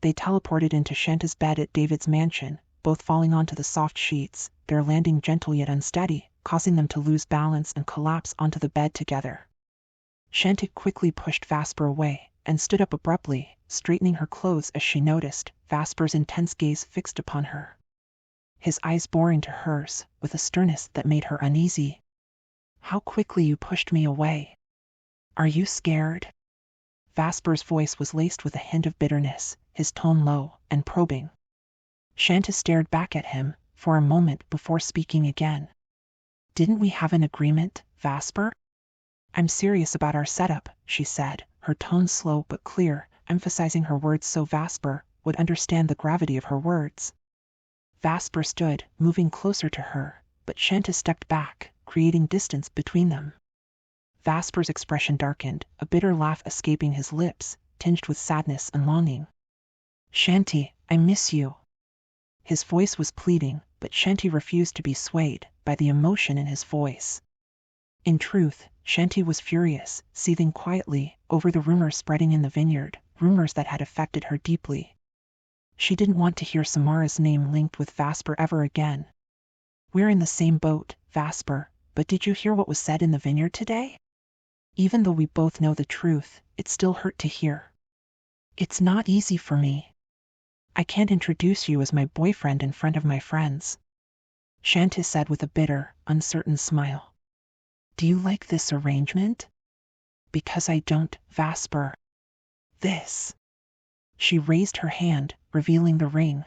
they teleported into Shanta's bed at David's mansion, both falling onto the soft sheets, their landing gentle yet unsteady, causing them to lose balance and collapse onto the bed together. Shanta quickly pushed Vasper away and stood up abruptly, straightening her clothes as she noticed Vasper's intense gaze fixed upon her. His eyes boring into hers with a sternness that made her uneasy. "How quickly you pushed me away. Are you scared?" Vasper's voice was laced with a hint of bitterness, his tone low and probing. Shanta stared back at him for a moment before speaking again. "Didn't we have an agreement, Vasper?" "I'm serious about our setup," she said, her tone slow but clear, emphasizing her words so Vasper would understand the gravity of her words. Vasper stood, moving closer to her, but Shanta stepped back, creating distance between them. Vasper's expression darkened, a bitter laugh escaping his lips, tinged with sadness and longing. "Shanti, I miss you." His voice was pleading, but Shanti refused to be swayed by the emotion in his voice. In truth, Shanti was furious, seething quietly over the rumors spreading in the vineyard, rumors that had affected her deeply. She didn't want to hear Samara's name linked with Vasper ever again. "We're in the same boat, Vasper, but did you hear what was said in the vineyard today? Even though we both know the truth, it still hurt to hear. It's not easy for me. I can't introduce you as my boyfriend in front of my friends," Shanta said with a bitter, uncertain smile. "Do you like this arrangement?" "Because I don't, Vasper. This." She raised her hand, revealing the ring.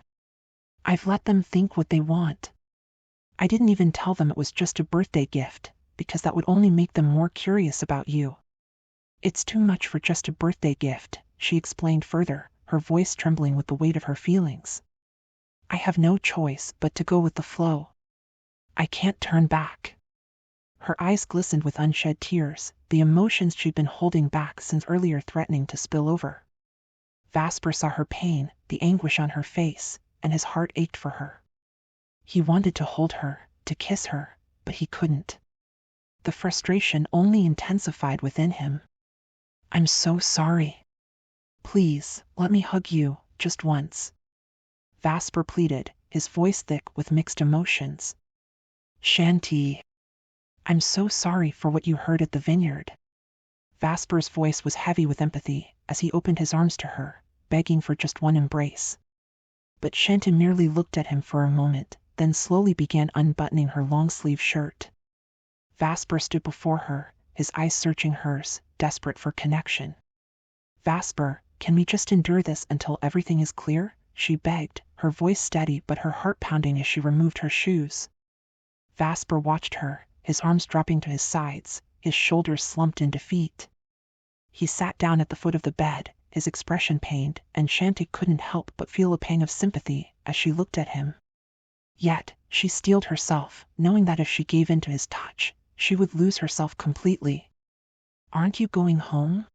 "I've let them think what they want. I didn't even tell them it was just a birthday gift, because that would only make them more curious about you. It's too much for just a birthday gift," she explained further, her voice trembling with the weight of her feelings. "I have no choice but to go with the flow. I can't turn back." Her eyes glistened with unshed tears, the emotions she'd been holding back since earlier threatening to spill over. Vasper saw her pain, the anguish on her face, and his heart ached for her. He wanted to hold her, to kiss her, but he couldn't. The frustration only intensified within him. "I'm so sorry. Please, let me hug you, just once," Vasper pleaded, his voice thick with mixed emotions. "Shanti, I'm so sorry for what you heard at the vineyard." Vasper's voice was heavy with empathy as he opened his arms to her, begging for just one embrace. But Shanta merely looked at him for a moment, then slowly began unbuttoning her long-sleeve shirt. Vasper stood before her, his eyes searching hers, desperate for connection. "Vasper, can we just endure this until everything is clear?" she begged, her voice steady but her heart pounding as she removed her shoes. Vasper watched her, his arms dropping to his sides, his shoulders slumped in defeat. He sat down at the foot of the bed, his expression pained, and Shanti couldn't help but feel a pang of sympathy as she looked at him. Yet, she steeled herself, knowing that if she gave in to his touch, she would lose herself completely. "Aren't you going home?"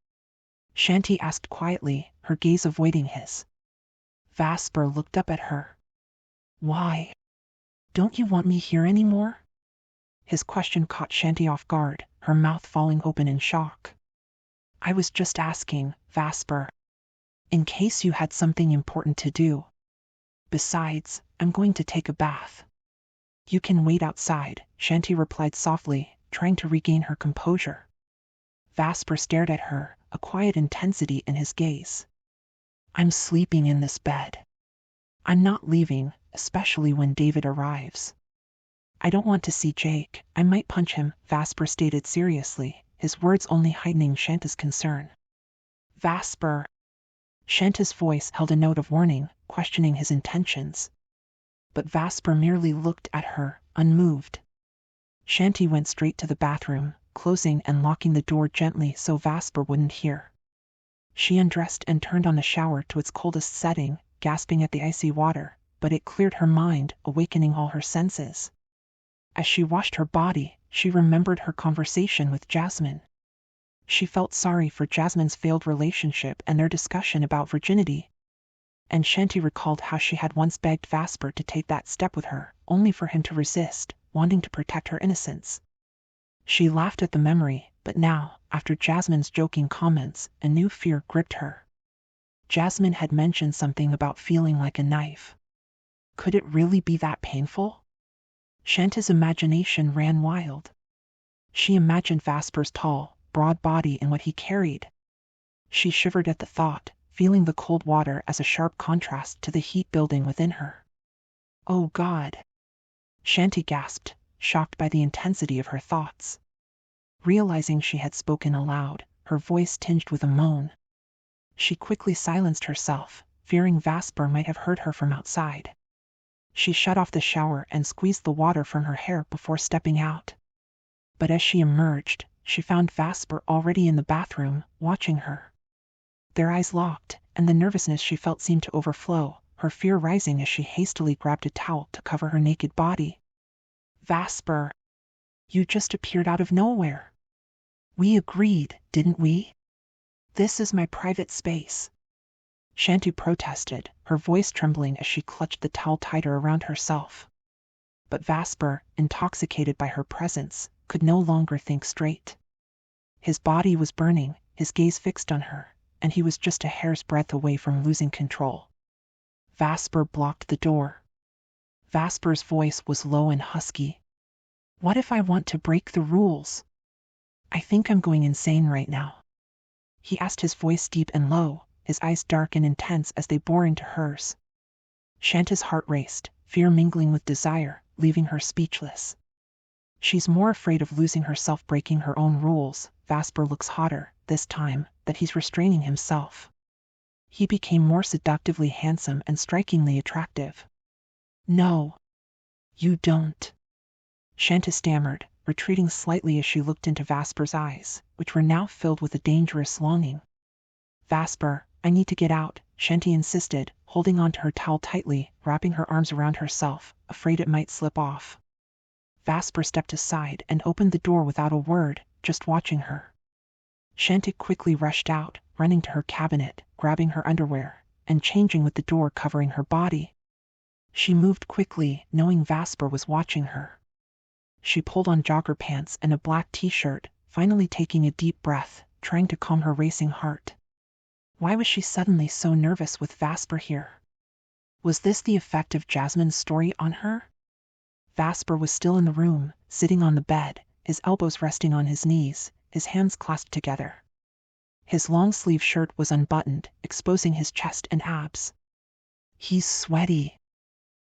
Shanti asked quietly, her gaze avoiding his. Vasper looked up at her. "Why? Don't you want me here anymore?" His question caught Shanti off guard, her mouth falling open in shock. "I was just asking, Vasper. In case you had something important to do. Besides, I'm going to take a bath." "You can wait outside," Shanti replied softly, trying to regain her composure. Vasper stared at her, a quiet intensity in his gaze. "I'm sleeping in this bed. I'm not leaving, especially when David arrives. I don't want to see Jake. I might punch him," Vasper stated seriously, his words only heightening Shanta's concern. "Vasper." Shanta's voice held a note of warning, questioning his intentions. But Vasper merely looked at her, unmoved. Shanti went straight to the bathroom, closing and locking the door gently so Vasper wouldn't hear. She undressed and turned on the shower to its coldest setting, gasping at the icy water, but it cleared her mind, awakening all her senses. As she washed her body, she remembered her conversation with Jasmine. She felt sorry for Jasmine's failed relationship and their discussion about virginity. And Shanti recalled how she had once begged Vasper to take that step with her, only for him to resist, wanting to protect her innocence. She laughed at the memory, but now, after Jasmine's joking comments, a new fear gripped her. Jasmine had mentioned something about feeling like a knife. Could it really be that painful? Shanta's imagination ran wild. She imagined Vasper's tall, broad body and what he carried. She shivered at the thought, feeling the cold water as a sharp contrast to the heat building within her. Oh God! Shanti gasped, shocked by the intensity of her thoughts. Realizing she had spoken aloud, her voice tinged with a moan. She quickly silenced herself, fearing Vasper might have heard her from outside. She shut off the shower and squeezed the water from her hair before stepping out. But as she emerged, she found Vasper already in the bathroom, watching her. Their eyes locked, and the nervousness she felt seemed to overflow, her fear rising as she hastily grabbed a towel to cover her naked body. Vasper, you just appeared out of nowhere. We agreed, didn't we? This is my private space. Shanti protested, her voice trembling as she clutched the towel tighter around herself. But Vasper, intoxicated by her presence, could no longer think straight. His body was burning, his gaze fixed on her, and he was just a hair's breadth away from losing control. Vasper blocked the door. Vasper's voice was low and husky. What if I want to break the rules? I think I'm going insane right now. He asked, his voice deep and low, his eyes dark and intense as they bore into hers. Shanta's heart raced, fear mingling with desire, leaving her speechless. She's more afraid of losing herself breaking her own rules. Vasper looks hotter, this time, that he's restraining himself. He became more seductively handsome and strikingly attractive. No. You don't. Shanta stammered, retreating slightly as she looked into Vasper's eyes, which were now filled with a dangerous longing. Vasper, I need to get out, Shanti insisted, holding onto her towel tightly, wrapping her arms around herself, afraid it might slip off. Vasper stepped aside and opened the door without a word, just watching her. Shanti quickly rushed out, running to her cabinet, grabbing her underwear, and changing with the door covering her body. She moved quickly, knowing Vasper was watching her. She pulled on jogger pants and a black t-shirt, finally taking a deep breath, trying to calm her racing heart. Why was she suddenly so nervous with Vasper here? Was this the effect of Jasmine's story on her? Vasper was still in the room, sitting on the bed, his elbows resting on his knees, his hands clasped together. His long-sleeve shirt was unbuttoned, exposing his chest and abs. He's sweaty.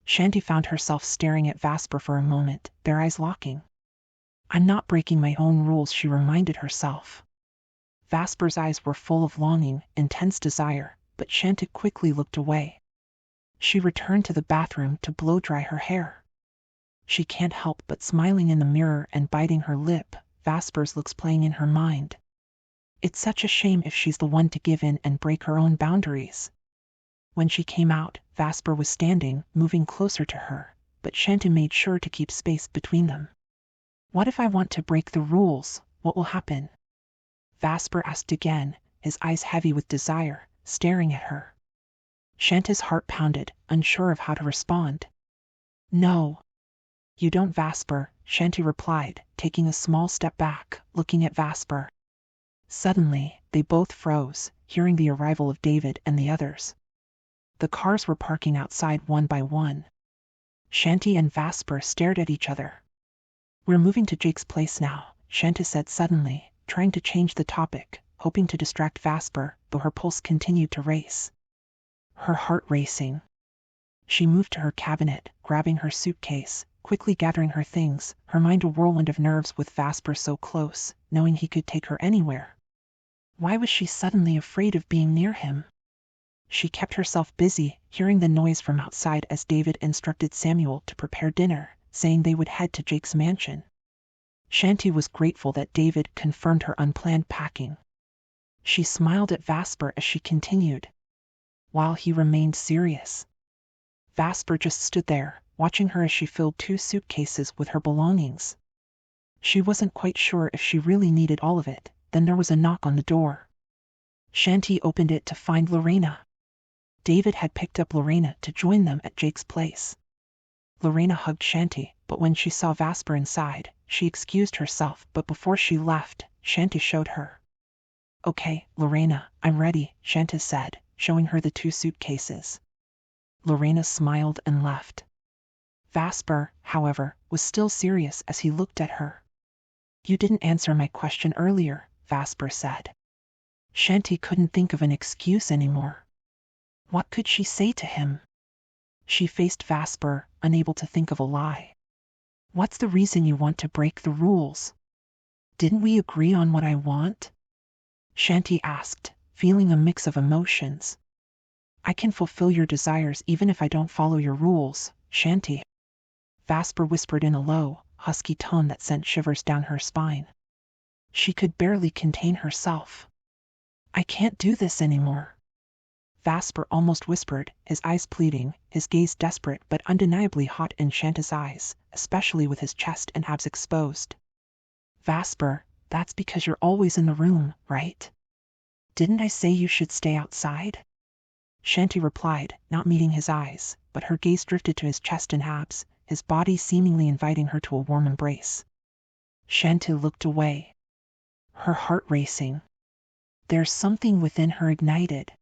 Shanti found herself staring at Vasper for a moment, their eyes locking. I'm not breaking my own rules, she reminded herself. Vasper's eyes were full of longing, intense desire, but Shanti quickly looked away. She returned to the bathroom to blow-dry her hair. She can't help but smiling in the mirror and biting her lip, Vasper's looks playing in her mind. It's such a shame if she's the one to give in and break her own boundaries. When she came out, Vasper was standing, moving closer to her, but Shanti made sure to keep space between them. What if I want to break the rules? What will happen? Vasper asked again, his eyes heavy with desire, staring at her. Shanti's heart pounded, unsure of how to respond. No. You don't, Vasper, Shanti replied, taking a small step back, looking at Vasper. Suddenly, they both froze, hearing the arrival of David and the others. The cars were parking outside one by one. Shanti and Vasper stared at each other. We're moving to Jake's place now, Shanti said suddenly, trying to change the topic, hoping to distract Vasper, though her pulse continued to race. Her heart racing. She moved to her cabinet, grabbing her suitcase, quickly gathering her things, her mind a whirlwind of nerves with Vasper so close, knowing he could take her anywhere. Why was she suddenly afraid of being near him? She kept herself busy, hearing the noise from outside as David instructed Samuel to prepare dinner, saying they would head to Jake's mansion. Shanti was grateful that David confirmed her unplanned packing. She smiled at Vasper as she continued, while he remained serious. Vasper just stood there, watching her as she filled 2 suitcases with her belongings. She wasn't quite sure if she really needed all of it. Then there was a knock on the door. Shanti opened it to find Lorena. David had picked up Lorena to join them at Jake's place. Lorena hugged Shanti, but when she saw Vasper inside, she excused herself, but before she left, Shanti showed her. Okay, Lorena, I'm ready, Shanti said, showing her the 2 suitcases. Lorena smiled and left. Vasper, however, was still serious as he looked at her. "You didn't answer my question earlier," Vasper said. Shanti couldn't think of an excuse anymore. What could she say to him? She faced Vasper, unable to think of a lie. "What's the reason you want to break the rules? Didn't we agree on what I want?" Shanti asked, feeling a mix of emotions. "I can fulfill your desires even if I don't follow your rules, Shanti," Vasper whispered in a low, husky tone that sent shivers down her spine. She could barely contain herself. "I can't do this anymore," Vasper almost whispered, his eyes pleading, his gaze desperate but undeniably hot in Shanta's eyes, especially with his chest and abs exposed. "Vasper, that's because you're always in the room, right? Didn't I say you should stay outside?" Shanti replied, not meeting his eyes, but her gaze drifted to his chest and abs, his body seemingly inviting her to a warm embrace. Shanti looked away, her heart racing. There's something within her ignited.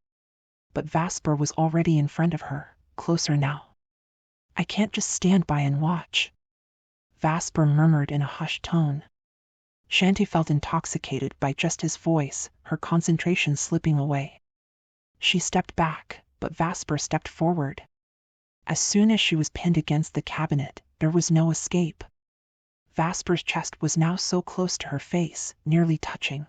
But Vasper was already in front of her, closer now. "I can't just stand by and watch," Vasper murmured in a hushed tone. Shanti felt intoxicated by just his voice, her concentration slipping away. She stepped back, but Vasper stepped forward. As soon as she was pinned against the cabinet, there was no escape. Vasper's chest was now so close to her face, nearly touching.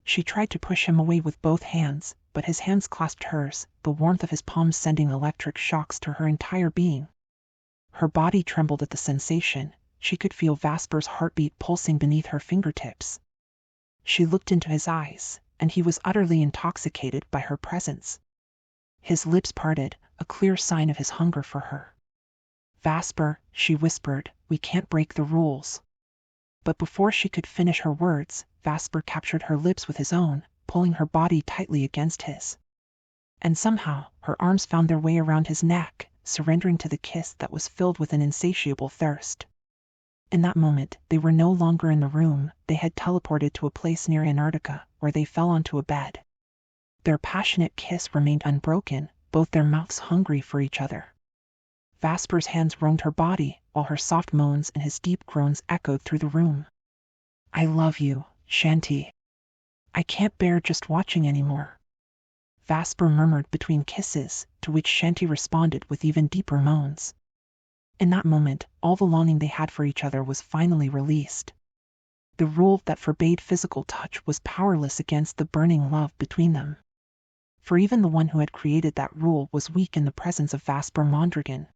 She tried to push him away with both hands, but his hands clasped hers, the warmth of his palms sending electric shocks to her entire being. Her body trembled at the sensation. She could feel Vasper's heartbeat pulsing beneath her fingertips. She looked into his eyes, and he was utterly intoxicated by her presence. His lips parted, a clear sign of his hunger for her. "Vasper," she whispered, "we can't break the rules." But before she could finish her words, Vasper captured her lips with his own, pulling her body tightly against his. And somehow, her arms found their way around his neck, surrendering to the kiss that was filled with an insatiable thirst. In that moment, they were no longer in the room, they had teleported to a place near Antarctica, where they fell onto a bed. Their passionate kiss remained unbroken, both their mouths hungry for each other. Vasper's hands roamed her body, while her soft moans and his deep groans echoed through the room. "I love you, Shanti. I can't bear just watching anymore," Vasper murmured between kisses, to which Shanti responded with even deeper moans. In that moment, all the longing they had for each other was finally released. The rule that forbade physical touch was powerless against the burning love between them. For even the one who had created that rule was weak in the presence of Vasper Mondragon.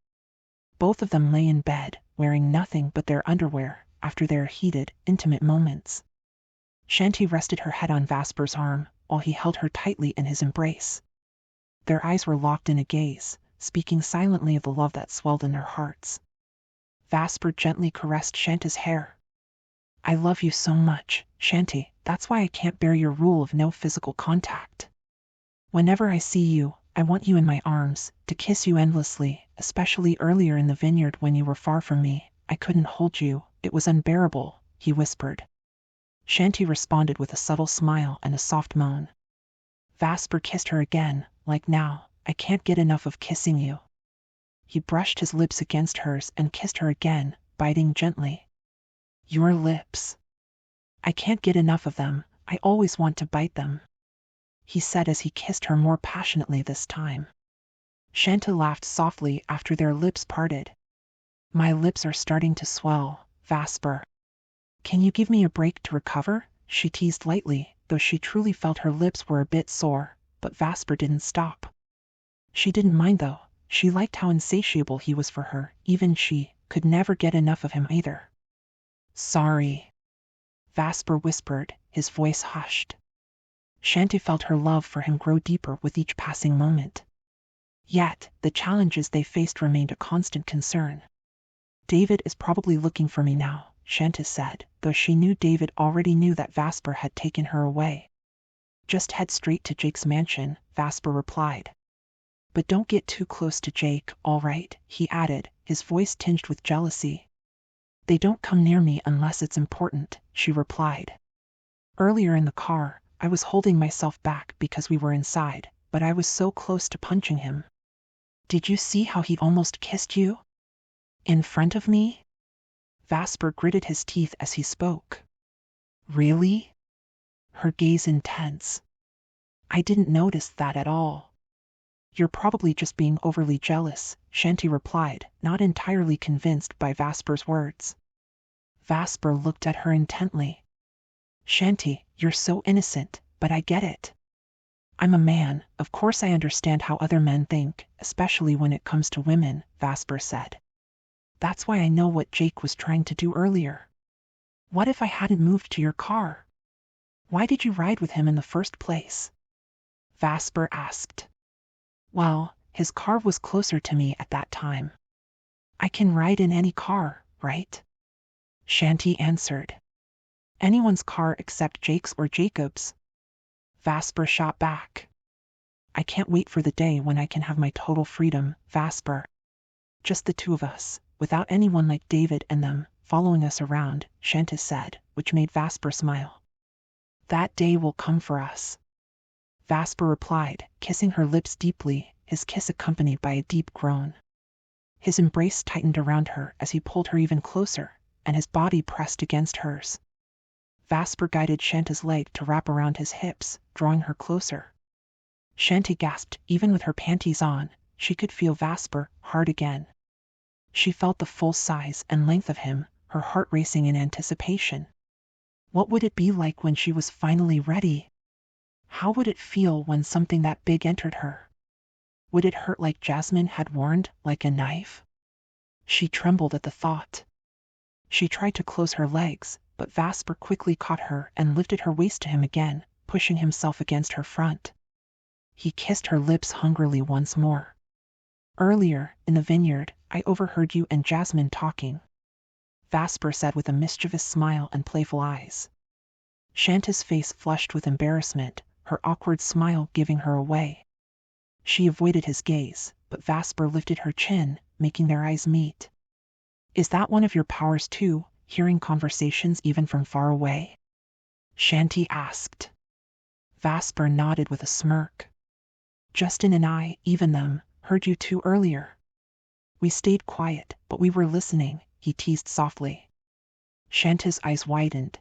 Both of them lay in bed, wearing nothing but their underwear, after their heated, intimate moments. Shanti rested her head on Vasper's arm, while he held her tightly in his embrace. Their eyes were locked in a gaze, speaking silently of the love that swelled in their hearts. Vasper gently caressed Shanti's hair. "I love you so much, Shanti, that's why I can't bear your rule of no physical contact. Whenever I see you, I want you in my arms, to kiss you endlessly, especially earlier in the vineyard when you were far from me. I couldn't hold you, it was unbearable," he whispered. Shanti responded with a subtle smile and a soft moan. Vasper kissed her again, like now, "I can't get enough of kissing you." He brushed his lips against hers and kissed her again, biting gently. "Your lips. I can't get enough of them, I always want to bite them," he said as he kissed her more passionately this time. Shanti laughed softly after their lips parted. "My lips are starting to swell, Vasper. Can you give me a break to recover?" she teased lightly, though she truly felt her lips were a bit sore, but Vasper didn't stop. She didn't mind though, she liked how insatiable he was for her, even she could never get enough of him either. "Sorry," Vasper whispered, his voice hushed. Shanti felt her love for him grow deeper with each passing moment. Yet, the challenges they faced remained a constant concern. "David is probably looking for me now," Shanti said, though she knew David already knew that Vasper had taken her away. "Just head straight to Jake's mansion," Vasper replied. "But don't get too close to Jake, all right?" he added, his voice tinged with jealousy. "They don't come near me unless it's important," she replied. "Earlier in the car, I was holding myself back because we were inside, but I was so close to punching him. Did you see how he almost kissed you? In front of me? Vasper gritted his teeth as he spoke. Really? Her gaze intense. I didn't notice that at all. You're probably just being overly jealous, Shanti replied, not entirely convinced by Vasper's words. Vasper looked at her intently. Shanti, you're so innocent, but I get it. I'm a man, of course I understand how other men think, especially when it comes to women, Vasper said. That's why I know what Jake was trying to do earlier. What if I hadn't moved to your car? Why did you ride with him in the first place? Vasper asked. Well, his car was closer to me at that time. I can ride in any car, right? Shanti answered. Anyone's car except Jake's or Jacob's. Vasper shot back. I can't wait for the day when I can have my total freedom, Vasper. Just the two of us, without anyone like David and them following us around, Shanti said, which made Vasper smile. That day will come for us. Vasper replied, kissing her lips deeply, his kiss accompanied by a deep groan. His embrace tightened around her as he pulled her even closer, and his body pressed against hers. Vasper guided Shanti's leg to wrap around his hips, drawing her closer. Shanti gasped. Even with her panties on, she could feel Vasper hard again. She felt the full size and length of him, her heart racing in anticipation. What would it be like when she was finally ready? How would it feel when something that big entered her? Would it hurt like Jasmine had warned, like a knife? She trembled at the thought. She tried to close her legs, but Vasper quickly caught her and lifted her waist to him again, pushing himself against her front. He kissed her lips hungrily once more. Earlier, in the vineyard, I overheard you and Jasmine talking, Vasper said with a mischievous smile and playful eyes. Shanti's face flushed with embarrassment, her awkward smile giving her away. She avoided his gaze, but Vasper lifted her chin, making their eyes meet. Is that one of your powers too, hearing conversations even from far away? Shanti asked. Vasper nodded with a smirk. Justin and I, even them, heard you two earlier. We stayed quiet, but we were listening, he teased softly. Shanti's eyes widened.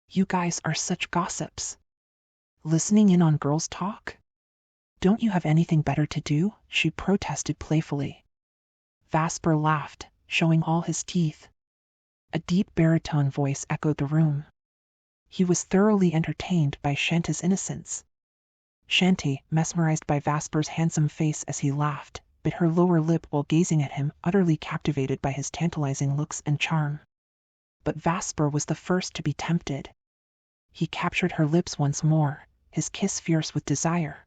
You guys are such gossips. Listening in on girls' talk? Don't you have anything better to do? She protested playfully. Vasper laughed, showing all his teeth. A deep baritone voice echoed the room. He was thoroughly entertained by Shanti's innocence. Shanti, mesmerized by Vasper's handsome face as he laughed, bit her lower lip while gazing at him, utterly captivated by his tantalizing looks and charm. But Vasper was the first to be tempted. He captured her lips once more, his kiss fierce with desire.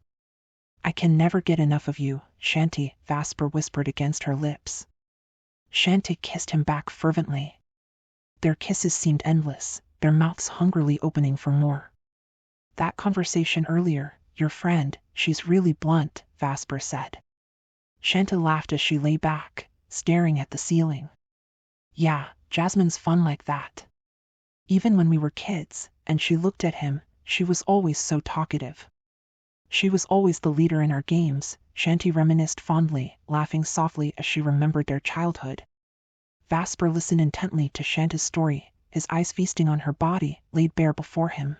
I can never get enough of you, Shanti, Vasper whispered against her lips. Shanti kissed him back fervently. Their kisses seemed endless, their mouths hungrily opening for more. That conversation earlier, your friend, she's really blunt, Vasper said. Shanti laughed as she lay back, staring at the ceiling. Yeah, Jasmine's fun like that. Even when we were kids, and she looked at him, she was always so talkative. She was always the leader in our games, Shanti reminisced fondly, laughing softly as she remembered their childhood. Vasper listened intently to Shanti's story, his eyes feasting on her body, laid bare before him.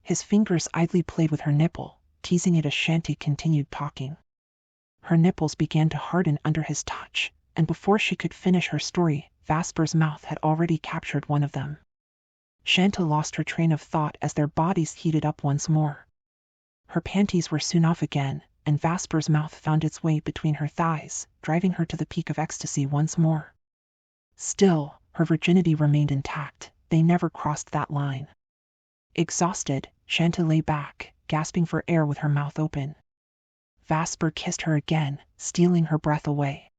His fingers idly played with her nipple, teasing it as Shanti continued talking. Her nipples began to harden under his touch, and before she could finish her story, Vasper's mouth had already captured one of them. Shanti lost her train of thought as their bodies heated up once more. Her panties were soon off again, and Vasper's mouth found its way between her thighs, driving her to the peak of ecstasy once more. Still, her virginity remained intact, they never crossed that line. Exhausted, Shanti lay back, gasping for air with her mouth open. Vasper kissed her again, stealing her breath away.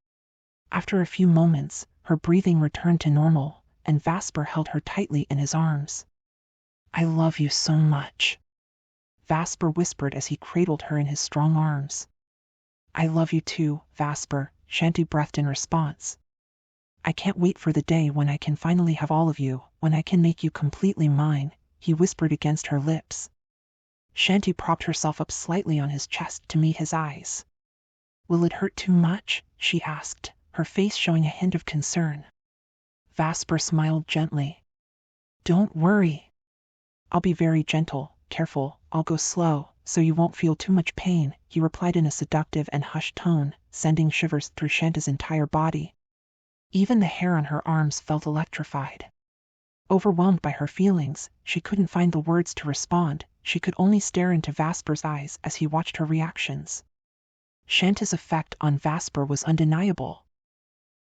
After a few moments, her breathing returned to normal, and Vasper held her tightly in his arms. I love you so much, Vasper whispered as he cradled her in his strong arms. I love you too, Vasper, Shanti breathed in response. I can't wait for the day when I can finally have all of you, when I can make you completely mine, he whispered against her lips. Shanty propped herself up slightly on his chest to meet his eyes. Will it hurt too much? She asked, her face showing a hint of concern. Vasper smiled gently. Don't worry. I'll be very gentle, careful, I'll go slow, so you won't feel too much pain, he replied in a seductive and hushed tone, sending shivers through Shanta's entire body. Even the hair on her arms felt electrified. Overwhelmed by her feelings, she couldn't find the words to respond. She could only stare into Vasper's eyes as he watched her reactions. Shanta's effect on Vasper was undeniable.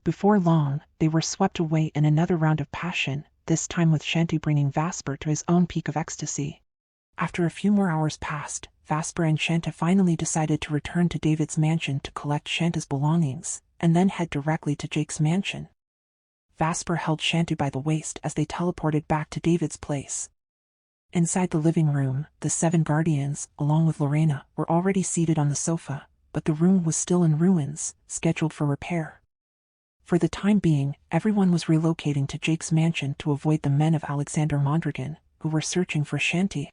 Before long, they were swept away in another round of passion, this time with Shanty bringing Vasper to his own peak of ecstasy. After a few more hours passed, Vasper and Shanta finally decided to return to David's mansion to collect Shanta's belongings, and then head directly to Jake's mansion. Vasper held Shanty by the waist as they teleported back to David's place. Inside the living room, the 7 guardians, along with Lorena, were already seated on the sofa, but the room was still in ruins, scheduled for repair. For the time being, everyone was relocating to Jake's mansion to avoid the men of Alexander Mondragon, who were searching for Shanty.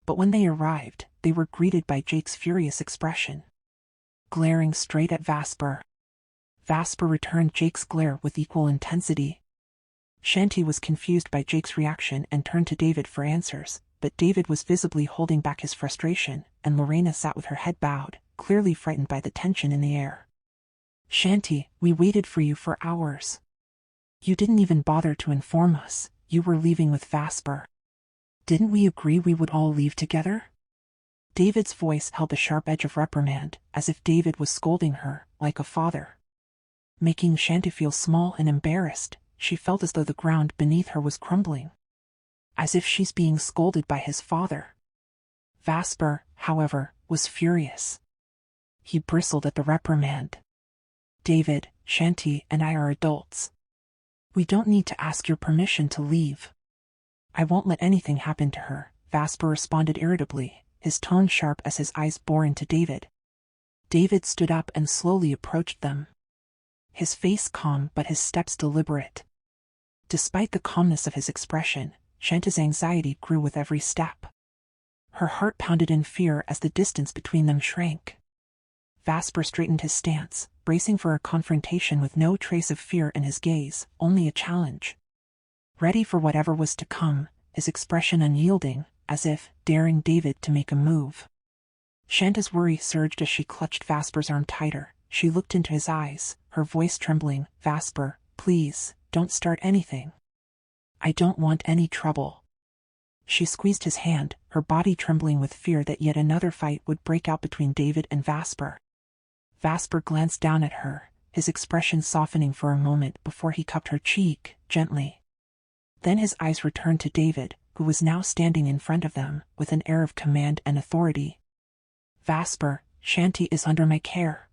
But when they arrived, they were greeted by Jake's furious expression. Glaring straight at Vasper. Vasper returned Jake's glare with equal intensity. Shanty was confused by Jake's reaction and turned to David for answers, but David was visibly holding back his frustration, and Lorena sat with her head bowed, clearly frightened by the tension in the air. Shanty, we waited for you for hours. You didn't even bother to inform us. You were leaving with Vasper. Didn't we agree we would all leave together? David's voice held the sharp edge of reprimand, as if David was scolding her, like a father. Making Shanty feel small and embarrassed, she felt as though the ground beneath her was crumbling. As if she's being scolded by his father. Vasper, however, was furious. He bristled at the reprimand. David, Shanty, and I are adults. We don't need to ask your permission to leave. I won't let anything happen to her, Vasper responded irritably, his tone sharp as his eyes bore into David. David stood up and slowly approached them. His face calm but his steps deliberate. Despite the calmness of his expression, Shanta's anxiety grew with every step. Her heart pounded in fear as the distance between them shrank. Vasper straightened his stance, bracing for a confrontation with no trace of fear in his gaze, only a challenge. Ready for whatever was to come, his expression unyielding, as if daring David to make a move. Shanta's worry surged as she clutched Vasper's arm tighter. She looked into his eyes, her voice trembling. Vasper, please, don't start anything. I don't want any trouble. She squeezed his hand, her body trembling with fear that yet another fight would break out between David and Vasper. Vasper glanced down at her, his expression softening for a moment before he cupped her cheek, gently. Then his eyes returned to David, who was now standing in front of them, with an air of command and authority. Vasper, Shanty is under my care.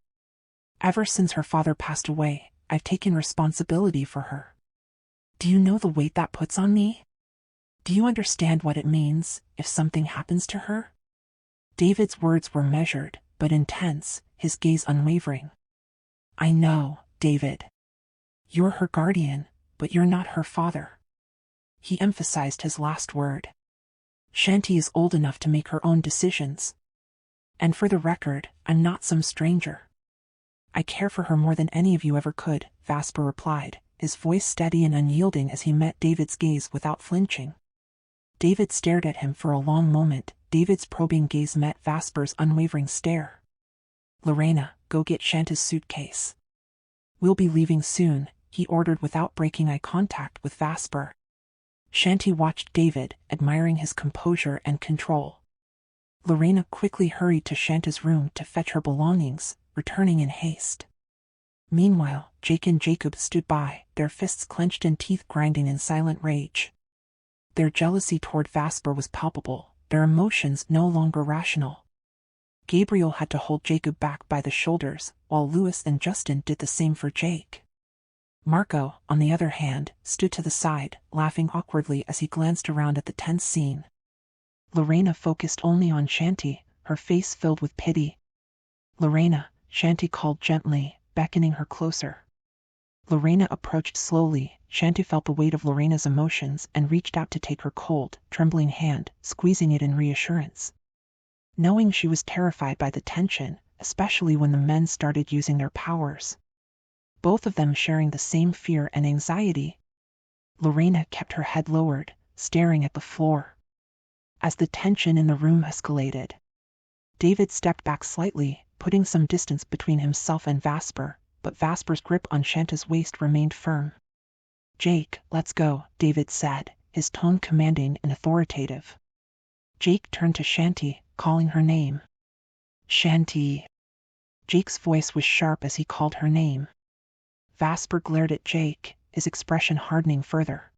Ever since her father passed away, I've taken responsibility for her. Do you know the weight that puts on me? Do you understand what it means if something happens to her? David's words were measured, but intense, his gaze unwavering. I know, David. You're her guardian, but you're not her father. He emphasized his last word. Shanty is old enough to make her own decisions. And for the record, I'm not some stranger. I care for her more than any of you ever could, Vasper replied, his voice steady and unyielding as he met David's gaze without flinching. David stared at him for a long moment. David's probing gaze met Vasper's unwavering stare. Lorena, go get Shanta's suitcase. We'll be leaving soon, he ordered without breaking eye contact with Vasper. Shanty watched David, admiring his composure and control. Lorena quickly hurried to Shanta's room to fetch her belongings, returning in haste. Meanwhile, Jake and Jacob stood by, their fists clenched and teeth grinding in silent rage. Their jealousy toward Vasper was palpable, their emotions no longer rational. Gabriel had to hold Jacob back by the shoulders, while Louis and Justin did the same for Jake. Marco, on the other hand, stood to the side, laughing awkwardly as he glanced around at the tense scene. Lorena focused only on Shanty, her face filled with pity. Lorena, Shanty called gently, beckoning her closer. Lorena approached slowly. Shanty felt the weight of Lorena's emotions and reached out to take her cold, trembling hand, squeezing it in reassurance. knowing she was terrified by the tension, especially when the men started using their powers. Both of them sharing the same fear and anxiety. Lorena kept her head lowered, staring at the floor. As the tension in the room escalated, David stepped back slightly, putting some distance between himself and Vasper, but Vasper's grip on Shanta's waist remained firm. "Jake, let's go," David said, his tone commanding and authoritative. Jake turned to Shanti, calling her name. "Shanti." Jake's voice was sharp as he called her name. Vasper glared at Jake, his expression hardening further.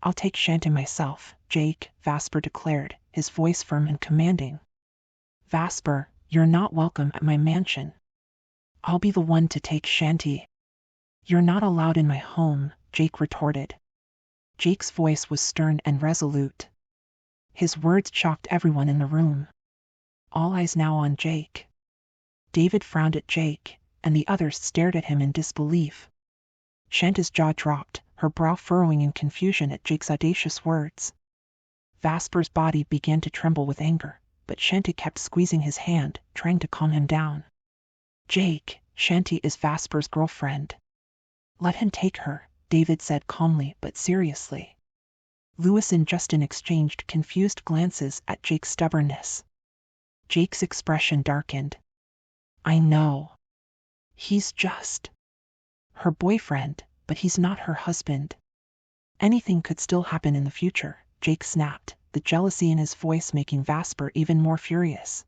"I'll take Shanti myself, Jake," Vasper declared, his voice firm and commanding. "Vasper, you're not welcome at my mansion. I'll be the one to take Shanti." "You're not allowed in my home," Jake retorted. Jake's voice was stern and resolute. His words shocked everyone in the room. All eyes now on Jake. David frowned at Jake, and the others stared at him in disbelief. Shanta's jaw dropped, her brow furrowing in confusion at Jake's audacious words. Vasper's body began to tremble with anger, but Shanti kept squeezing his hand, trying to calm him down. "Jake, Shanti is Vasper's girlfriend. Let him take her," David said calmly but seriously. Lewis and Justin exchanged confused glances at Jake's stubbornness. Jake's expression darkened. "I know. He's just her boyfriend, but he's not her husband. Anything could still happen in the future," Jake snapped, the jealousy in his voice making Vasper even more furious.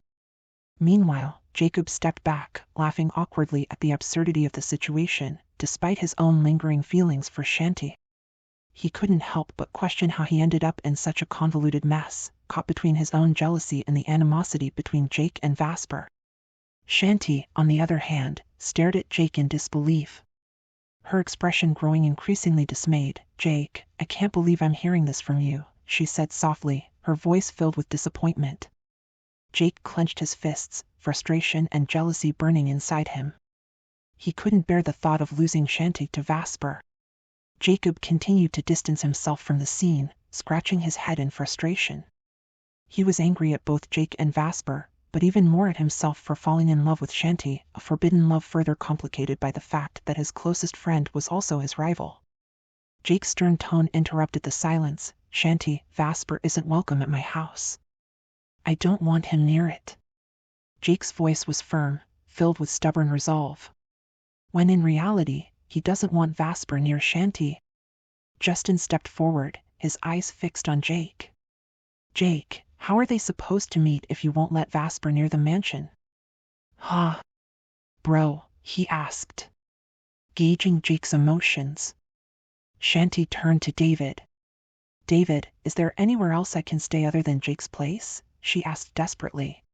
Meanwhile, Jacob stepped back, laughing awkwardly at the absurdity of the situation, despite his own lingering feelings for Shanti. He couldn't help but question how he ended up in such a convoluted mess, caught between his own jealousy and the animosity between Jake and Vasper. Shanti, on the other hand, stared at Jake in disbelief. Her expression growing increasingly dismayed. "Jake, I can't believe I'm hearing this from you," she said softly, her voice filled with disappointment. Jake clenched his fists, frustration and jealousy burning inside him. He couldn't bear the thought of losing Shanti to Vasper. Jacob continued to distance himself from the scene, scratching his head in frustration. He was angry at both Jake and Vasper, but even more at himself for falling in love with Shanti, a forbidden love further complicated by the fact that his closest friend was also his rival. Jake's stern tone interrupted the silence. "Shanti, Vasper isn't welcome at my house. I don't want him near it." Jake's voice was firm, filled with stubborn resolve. When in reality, he doesn't want Vasper near Shanti. Justin stepped forward, his eyes fixed on Jake. "Jake, how are they supposed to meet if you won't let Vasper near the mansion?" "Huh? Bro," he asked, gauging Jake's emotions. Shanti turned to David. "David, is there anywhere else I can stay other than Jake's place?" she asked desperately.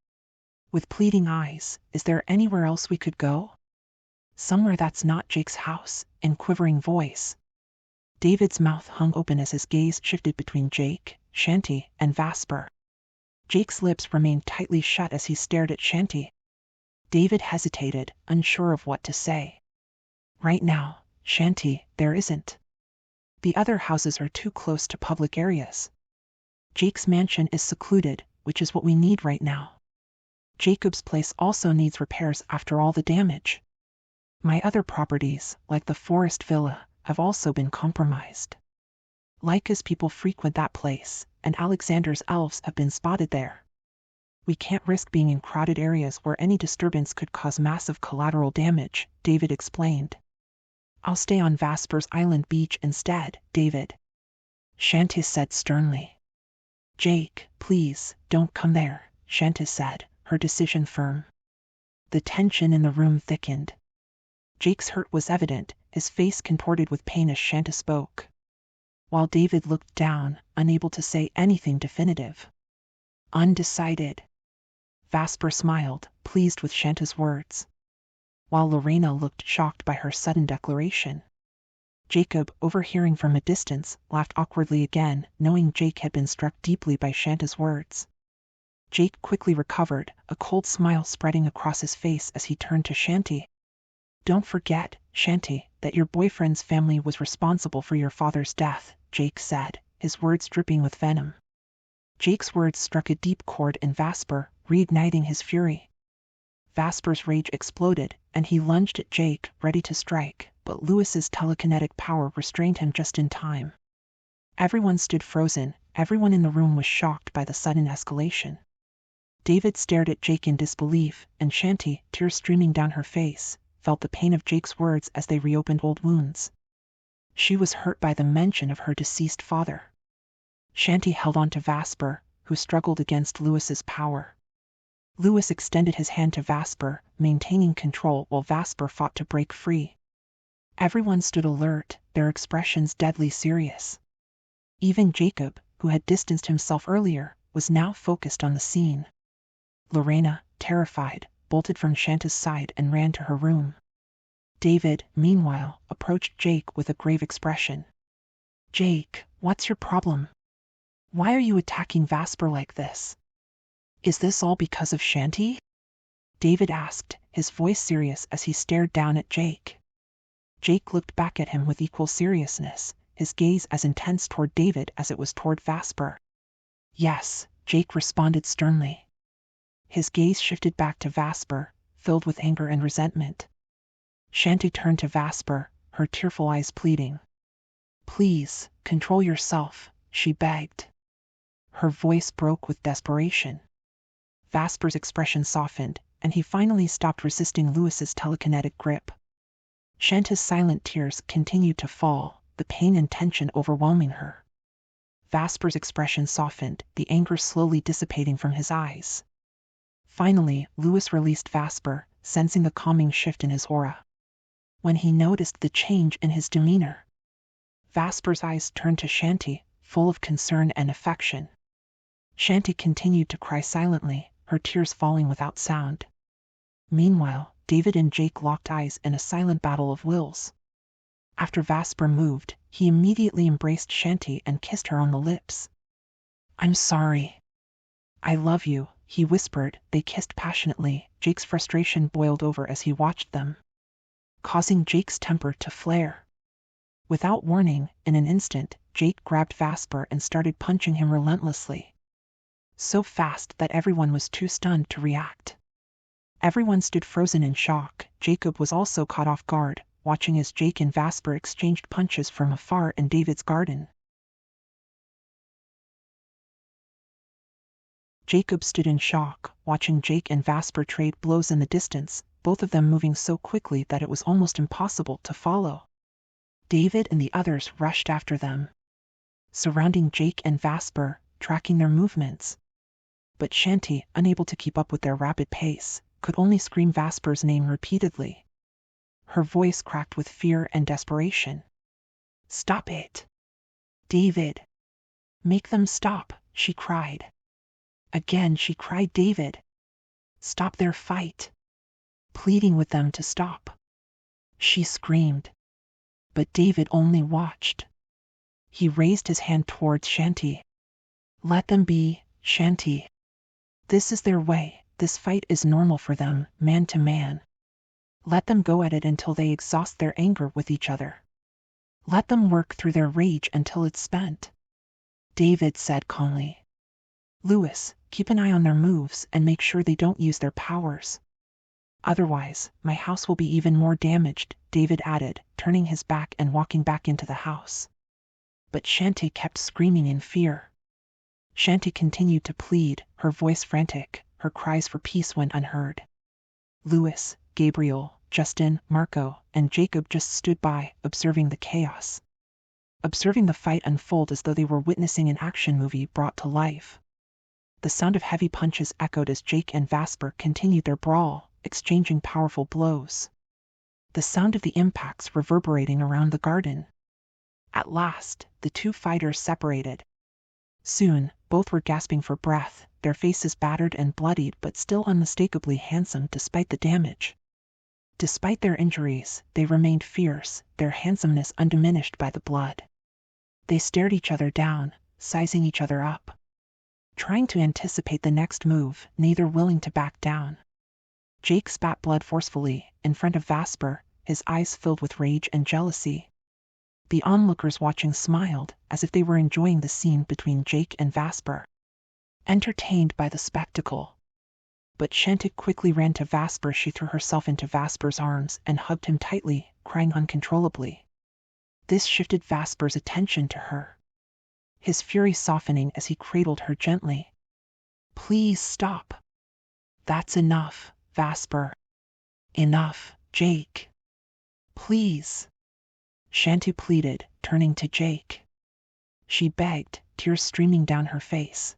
With pleading eyes, "Is there anywhere else we could go? Somewhere that's not Jake's house," in quivering voice. David's mouth hung open as his gaze shifted between Jake, Shanti, and Vasper. Jake's lips remained tightly shut as he stared at Shanti. David hesitated, unsure of what to say. "Right now, Shanti, there isn't. The other houses are too close to public areas. Jake's mansion is secluded, which is what we need right now. Jacob's place also needs repairs after all the damage. My other properties, like the Forest Villa, have also been compromised. Lyca's people frequent that place, and Alexander's elves have been spotted there. We can't risk being in crowded areas where any disturbance could cause massive collateral damage," David explained. "I'll stay on Vasper's Island beach instead, David," Shanti said sternly. "Jake, please, don't come there," Shanti said, her decision firm. The tension in the room thickened. Jake's hurt was evident, his face contorted with pain as Shanti spoke. While David looked down, unable to say anything definitive. "Undecided." Vasper smiled, pleased with Shanti's words, while Lorena looked shocked by her sudden declaration. Jacob, overhearing from a distance, laughed awkwardly again, knowing Jake had been struck deeply by Shanti's words. Jake quickly recovered, a cold smile spreading across his face as he turned to Shanti. "Don't forget, Shanti, that your boyfriend's family was responsible for your father's death," Jake said, his words dripping with venom. Jake's words struck a deep chord in Vasper, reigniting his fury. Vasper's rage exploded, and he lunged at Jake, ready to strike, but Lewis's telekinetic power restrained him just in time. Everyone stood frozen. Everyone in the room was shocked by the sudden escalation. David stared at Jake in disbelief, and Shanti, tears streaming down her face, felt the pain of Jake's words as they reopened old wounds. She was hurt by the mention of her deceased father. Shanti held on to Vasper, who struggled against Lewis's power. Lewis extended his hand to Vasper, maintaining control while Vasper fought to break free. Everyone stood alert, their expressions deadly serious. Even Jacob, who had distanced himself earlier, was now focused on the scene. Lorena, terrified, bolted from Shanta's side and ran to her room. David, meanwhile, approached Jake with a grave expression. "Jake, what's your problem? Why are you attacking Vasper like this? Is this all because of Shanti?" David asked, his voice serious as he stared down at Jake. Jake looked back at him with equal seriousness, his gaze as intense toward David as it was toward Vasper. "Yes," Jake responded sternly. His gaze shifted back to Vasper, filled with anger and resentment. Shanti turned to Vasper, her tearful eyes pleading. "Please, control yourself," she begged. Her voice broke with desperation. Vasper's expression softened, and he finally stopped resisting Lewis's telekinetic grip. Shanta's silent tears continued to fall, the pain and tension overwhelming her. Vasper's expression softened, the anger slowly dissipating from his eyes. Finally, Lewis released Vasper, sensing the calming shift in his aura. When he noticed the change in his demeanor, Vasper's eyes turned to Shanti, full of concern and affection. Shanti continued to cry silently, her tears falling without sound. Meanwhile, David and Jake locked eyes in a silent battle of wills. After Vasper moved, he immediately embraced Shanti and kissed her on the lips. "I'm sorry. I love you," he whispered. They kissed passionately. Jake's frustration boiled over as he watched them, causing Jake's temper to flare. Without warning, in an instant, Jake grabbed Vasper and started punching him relentlessly. So fast that everyone was too stunned to react. Everyone stood frozen in shock. Jacob was also caught off guard, watching as Jake and Vasper exchanged punches from afar in David's garden. Jacob stood in shock, watching Jake and Vasper trade blows in the distance, both of them moving so quickly that it was almost impossible to follow. David and the others rushed after them, surrounding Jake and Vasper, tracking their movements. But Shanti, unable to keep up with their rapid pace, could only scream Vasper's name repeatedly. Her voice cracked with fear and desperation. "Stop it! David! Make them stop!" she cried. Again she cried, "David! Stop their fight!" pleading with them to stop. She screamed. But David only watched. He raised his hand towards Shanti. "Let them be, Shanti. This is their way. This fight is normal for them, man to man. Let them go at it until they exhaust their anger with each other. Let them work through their rage until it's spent." David said calmly. "Lewis, keep an eye on their moves and make sure they don't use their powers. Otherwise, my house will be even more damaged," David added, turning his back and walking back into the house. But Shanti kept screaming in fear. Shanti continued to plead, her voice frantic. Her cries for peace went unheard. Lewis, Gabriel, Justin, Marco, and Jacob just stood by, observing the chaos. Observing the fight unfold as though they were witnessing an action movie brought to life. The sound of heavy punches echoed as Jake and Vasper continued their brawl, exchanging powerful blows. The sound of the impacts reverberating around the garden. At last, the two fighters separated. Soon, both were gasping for breath, their faces battered and bloodied but still unmistakably handsome despite the damage. Despite their injuries, they remained fierce, their handsomeness undiminished by the blood. They stared each other down, sizing each other up, trying to anticipate the next move, neither willing to back down. Jake spat blood forcefully, in front of Vasper, his eyes filled with rage and jealousy. The onlookers watching smiled, as if they were enjoying the scene between Jake and Vasper, entertained by the spectacle. But Shantik quickly ran to Vasper. She threw herself into Vasper's arms and hugged him tightly, crying uncontrollably. This shifted Vasper's attention to her, his fury softening as he cradled her gently. "Please stop. That's enough, Vasper. Enough, Jake. Please," Shanti pleaded, turning to Jake. She begged, tears streaming down her face,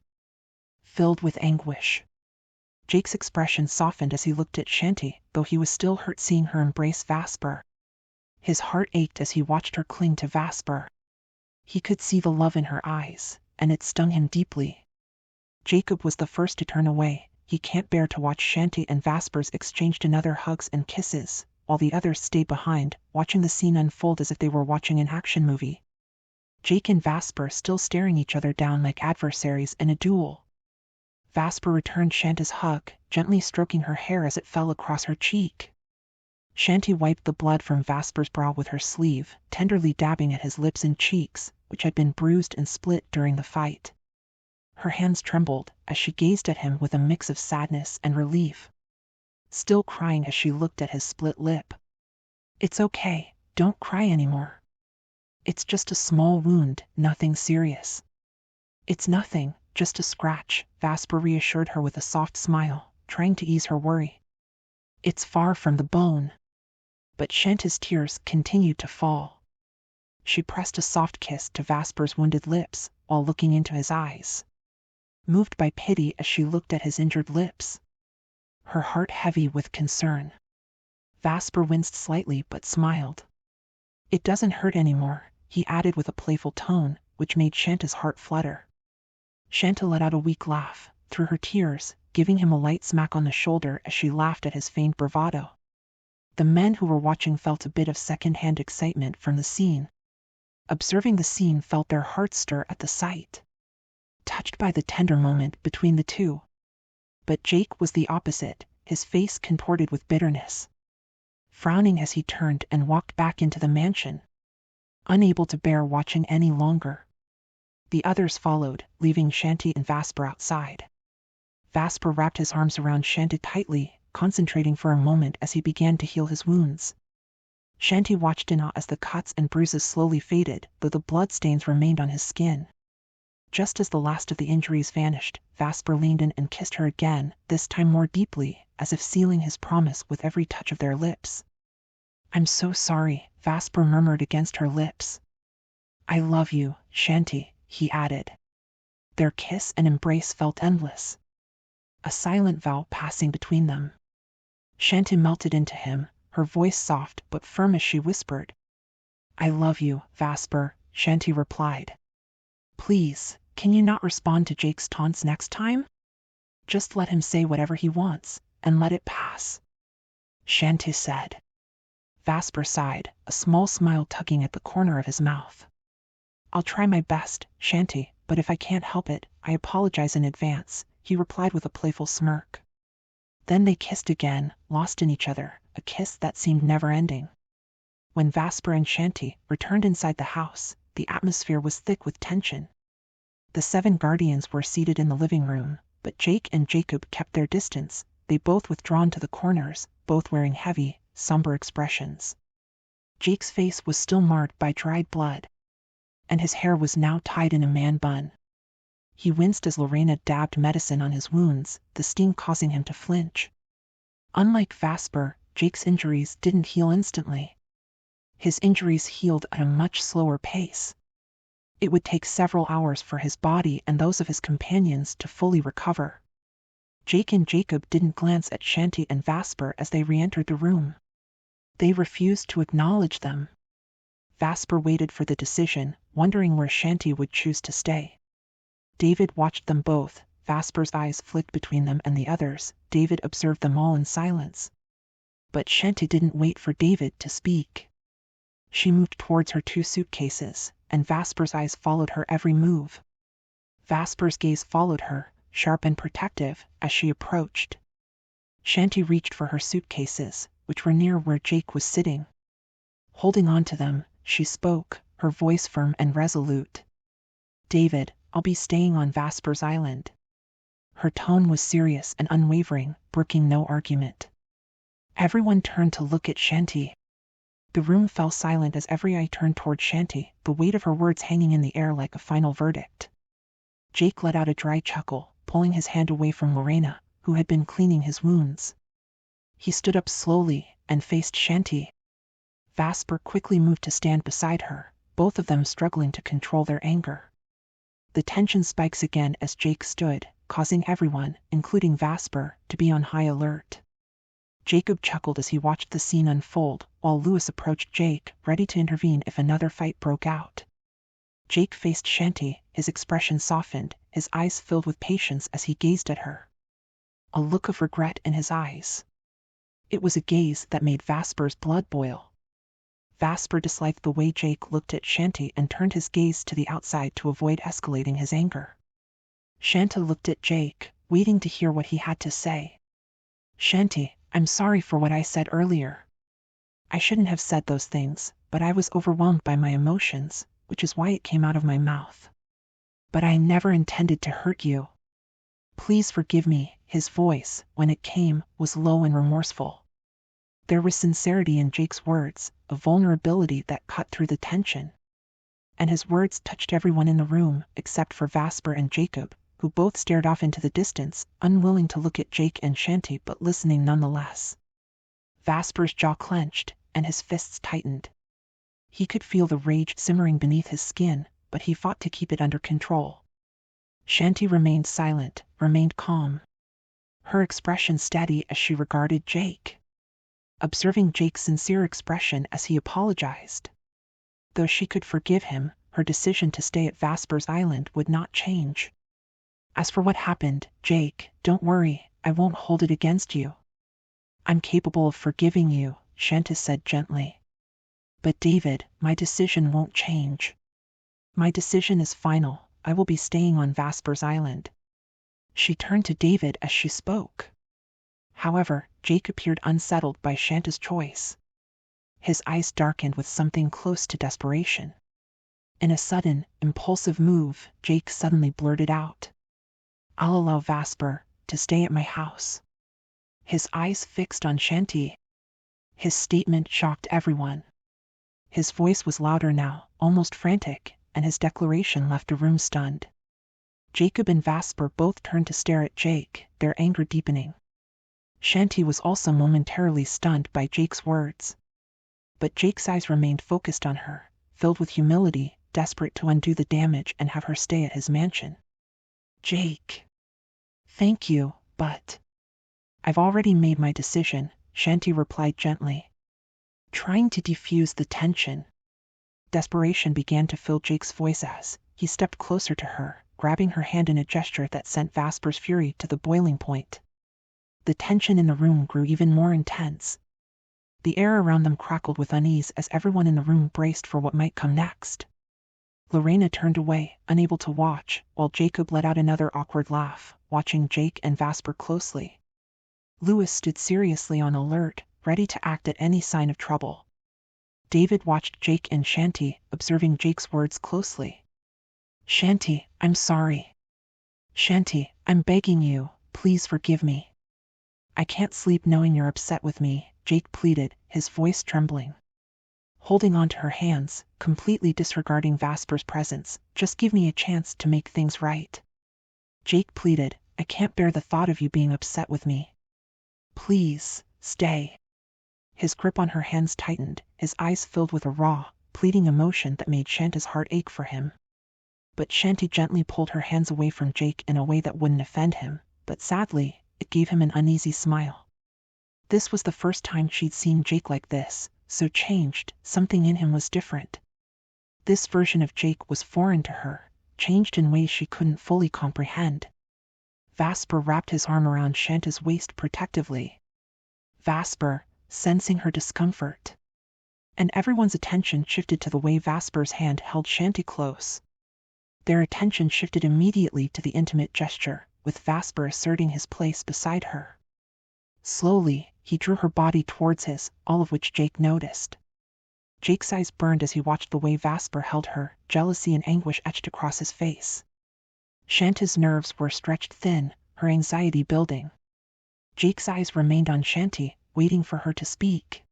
filled with anguish. Jake's expression softened as he looked at Shanti, though he was still hurt seeing her embrace Vasper. His heart ached as he watched her cling to Vasper. He could see the love in her eyes, and it stung him deeply. Jacob was the first to turn away. He can't bear to watch Shanti and Vaspers exchanged another hugs and kisses, while the others stayed behind, watching the scene unfold as if they were watching an action movie. Jake and Vasper still staring each other down like adversaries in a duel. Vasper returned Shanti's hug, gently stroking her hair as it fell across her cheek. Shanti wiped the blood from Vasper's brow with her sleeve, tenderly dabbing at his lips and cheeks, which had been bruised and split during the fight. Her hands trembled as she gazed at him with a mix of sadness and relief, still crying as she looked at his split lip. "It's okay, don't cry anymore. It's just a small wound, nothing serious." "It's nothing, just a scratch," Vasper reassured her with a soft smile, trying to ease her worry. "It's far from the bone." But Shanti's tears continued to fall. She pressed a soft kiss to Vasper's wounded lips while looking into his eyes, moved by pity as she looked at his injured lips, her heart heavy with concern. Vasper winced slightly but smiled. "It doesn't hurt anymore," he added with a playful tone, which made Shanti's heart flutter. Shanti let out a weak laugh through her tears, giving him a light smack on the shoulder as she laughed at his feigned bravado. The men who were watching felt a bit of second-hand excitement from the scene. Observing the scene felt their hearts stir at the sight, touched by the tender moment between the two. But Jake was the opposite, his face contorted with bitterness, frowning as he turned and walked back into the mansion, unable to bear watching any longer. The others followed, leaving Shanti and Vasper outside. Vasper wrapped his arms around Shanti tightly, concentrating for a moment as he began to heal his wounds. Shanti watched in awe as the cuts and bruises slowly faded, though the blood stains remained on his skin. Just as the last of the injuries vanished, Vasper leaned in and kissed her again, this time more deeply, as if sealing his promise with every touch of their lips. "I'm so sorry," Vasper murmured against her lips. "I love you, Shanti," he added. Their kiss and embrace felt endless, a silent vow passing between them. Shanti melted into him, her voice soft but firm as she whispered. "I love you, Vasper," Shanti replied. "Please, can you not respond to Jake's taunts next time? Just let him say whatever he wants, and let it pass," Shanti said. Vasper sighed, a small smile tugging at the corner of his mouth. "I'll try my best, Shanti, but if I can't help it, I apologize in advance," he replied with a playful smirk. Then they kissed again, lost in each other, a kiss that seemed never-ending. When Vasper and Shanti returned inside the house, the atmosphere was thick with tension. The 7 guardians were seated in the living room, but Jake and Jacob kept their distance, they both withdrawn to the corners, both wearing heavy, somber expressions. Jake's face was still marred by dried blood, and his hair was now tied in a man bun. He winced as Lorena dabbed medicine on his wounds, the sting causing him to flinch. Unlike Vasper, Jake's injuries didn't heal instantly. His injuries healed at a much slower pace. It would take several hours for his body and those of his companions to fully recover. Jake and Jacob didn't glance at Shanti and Vasper as they re-entered the room. They refused to acknowledge them. Vasper waited for the decision, wondering where Shanti would choose to stay. David watched them both. Vasper's eyes flicked between them and the others. David observed them all in silence. But Shanti didn't wait for David to speak. She moved towards her 2 suitcases, and Vasper's eyes followed her every move. Vasper's gaze followed her, sharp and protective, as she approached. Shanti reached for her suitcases, which were near where Jake was sitting. Holding on to them, she spoke, her voice firm and resolute. "David, I'll be staying on Vasper's Island. Her tone was serious and unwavering, brooking no argument. Everyone turned to look at Shanti. The room fell silent as every eye turned toward Shanti, the weight of her words hanging in the air like a final verdict. Jake let out a dry chuckle, pulling his hand away from Lorena, who had been cleaning his wounds. He stood up slowly and faced Shanti. Vasper quickly moved to stand beside her, both of them struggling to control their anger. The tension spikes again as Jake stood, causing everyone, including Vasper, to be on high alert. Jacob chuckled as he watched the scene unfold, while Louis approached Jake, ready to intervene if another fight broke out. Jake faced Shanti, his expression softened, his eyes filled with patience as he gazed at her. A look of regret in his eyes. It was a gaze that made Vasper's blood boil. Vasper disliked the way Jake looked at Shanti and turned his gaze to the outside to avoid escalating his anger. Shanti looked at Jake, waiting to hear what he had to say. "Shanti, I'm sorry for what I said earlier. I shouldn't have said those things, but I was overwhelmed by my emotions, which is why it came out of my mouth. But I never intended to hurt you. Please forgive me." His voice, when it came, was low and remorseful. There was sincerity in Jake's words, a vulnerability that cut through the tension. And his words touched everyone in the room, except for Vasper and Jacob, who both stared off into the distance, unwilling to look at Jake and Shanti but listening nonetheless. Vasper's jaw clenched, and his fists tightened. He could feel the rage simmering beneath his skin, but he fought to keep it under control. Shanti remained silent, remained calm. Her expression steady as she regarded Jake. Observing Jake's sincere expression as he apologized. Though she could forgive him, her decision to stay at Vasper's Island would not change. "As for what happened, Jake, don't worry, I won't hold it against you. I'm capable of forgiving you," Shanti said gently. "But David, my decision won't change. My decision is final. I will be staying on Vasper's Island." She turned to David as she spoke. However, Jake appeared unsettled by Shanti's choice. His eyes darkened with something close to desperation. In a sudden, impulsive move, Jake suddenly blurted out, "I'll allow Vasper to stay at my house." His eyes fixed on Shanti. His statement shocked everyone. His voice was louder now, almost frantic, and his declaration left the room stunned. Jacob and Vasper both turned to stare at Jake, their anger deepening. Shanti was also momentarily stunned by Jake's words. But Jake's eyes remained focused on her, filled with humility, desperate to undo the damage and have her stay at his mansion. "Jake, thank you, but I've already made my decision," Shanti replied gently, trying to defuse the tension. Desperation began to fill Jake's voice as he stepped closer to her, grabbing her hand in a gesture that sent Vasper's fury to the boiling point. The tension in the room grew even more intense. The air around them crackled with unease as everyone in the room braced for what might come next. Lorena turned away, unable to watch, while Jacob let out another awkward laugh, watching Jake and Vasper closely. Louis stood seriously on alert, ready to act at any sign of trouble. David watched Jake and Shanti, observing Jake's words closely. "Shanti, I'm sorry. Shanti, I'm begging you, please forgive me. I can't sleep knowing you're upset with me," Jake pleaded, his voice trembling. Holding onto her hands, completely disregarding Vasper's presence, "Just give me a chance to make things right." Jake pleaded, "I can't bear the thought of you being upset with me. Please, stay." His grip on her hands tightened, his eyes filled with a raw, pleading emotion that made Shanti's heart ache for him. But Shanti gently pulled her hands away from Jake in a way that wouldn't offend him, but sadly, it gave him an uneasy smile. This was the first time she'd seen Jake like this, so changed. Something in him was different. This version of Jake was foreign to her, changed in ways she couldn't fully comprehend. Vasper wrapped his arm around Shanti's waist protectively. Vasper, sensing her discomfort. And everyone's attention shifted to the way Vasper's hand held Shanti close. Their attention shifted immediately to the intimate gesture, with Vasper asserting his place beside her. Slowly, he drew her body towards his, all of which Jake noticed. Jake's eyes burned as he watched the way Vasper held her, jealousy and anguish etched across his face. Shanti's nerves were stretched thin, her anxiety building. Jake's eyes remained on Shanti, waiting for her to speak.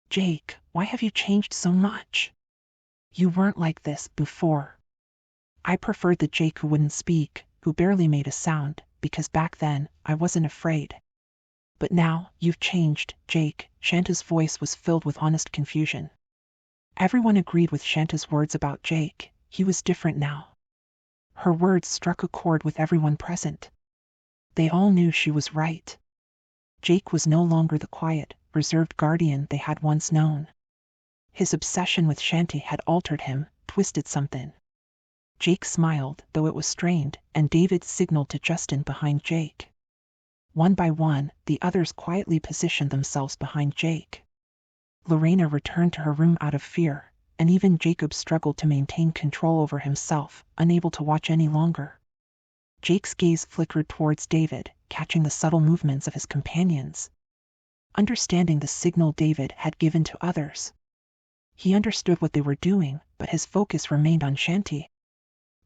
"Jake, why have you changed so much? You weren't like this before." I preferred the Jake who wouldn't speak, who barely made a sound, because back then, I wasn't afraid. "But now, you've changed, Jake." Shanta's voice was filled with honest confusion. Everyone agreed with Shanta's words about Jake. He was different now. Her words struck a chord with everyone present. They all knew she was right. Jake was no longer the quiet, reserved guardian they had once known. His obsession with Shanti had altered him, twisted something. Jake smiled, though it was strained, and David signaled to Justin behind Jake. One by one, the others quietly positioned themselves behind Jake. Lorena returned to her room out of fear, and even Jacob struggled to maintain control over himself, unable to watch any longer. Jake's gaze flickered towards David, catching the subtle movements of his companions. Understanding the signal David had given to others. He understood what they were doing, but his focus remained on Shanti.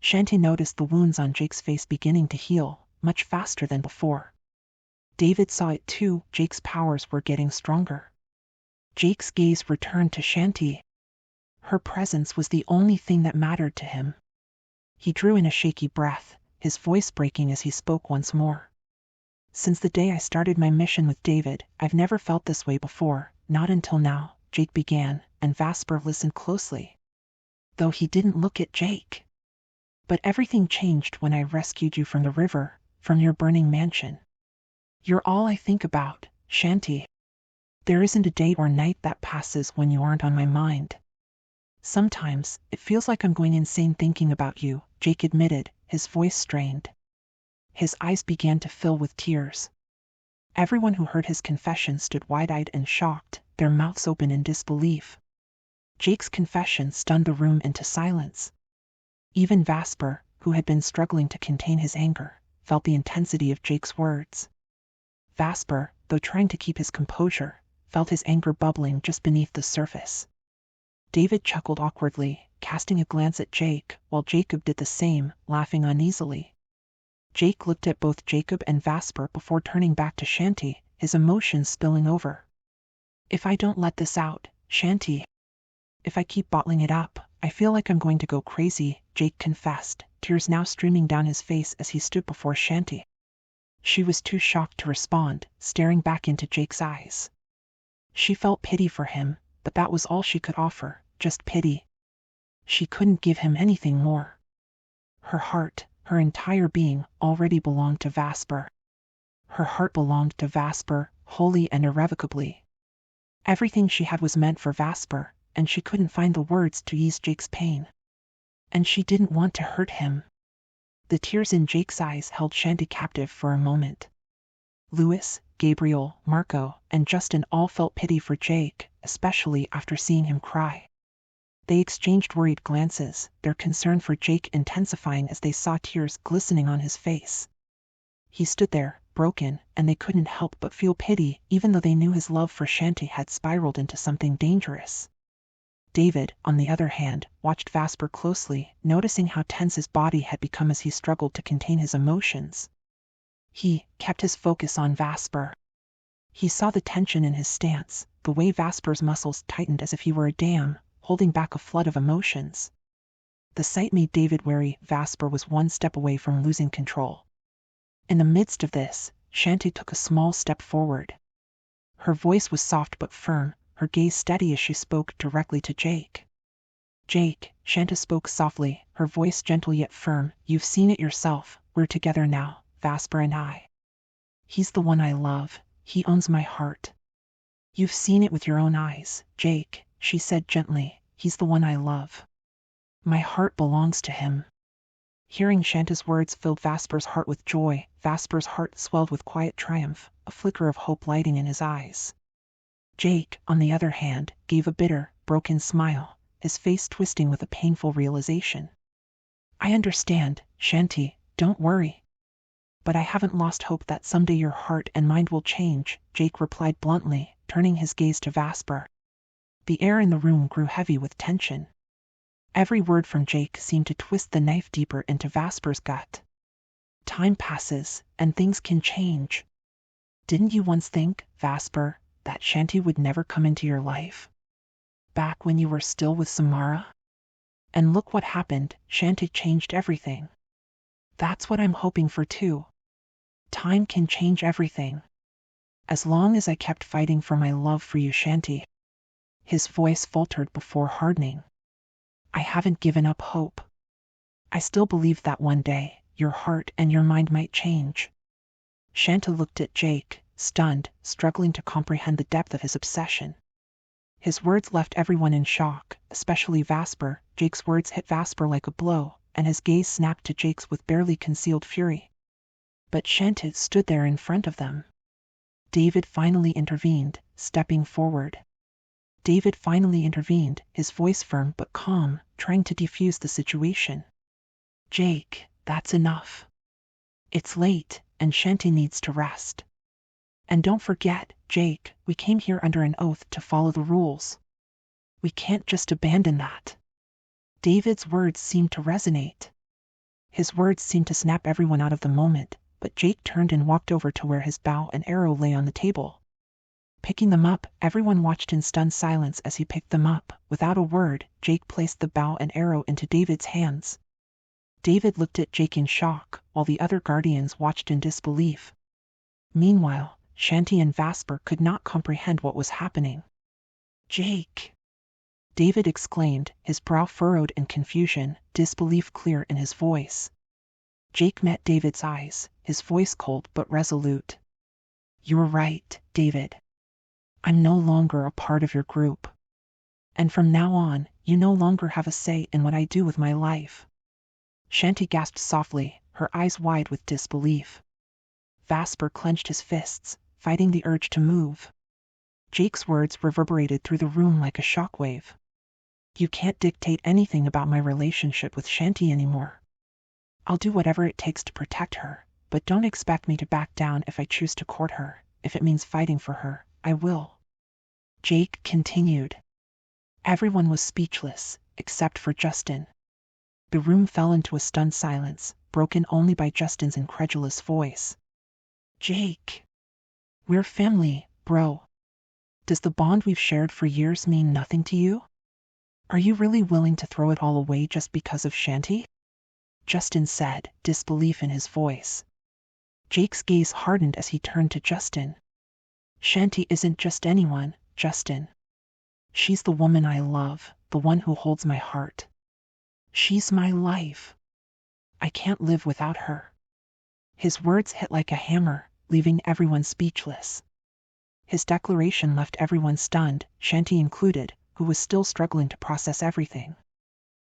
Shanti noticed the wounds on Jake's face beginning to heal, much faster than before. David saw it too. Jake's powers were getting stronger. Jake's gaze returned to Shanti. Her presence was the only thing that mattered to him. He drew in a shaky breath, his voice breaking as he spoke once more. "Since the day I started my mission with David, I've never felt this way before, not until now," Jake began, and Vasper listened closely. Though he didn't look at Jake. "But everything changed when I rescued you from the river, from your burning mansion. You're all I think about, Shanti. There isn't a day or night that passes when you aren't on my mind. Sometimes, it feels like I'm going insane thinking about you," Jake admitted, his voice strained. His eyes began to fill with tears. Everyone who heard his confession stood wide-eyed and shocked, their mouths open in disbelief. Jake's confession stunned the room into silence. Even Vasper, who had been struggling to contain his anger, felt the intensity of Jake's words. Vasper, though trying to keep his composure, felt his anger bubbling just beneath the surface. David chuckled awkwardly, casting a glance at Jake, while Jacob did the same, laughing uneasily. Jake looked at both Jacob and Vasper before turning back to Shanti, his emotions spilling over. "If I don't let this out, Shanti, if I keep bottling it up, I feel like I'm going to go crazy," Jake confessed, tears now streaming down his face as he stood before Shanti. She was too shocked to respond, staring back into Jake's eyes. She felt pity for him, but that was all she could offer, just pity. She couldn't give him anything more. Her heart, her entire being, already belonged to Vasper. Her heart belonged to Vasper, wholly and irrevocably. Everything she had was meant for Vasper, and she couldn't find the words to ease Jake's pain. And she didn't want to hurt him. The tears in Jake's eyes held Shanti captive for a moment. Louis, Gabriel, Marco, and Justin all felt pity for Jake, especially after seeing him cry. They exchanged worried glances, their concern for Jake intensifying as they saw tears glistening on his face. He stood there, broken, and they couldn't help but feel pity, even though they knew his love for Shanti had spiraled into something dangerous. David, on the other hand, watched Vasper closely, noticing how tense his body had become as he struggled to contain his emotions. He kept his focus on Vasper. He saw the tension in his stance, the way Vasper's muscles tightened as if he were a dam, holding back a flood of emotions. The sight made David wary. Vasper was one step away from losing control. In the midst of this, Shanti took a small step forward. Her voice was soft but firm, her gaze steady as she spoke directly to Jake. "Jake," Shanti spoke softly, her voice gentle yet firm, "you've seen it yourself, we're together now, Vasper and I. He's the one I love, he owns my heart. You've seen it with your own eyes, Jake," she said gently, "he's the one I love. My heart belongs to him." Hearing Shanti's words filled Vasper's heart with joy. Vasper's heart swelled with quiet triumph, a flicker of hope lighting in his eyes. Jake, on the other hand, gave a bitter, broken smile, his face twisting with a painful realization. "I understand, Shanti, don't worry. But I haven't lost hope that someday your heart and mind will change," Jake replied bluntly, turning his gaze to Vasper. The air in the room grew heavy with tension. Every word from Jake seemed to twist the knife deeper into Vasper's gut. Time passes, and things can change. Didn't you once think, Vasper, that Shanti would never come into your life? Back when you were still with Samara? And look what happened, Shanti changed everything. That's what I'm hoping for too. Time can change everything. As long as I kept fighting for my love for you, Shanti. His voice faltered before hardening. I haven't given up hope. I still believe that one day, your heart and your mind might change. Shanta looked at Jake, stunned, struggling to comprehend the depth of his obsession. His words left everyone in shock, especially Vasper. Jake's words hit Vasper like a blow, and his gaze snapped to Jake's with barely concealed fury. But Shanta stood there in front of them. David finally intervened, stepping forward. David finally intervened, his voice firm but calm, trying to defuse the situation. Jake, that's enough. It's late, and Shanti needs to rest. And don't forget, Jake, we came here under an oath to follow the rules. We can't just abandon that. David's words seemed to resonate. His words seemed to snap everyone out of the moment, but Jake turned and walked over to where his bow and arrow lay on the table. Picking them up, everyone watched in stunned silence as he picked them up. Without a word, Jake placed the bow and arrow into David's hands. David looked at Jake in shock, while the other guardians watched in disbelief. Meanwhile, Shanti and Vasper could not comprehend what was happening. Jake! David exclaimed, his brow furrowed in confusion, disbelief clear in his voice. Jake met David's eyes, his voice cold but resolute. You're right, David. I'm no longer a part of your group. And from now on, you no longer have a say in what I do with my life. Shanti gasped softly, her eyes wide with disbelief. Vasper clenched his fists, fighting the urge to move. Jake's words reverberated through the room like a shockwave. You can't dictate anything about my relationship with Shanti anymore. I'll do whatever it takes to protect her, but don't expect me to back down if I choose to court her. If it means fighting for her, I will. Jake continued. Everyone was speechless, except for Justin. The room fell into a stunned silence, broken only by Justin's incredulous voice. Jake! We're family, bro. Does the bond we've shared for years mean nothing to you? Are you really willing to throw it all away just because of Shanti? Justin said, disbelief in his voice. Jake's gaze hardened as he turned to Justin. Shanti isn't just anyone, Justin. She's the woman I love, the one who holds my heart. She's my life. I can't live without her. His words hit like a hammer, leaving everyone speechless. His declaration left everyone stunned, Shanti included, who was still struggling to process everything.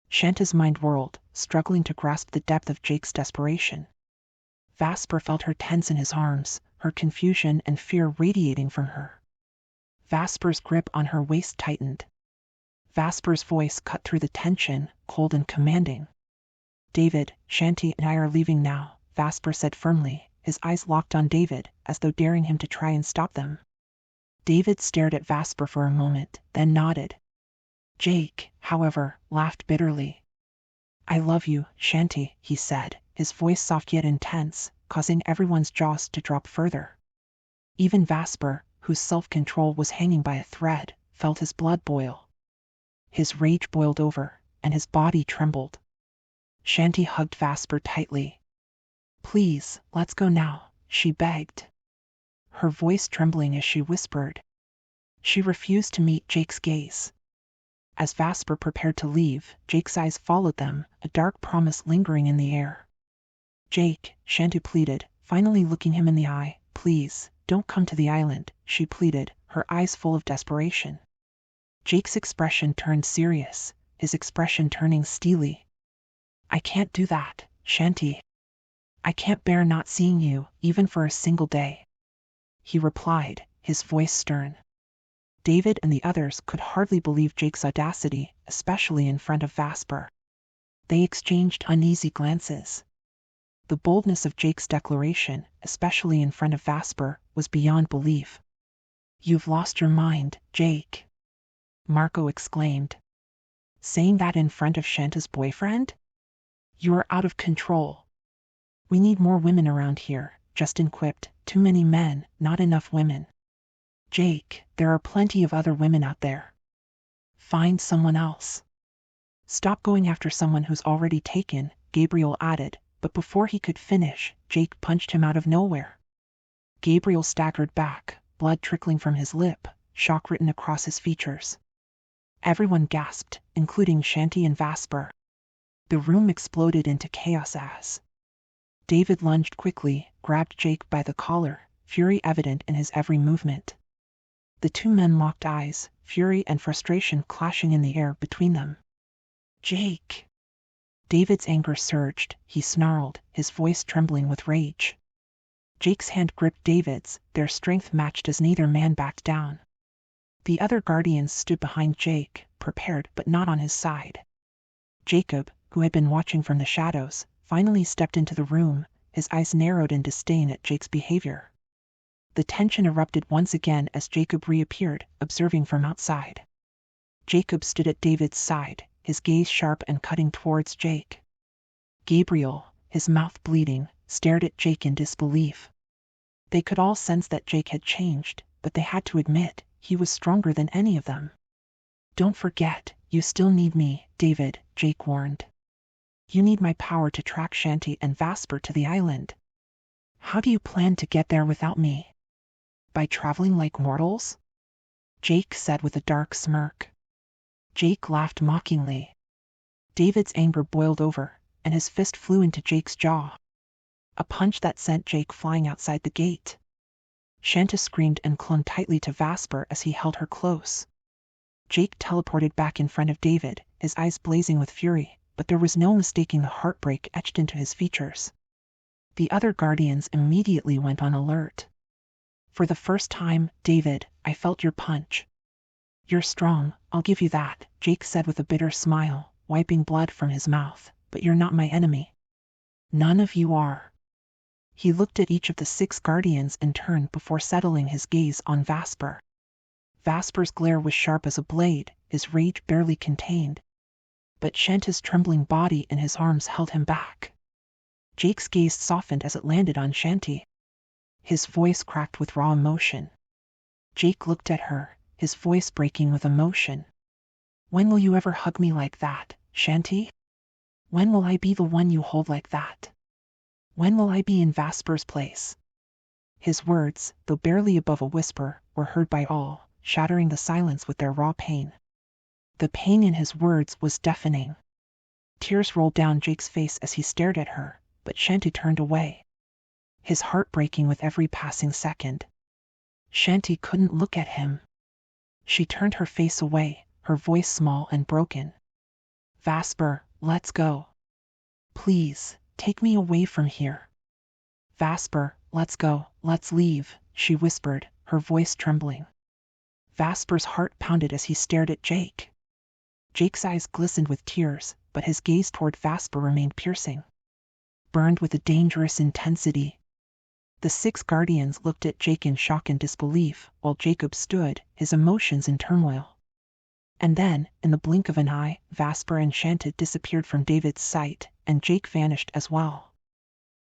Shanta's mind whirled, struggling to grasp the depth of Jake's desperation. Vasper felt her tense in his arms, her confusion and fear radiating from her. Vasper's grip on her waist tightened. Vasper's voice cut through the tension, cold and commanding. David, Shanti and I are leaving now, Vasper said firmly, his eyes locked on David, as though daring him to try and stop them. David stared at Vasper for a moment, then nodded. Jake, however, laughed bitterly. I love you, Shanti, he said, his voice soft yet intense, causing everyone's jaws to drop further. Even Vasper, whose self-control was hanging by a thread, felt his blood boil. His rage boiled over, and his body trembled. Shanti hugged Vasper tightly. Please, let's go now, she begged. Her voice trembling as she whispered. She refused to meet Jake's gaze. As Vasper prepared to leave, Jake's eyes followed them, a dark promise lingering in the air. Jake, Shanti pleaded, finally looking him in the eye, please, don't come to the island, she pleaded, her eyes full of desperation. Jake's expression turned serious, his expression turning steely. I can't do that, Shanti. I can't bear not seeing you, even for a single day. He replied, his voice stern. David and the others could hardly believe Jake's audacity, especially in front of Vasper. They exchanged uneasy glances. The boldness of Jake's declaration, especially in front of Vasper, was beyond belief. You've lost your mind, Jake, Marco exclaimed. Saying that in front of Shanta's boyfriend? You are out of control. We need more women around here, Justin quipped. Too many men, not enough women. Jake, there are plenty of other women out there. Find someone else. Stop going after someone who's already taken, Gabriel added, but before he could finish, Jake punched him out of nowhere. Gabriel staggered back, blood trickling from his lip, shock written across his features. Everyone gasped, including Shanti and Vasper. The room exploded into chaos as David lunged quickly, grabbed Jake by the collar, fury evident in his every movement. The two men locked eyes, fury and frustration clashing in the air between them. Jake! David's anger surged, he snarled, his voice trembling with rage. Jake's hand gripped David's, their strength matched as neither man backed down. The other guardians stood behind Jake, prepared but not on his side. Jacob, who had been watching from the shadows, finally stepped into the room, his eyes narrowed in disdain at Jake's behavior. The tension erupted once again as Jacob reappeared, observing from outside. Jacob stood at David's side, his gaze sharp and cutting towards Jake. Gabriel, his mouth bleeding, stared at Jake in disbelief. They could all sense that Jake had changed, but they had to admit, he was stronger than any of them. Don't forget, you still need me, David, Jake warned. You need my power to track Shanti and Vasper to the island. How do you plan to get there without me? By traveling like mortals? Jake said with a dark smirk. Jake laughed mockingly. David's anger boiled over, and his fist flew into Jake's jaw. A punch that sent Jake flying outside the gate. Shanta screamed and clung tightly to Vasper as he held her close. Jake teleported back in front of David, his eyes blazing with fury, but there was no mistaking the heartbreak etched into his features. The other guardians immediately went on alert. For the first time, David, I felt your punch. You're strong, I'll give you that, Jake said with a bitter smile, wiping blood from his mouth, but you're not my enemy. None of you are. He looked at each of the 6 guardians in turn before settling his gaze on Vasper. Vasper's glare was sharp as a blade, his rage barely contained. But Shanta's trembling body in his arms held him back. Jake's gaze softened as it landed on Shanti. His voice cracked with raw emotion. Jake looked at her, his voice breaking with emotion. When will you ever hug me like that, Shanti? When will I be the one you hold like that? When will I be in Vasper's place? His words, though barely above a whisper, were heard by all, shattering the silence with their raw pain. The pain in his words was deafening. Tears rolled down Jake's face as he stared at her, but Shanti turned away. His heart breaking with every passing second. Shanti couldn't look at him. She turned her face away, her voice small and broken. Vasper, let's go. Please, take me away from here. Vasper, let's go, let's leave, she whispered, her voice trembling. Vasper's heart pounded as he stared at Jake. Jake's eyes glistened with tears, but his gaze toward Vasper remained piercing. Burned with a dangerous intensity. The 6 guardians looked at Jake in shock and disbelief, while Jacob stood, his emotions in turmoil. And then, in the blink of an eye, Vasper and Shanta disappeared from David's sight, and Jake vanished as well.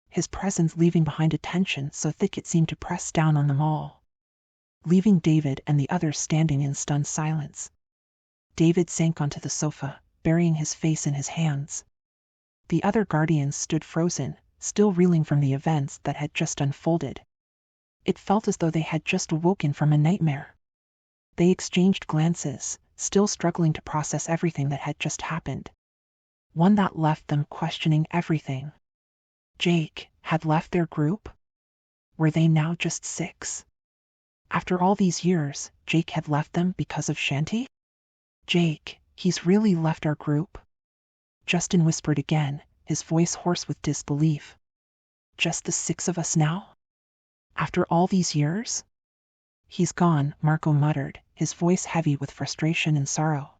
His presence leaving behind a tension so thick it seemed to press down on them all. Leaving David and the others standing in stunned silence. David sank onto the sofa, burying his face in his hands. The other guardians stood frozen, still reeling from the events that had just unfolded. It felt as though they had just awoken from a nightmare. They exchanged glances, still struggling to process everything that had just happened. One that left them questioning everything. Jake had left their group? Were they now just 6? After all these years, Jake had left them because of Shanti? Jake, he's really left our group? Justin whispered again, his voice hoarse with disbelief. Just the 6 of us now? After all these years? He's gone, Marco muttered, his voice heavy with frustration and sorrow.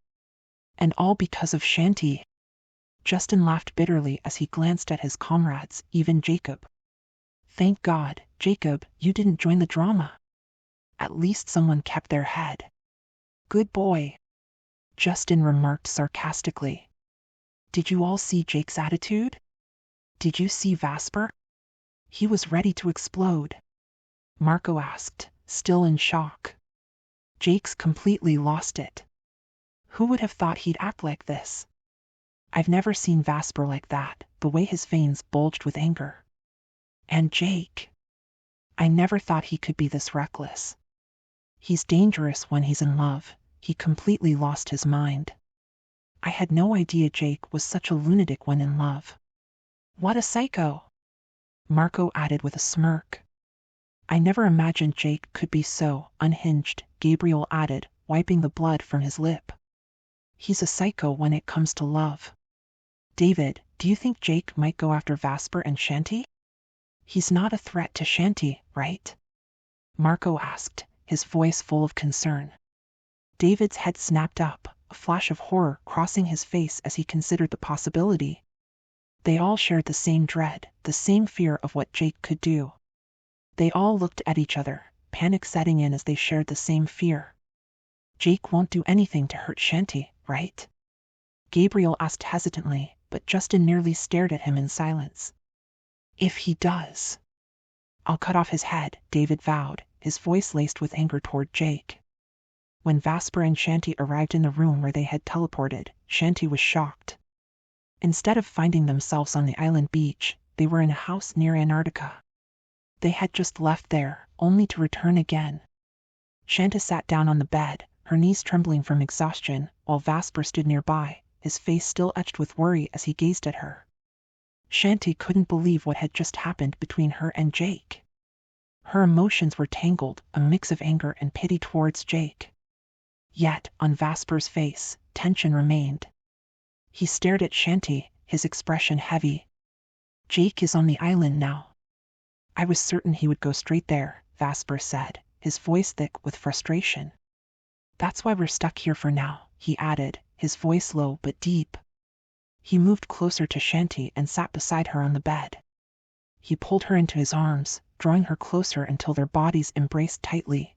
And all because of Shanti. Justin laughed bitterly as he glanced at his comrades, even Jacob. Thank God, Jacob, you didn't join the drama. At least someone kept their head. Good boy. Justin remarked sarcastically. Did you all see Jake's attitude? Did you see Vasper? He was ready to explode. Marco asked, still in shock. Jake's completely lost it. Who would have thought he'd act like this? I've never seen Vasper like that, the way his veins bulged with anger. And Jake. I never thought he could be this reckless. He's dangerous when he's in love. He completely lost his mind. I had no idea Jake was such a lunatic when in love. What a psycho, Marco added with a smirk. I never imagined Jake could be so unhinged, Gabriel added, wiping the blood from his lip. He's a psycho when it comes to love. David, do you think Jake might go after Vasper and Shanti? He's not a threat to Shanti, right? Marco asked, his voice full of concern. David's head snapped up, a flash of horror crossing his face as he considered the possibility. They all shared the same dread, the same fear of what Jake could do. They all looked at each other, panic setting in as they shared the same fear. Jake won't do anything to hurt Shanti, right? Gabriel asked hesitantly, but Justin merely stared at him in silence. If he does, I'll cut off his head, David vowed, his voice laced with anger toward Jake. When Vasper and Shanti arrived in the room where they had teleported, Shanti was shocked. Instead of finding themselves on the island beach, they were in a house near Antarctica. They had just left there, only to return again. Shanti sat down on the bed, her knees trembling from exhaustion, while Vasper stood nearby, his face still etched with worry as he gazed at her. Shanti couldn't believe what had just happened between her and Jake. Her emotions were tangled, a mix of anger and pity towards Jake. Yet, on Vasper's face, tension remained. He stared at Shanti, his expression heavy. Jake is on the island now. I was certain he would go straight there, Vasper said, his voice thick with frustration. That's why we're stuck here for now, he added, his voice low but deep. He moved closer to Shanti and sat beside her on the bed. He pulled her into his arms, drawing her closer until their bodies embraced tightly.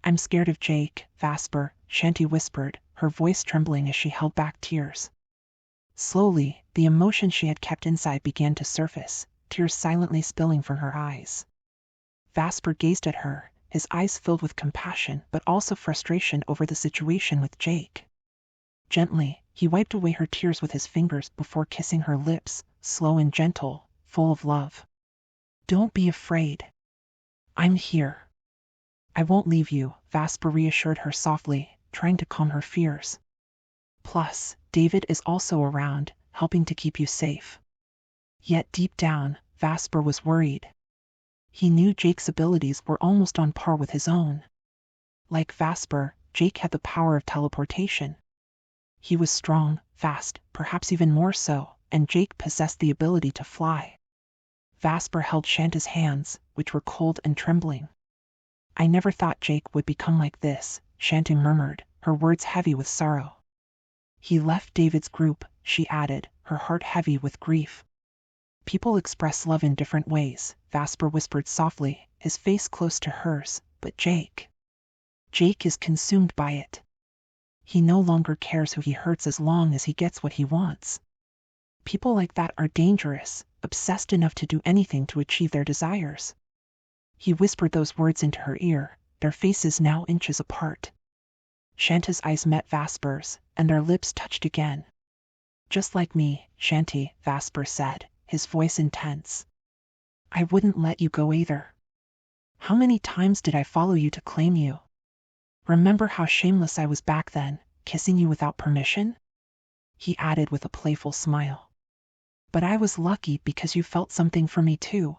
I'm scared of Jake, Vasper, Shanti whispered, her voice trembling as she held back tears. Slowly, the emotion she had kept inside began to surface, tears silently spilling from her eyes. Vasper gazed at her, his eyes filled with compassion but also frustration over the situation with Jake. Gently, he wiped away her tears with his fingers before kissing her lips, slow and gentle, full of love. Don't be afraid. I'm here. I won't leave you, Vasper reassured her softly, trying to calm her fears. Plus, David is also around, helping to keep you safe. Yet deep down, Vasper was worried. He knew Jake's abilities were almost on par with his own. Like Vasper, Jake had the power of teleportation. He was strong, fast, perhaps even more so, and Jake possessed the ability to fly. Vasper held Shanti's hands, which were cold and trembling. I never thought Jake would become like this, Shanti murmured, her words heavy with sorrow. He left David's group, she added, her heart heavy with grief. People express love in different ways, Vasper whispered softly, his face close to hers, but Jake is consumed by it. He no longer cares who he hurts as long as he gets what he wants. People like that are dangerous, obsessed enough to do anything to achieve their desires. He whispered those words into her ear, their faces now inches apart. Shanti's eyes met Vasper's, and their lips touched again. Just like me, Shanti, Vasper said, his voice intense. I wouldn't let you go either. How many times did I follow you to claim you? Remember how shameless I was back then, kissing you without permission? He added with a playful smile. But I was lucky because you felt something for me too.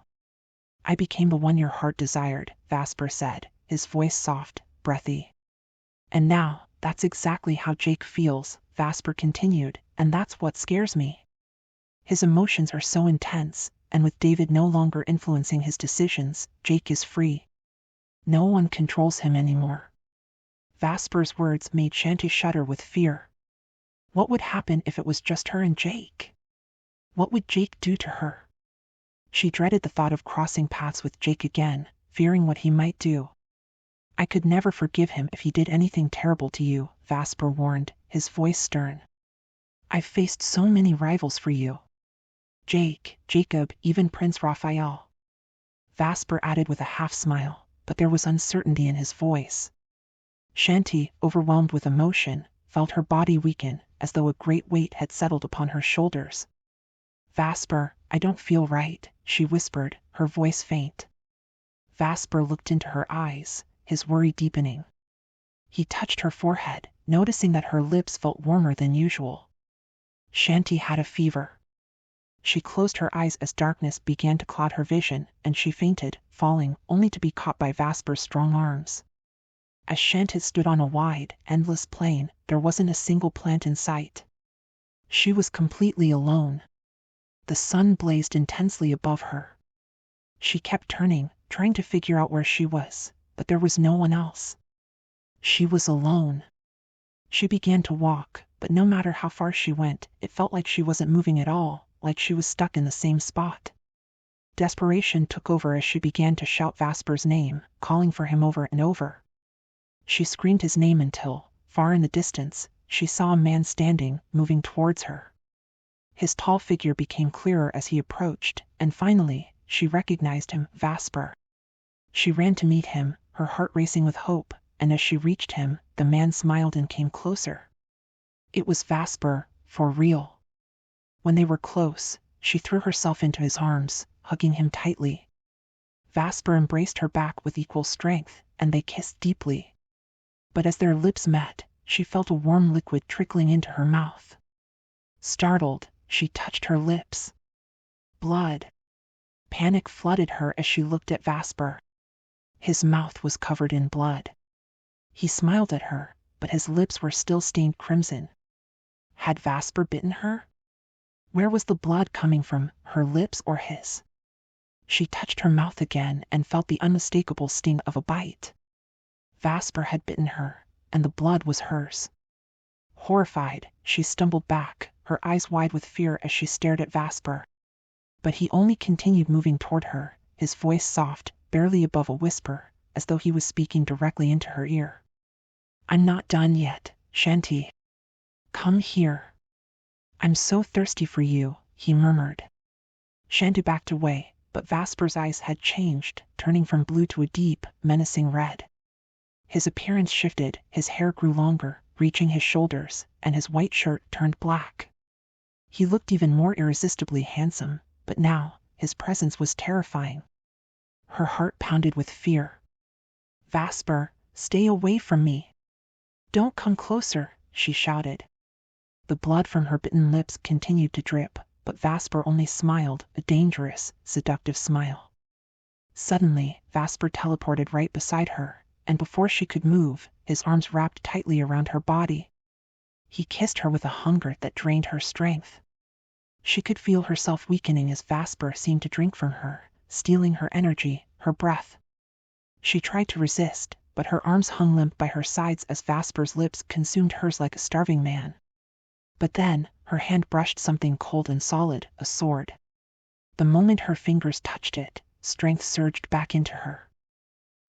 I became the one your heart desired, Vasper said, his voice soft, breathy. And now, that's exactly how Jake feels, Vasper continued, and that's what scares me. His emotions are so intense, and with David no longer influencing his decisions, Jake is free. No one controls him anymore. Vasper's words made Shanti shudder with fear. What would happen if it was just her and Jake? What would Jake do to her? She dreaded the thought of crossing paths with Jake again, fearing what he might do. I could never forgive him if he did anything terrible to you, Vasper warned, his voice stern. I've faced so many rivals for you. Jake, Jacob, even Prince Raphael. Vasper added with a half-smile, but there was uncertainty in his voice. Shanti, overwhelmed with emotion, felt her body weaken, as though a great weight had settled upon her shoulders. "Vasper, I don't feel right," she whispered, her voice faint. Vasper looked into her eyes, his worry deepening. He touched her forehead, noticing that her lips felt warmer than usual. Shanti had a fever. She closed her eyes as darkness began to cloud her vision, and she fainted, falling, only to be caught by Vasper's strong arms. As Shanti stood on a wide, endless plain, there wasn't a single plant in sight. She was completely alone. The sun blazed intensely above her. She kept turning, trying to figure out where she was, but there was no one else. She was alone. She began to walk, but no matter how far she went, it felt like she wasn't moving at all, like she was stuck in the same spot. Desperation took over as she began to shout Vasper's name, calling for him over and over. She screamed his name until, far in the distance, she saw a man standing, moving towards her. His tall figure became clearer as he approached, and finally, she recognized him, Vasper. She ran to meet him, her heart racing with hope, and as she reached him, the man smiled and came closer. It was Vasper, for real. When they were close, she threw herself into his arms, hugging him tightly. Vasper embraced her back with equal strength, and they kissed deeply. But as their lips met, she felt a warm liquid trickling into her mouth. Startled, she touched her lips. Blood. Panic flooded her as she looked at Vasper. His mouth was covered in blood. He smiled at her, but his lips were still stained crimson. Had Vasper bitten her? Where was the blood coming from, her lips or his? She touched her mouth again and felt the unmistakable sting of a bite. Vasper had bitten her, and the blood was hers. Horrified, she stumbled back, her eyes wide with fear as she stared at Vasper. But he only continued moving toward her, his voice soft, barely above a whisper, as though he was speaking directly into her ear. "I'm not done yet, Shanti. Come here. I'm so thirsty for you," he murmured. Shanti backed away, but Vasper's eyes had changed, turning from blue to a deep, menacing red. His appearance shifted, his hair grew longer, reaching his shoulders, and his white shirt turned black. He looked even more irresistibly handsome, but now, his presence was terrifying. Her heart pounded with fear. "Vasper, stay away from me. Don't come closer," she shouted. The blood from her bitten lips continued to drip, but Vasper only smiled, a dangerous, seductive smile. Suddenly, Vasper teleported right beside her, and before she could move, his arms wrapped tightly around her body. He kissed her with a hunger that drained her strength. She could feel herself weakening as Vasper seemed to drink from her, stealing her energy, her breath. She tried to resist, but her arms hung limp by her sides as Vasper's lips consumed hers like a starving man. But then, her hand brushed something cold and solid, a sword. The moment her fingers touched it, strength surged back into her.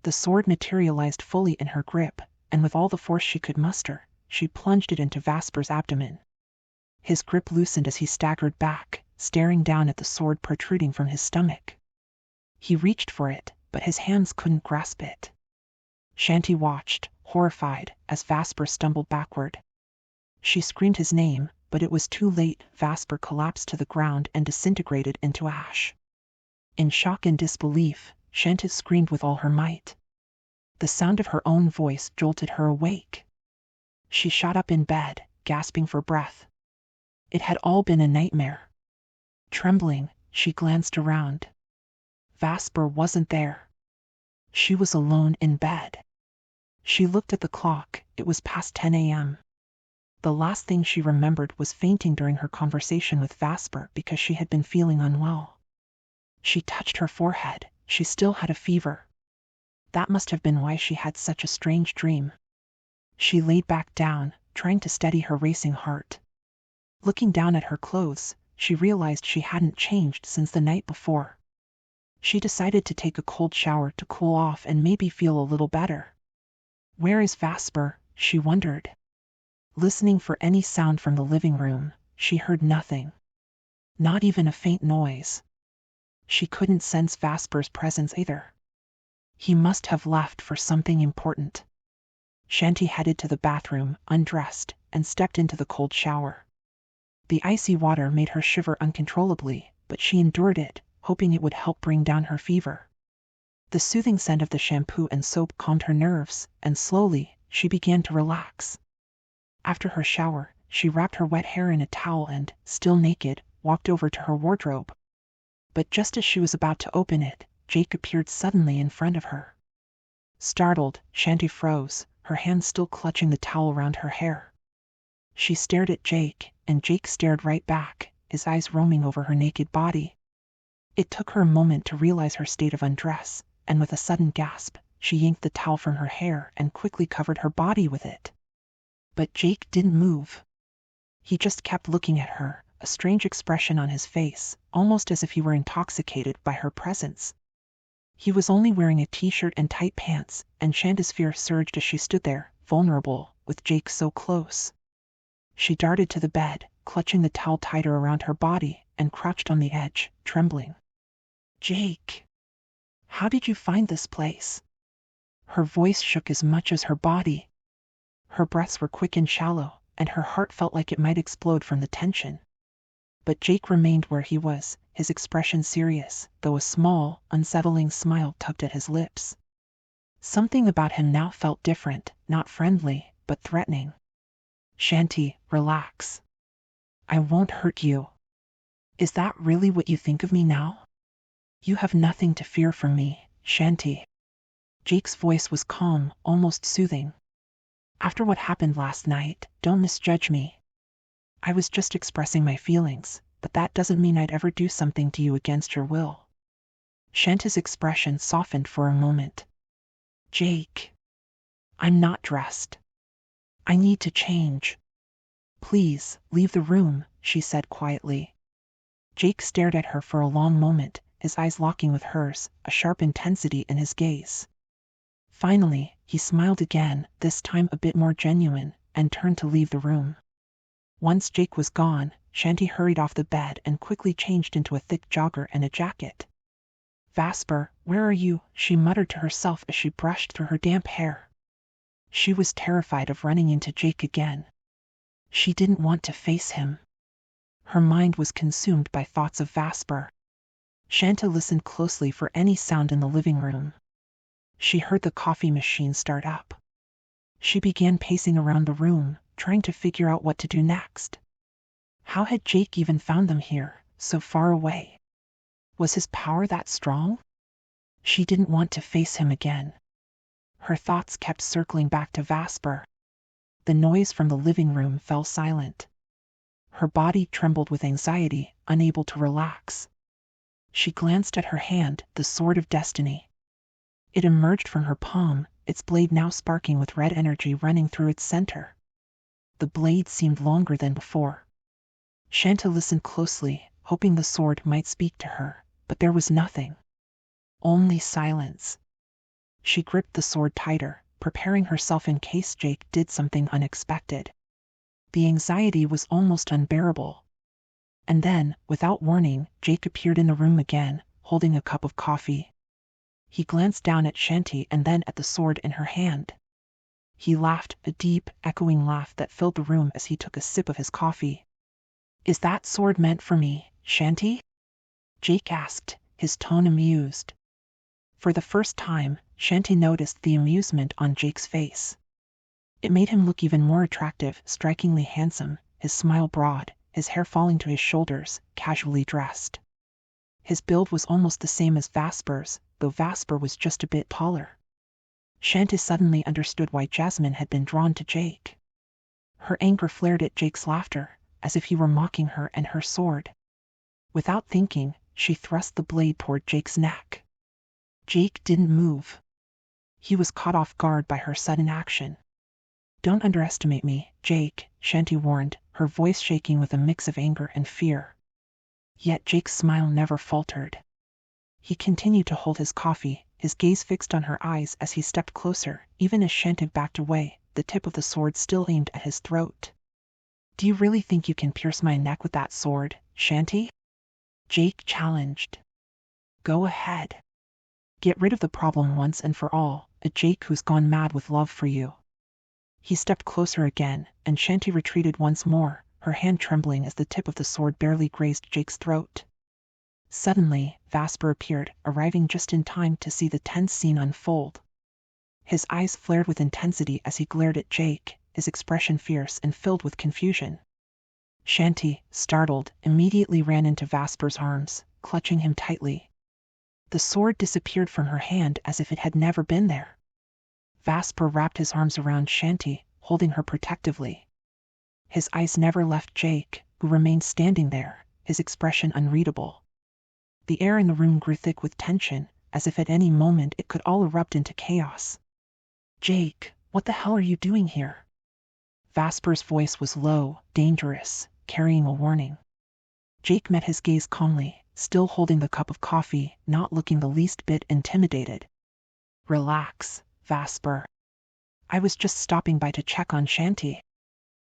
The sword materialized fully in her grip, and with all the force she could muster, she plunged it into Vasper's abdomen. His grip loosened as he staggered back, staring down at the sword protruding from his stomach. He reached for it, but his hands couldn't grasp it. Shanti watched, horrified, as Vasper stumbled backward. She screamed his name, but it was too late. Vasper collapsed to the ground and disintegrated into ash. In shock and disbelief, Shanti screamed with all her might. The sound of her own voice jolted her awake. She shot up in bed, gasping for breath. It had all been a nightmare. Trembling, she glanced around. Vasper wasn't there. She was alone in bed. She looked at the clock, it was past 10 a.m. The last thing she remembered was fainting during her conversation with Vasper because she had been feeling unwell. She touched her forehead, she still had a fever. That must have been why she had such a strange dream. She laid back down, trying to steady her racing heart. Looking down at her clothes, she realized she hadn't changed since the night before. She decided to take a cold shower to cool off and maybe feel a little better. Where is Vasper? She wondered. Listening for any sound from the living room, she heard nothing. Not even a faint noise. She couldn't sense Vasper's presence either. He must have left for something important. Shanti headed to the bathroom, undressed, and stepped into the cold shower. The icy water made her shiver uncontrollably, but she endured it, hoping it would help bring down her fever. The soothing scent of the shampoo and soap calmed her nerves, and slowly, she began to relax. After her shower, she wrapped her wet hair in a towel and, still naked, walked over to her wardrobe. But just as she was about to open it, Jake appeared suddenly in front of her. Startled, Shanti froze, her hands still clutching the towel around her hair. She stared at Jake, and Jake stared right back, his eyes roaming over her naked body. It took her a moment to realize her state of undress, and with a sudden gasp, she yanked the towel from her hair and quickly covered her body with it. But Jake didn't move. He just kept looking at her, a strange expression on his face, almost as if he were intoxicated by her presence. He was only wearing a t-shirt and tight pants, and Shanti's fear surged as she stood there, vulnerable, with Jake so close. She darted to the bed, clutching the towel tighter around her body, and crouched on the edge, trembling. "Jake, how did you find this place?" Her voice shook as much as her body. Her breaths were quick and shallow, and her heart felt like it might explode from the tension. But Jake remained where he was, his expression serious, though a small, unsettling smile tugged at his lips. Something about him now felt different, not friendly, but threatening. "Shanti, relax. I won't hurt you. Is that really what you think of me now? You have nothing to fear from me, Shanti." Jake's voice was calm, almost soothing. "After what happened last night, don't misjudge me. I was just expressing my feelings, but that doesn't mean I'd ever do something to you against your will." Shanti's expression softened for a moment. "Jake, I'm not dressed. I need to change. Please, leave the room," she said quietly. Jake stared at her for a long moment, his eyes locking with hers, a sharp intensity in his gaze. Finally, he smiled again, this time a bit more genuine, and turned to leave the room. Once Jake was gone, Shanti hurried off the bed and quickly changed into a thick jogger and a jacket. "Vasper, where are you?" she muttered to herself as she brushed through her damp hair. She was terrified of running into Jake again. She didn't want to face him. Her mind was consumed by thoughts of Vasper. Shanta listened closely for any sound in the living room. She heard the coffee machine start up. She began pacing around the room, trying to figure out what to do next. How had Jake even found them here, so far away? Was his power that strong? She didn't want to face him again. Her thoughts kept circling back to Vasper. The noise from the living room fell silent. Her body trembled with anxiety, unable to relax. She glanced at her hand, the Sword of Destiny. It emerged from her palm, its blade now sparking with red energy running through its center. The blade seemed longer than before. Shanta listened closely, hoping the sword might speak to her, but there was nothing. Only silence. She gripped the sword tighter, preparing herself in case Jake did something unexpected. The anxiety was almost unbearable. And then, without warning, Jake appeared in the room again, holding a cup of coffee. He glanced down at Shanti and then at the sword in her hand. He laughed, a deep, echoing laugh that filled the room as he took a sip of his coffee. "Is that sword meant for me, Shanti?" Jake asked, his tone amused. For the first time, Shanti noticed the amusement on Jake's face. It made him look even more attractive, strikingly handsome, his smile broad, his hair falling to his shoulders, casually dressed. His build was almost the same as Vasper's, though Vasper was just a bit taller. Shanti suddenly understood why Jasmine had been drawn to Jake. Her anger flared at Jake's laughter, as if he were mocking her and her sword. Without thinking, she thrust the blade toward Jake's neck. Jake didn't move. He was caught off guard by her sudden action. "Don't underestimate me, Jake," Shanti warned, her voice shaking with a mix of anger and fear. Yet Jake's smile never faltered. He continued to hold his coffee, his gaze fixed on her eyes as he stepped closer, even as Shanti backed away, the tip of the sword still aimed at his throat. "Do you really think you can pierce my neck with that sword, Shanti?" Jake challenged. Go ahead. Get rid of the problem once and for all, a Jake who's gone mad with love for you. He stepped closer again, and Shanti retreated once more, her hand trembling as the tip of the sword barely grazed Jake's throat. Suddenly, Vasper appeared, arriving just in time to see the tense scene unfold. His eyes flared with intensity as he glared at Jake, his expression fierce and filled with confusion. Shanti, startled, immediately ran into Vasper's arms, clutching him tightly. The sword disappeared from her hand as if it had never been there. Vasper wrapped his arms around Shanti, holding her protectively. His eyes never left Jake, who remained standing there, his expression unreadable. The air in the room grew thick with tension, as if at any moment it could all erupt into chaos. Jake, what the hell are you doing here? Vasper's voice was low, dangerous, carrying a warning. Jake met his gaze calmly, still holding the cup of coffee, not looking the least bit intimidated. Relax, Vasper. I was just stopping by to check on Shanti.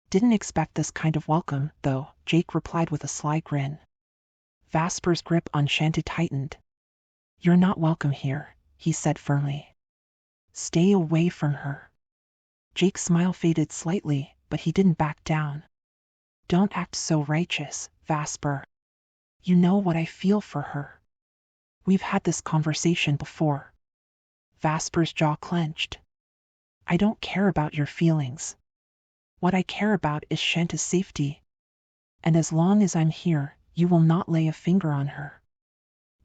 Didn't expect this kind of welcome, though, Jake replied with a sly grin. Vasper's grip on Shanti tightened. You're not welcome here, he said firmly. Stay away from her. Jake's smile faded slightly, but he didn't back down. Don't act so righteous, Vasper. You know what I feel for her. We've had this conversation before. Vasper's jaw clenched. I don't care about your feelings. What I care about is Shanti's safety. And as long as I'm here, you will not lay a finger on her.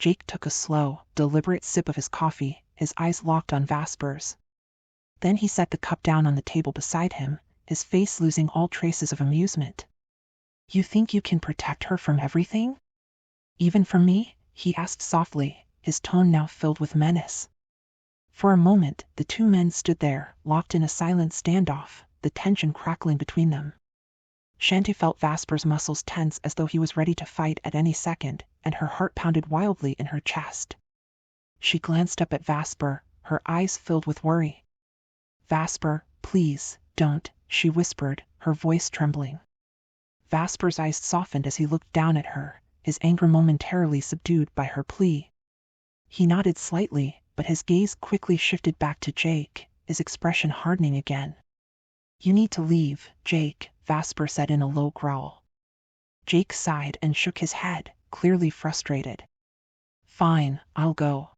Jake took a slow, deliberate sip of his coffee, his eyes locked on Vasper's. Then he set the cup down on the table beside him, his face losing all traces of amusement. You think you can protect her from everything? Even from me? He asked softly, his tone now filled with menace. For a moment, the two men stood there, locked in a silent standoff, the tension crackling between them. Shanti felt Vasper's muscles tense as though he was ready to fight at any second, and her heart pounded wildly in her chest. She glanced up at Vasper, her eyes filled with worry. Vasper, please, don't, she whispered, her voice trembling. Vasper's eyes softened as he looked down at her, his anger momentarily subdued by her plea. He nodded slightly, but his gaze quickly shifted back to Jake, his expression hardening again. You need to leave, Jake, Vasper said in a low growl. Jake sighed and shook his head, clearly frustrated. Fine, I'll go.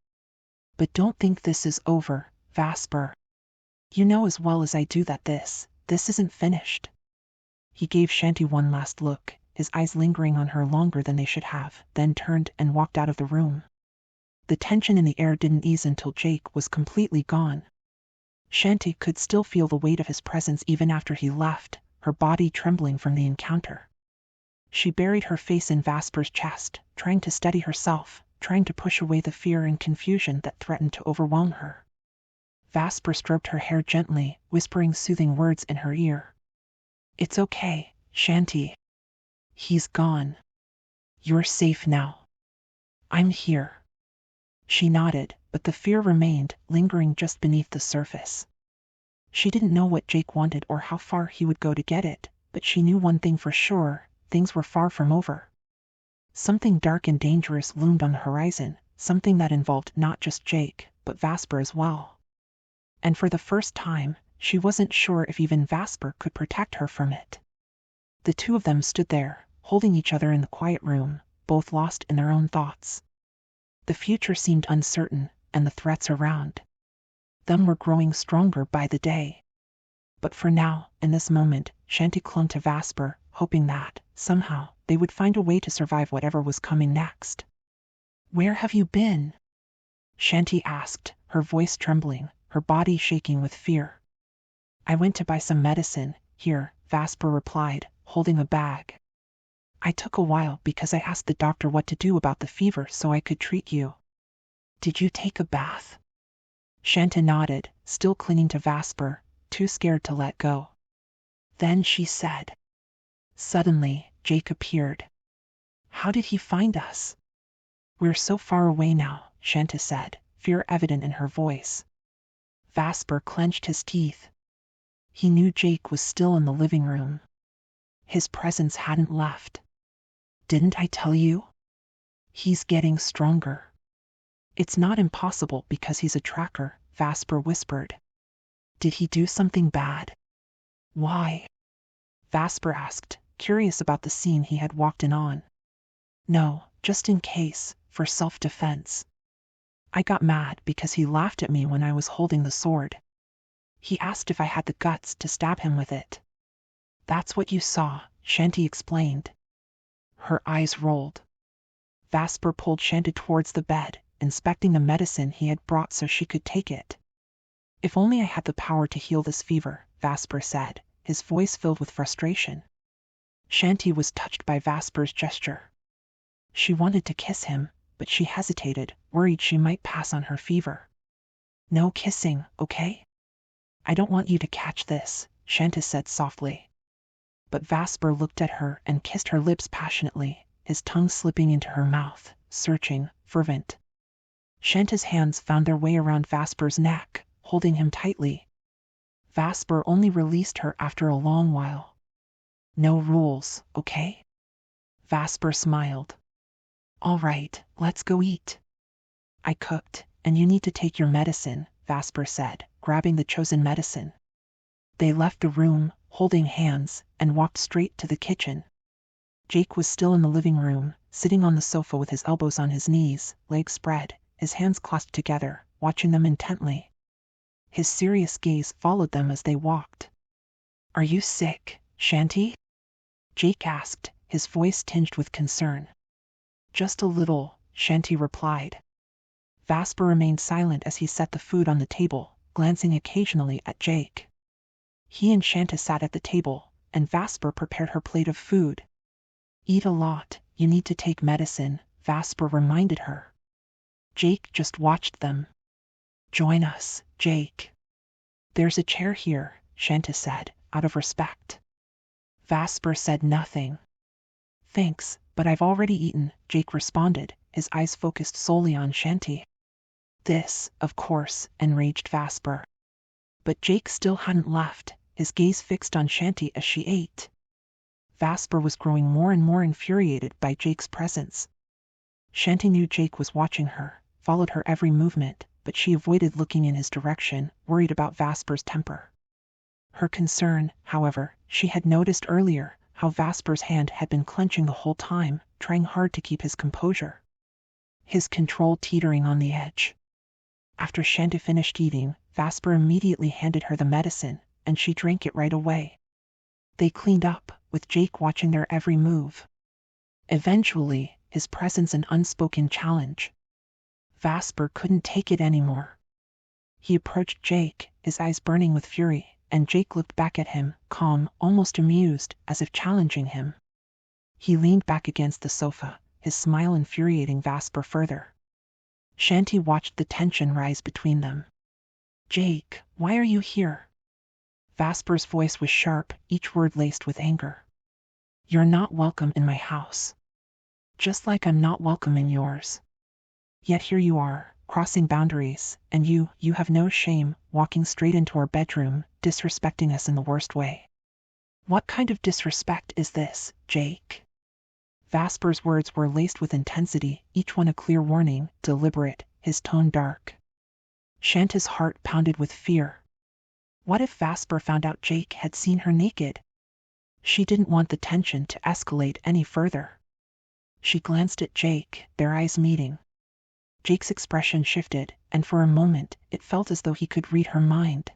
But don't think this is over, Vasper. You know as well as I do that this isn't finished. He gave Shanti one last look, his eyes lingering on her longer than they should have, then turned and walked out of the room. The tension in the air didn't ease until Jake was completely gone. Shanti could still feel the weight of his presence even after he left, her body trembling from the encounter. She buried her face in Vasper's chest, trying to steady herself, trying to push away the fear and confusion that threatened to overwhelm her. Vasper stroked her hair gently, whispering soothing words in her ear. It's okay, Shanti. He's gone. You're safe now. I'm here. She nodded, but the fear remained, lingering just beneath the surface. She didn't know what Jake wanted or how far he would go to get it, but she knew one thing for sure, things were far from over. Something dark and dangerous loomed on the horizon, something that involved not just Jake, but Vasper as well. And for the first time, she wasn't sure if even Vasper could protect her from it. The two of them stood there, holding each other in the quiet room, both lost in their own thoughts. The future seemed uncertain, and the threats around them were growing stronger by the day. But for now, in this moment, Shanti clung to Vasper, hoping that, somehow, they would find a way to survive whatever was coming next. Where have you been? Shanti asked, her voice trembling, her body shaking with fear. I went to buy some medicine, here, Vasper replied, holding a bag. I took a while because I asked the doctor what to do about the fever so I could treat you. Did you take a bath? Shanti nodded, still clinging to Vasper, too scared to let go. Then she said. Suddenly, Jake appeared. How did he find us? We're so far away now, Shanti said, fear evident in her voice. Vasper clenched his teeth. He knew Jake was still in the living room. His presence hadn't left. Didn't I tell you? He's getting stronger. It's not impossible because he's a tracker, Vasper whispered. Did he do something bad? Why? Vasper asked, curious about the scene he had walked in on. No, just in case, for self-defense. I got mad because he laughed at me when I was holding the sword. He asked if I had the guts to stab him with it. That's what you saw, Shanti explained. Her eyes rolled. Vasper pulled Shanti towards the bed, inspecting the medicine he had brought so she could take it. If only I had the power to heal this fever, Vasper said, his voice filled with frustration. Shanti was touched by Vasper's gesture. She wanted to kiss him, but she hesitated, worried she might pass on her fever. No kissing, okay? I don't want you to catch this, Shanti said softly. But Vasper looked at her and kissed her lips passionately, his tongue slipping into her mouth, searching, fervent. Shanti's hands found their way around Vasper's neck, holding him tightly. Vasper only released her after a long while. No rules, okay? Vasper smiled. All right, let's go eat. I cooked, and you need to take your medicine, Vasper said, grabbing the chosen medicine. They left the room, holding hands, and walked straight to the kitchen. Jake was still in the living room, sitting on the sofa with his elbows on his knees, legs spread, his hands clasped together, watching them intently. His serious gaze followed them as they walked. Are you sick, Shanti? Jake asked, his voice tinged with concern. Just a little, Shanti replied. Vasper remained silent as he set the food on the table, glancing occasionally at Jake. He and Shanti sat at the table, and Vasper prepared her plate of food. Eat a lot, you need to take medicine, Vasper reminded her. Jake just watched them. Join us, Jake. There's a chair here, Shanti said, out of respect. Vasper said nothing. Thanks, but I've already eaten, Jake responded, his eyes focused solely on Shanti. This, of course, enraged Vasper. But Jake still hadn't left, his gaze fixed on Shanti as she ate. Vasper was growing more and more infuriated by Jake's presence. Shanti knew Jake was watching her, followed her every movement, but she avoided looking in his direction, worried about Vasper's temper. Her concern, however, she had noticed earlier, how Vasper's hand had been clenching the whole time, trying hard to keep his composure. His control teetering on the edge. After Shanti finished eating, Vasper immediately handed her the medicine, and she drank it right away. They cleaned up, with Jake watching their every move. Eventually, his presence an unspoken challenge. Vasper couldn't take it anymore. He approached Jake, his eyes burning with fury, and Jake looked back at him, calm, almost amused, as if challenging him. He leaned back against the sofa, his smile infuriating Vasper further. Shanti watched the tension rise between them. Jake, why are you here? Vasper's voice was sharp, each word laced with anger. You're not welcome in my house. Just like I'm not welcome in yours. Yet here you are, crossing boundaries, and you have no shame, walking straight into our bedroom, disrespecting us in the worst way. What kind of disrespect is this, Jake? Vasper's words were laced with intensity, each one a clear warning, deliberate, his tone dark. Shanti's heart pounded with fear. What if Vasper found out Jake had seen her naked? She didn't want the tension to escalate any further. She glanced at Jake, their eyes meeting. Jake's expression shifted, and for a moment it felt as though he could read her mind.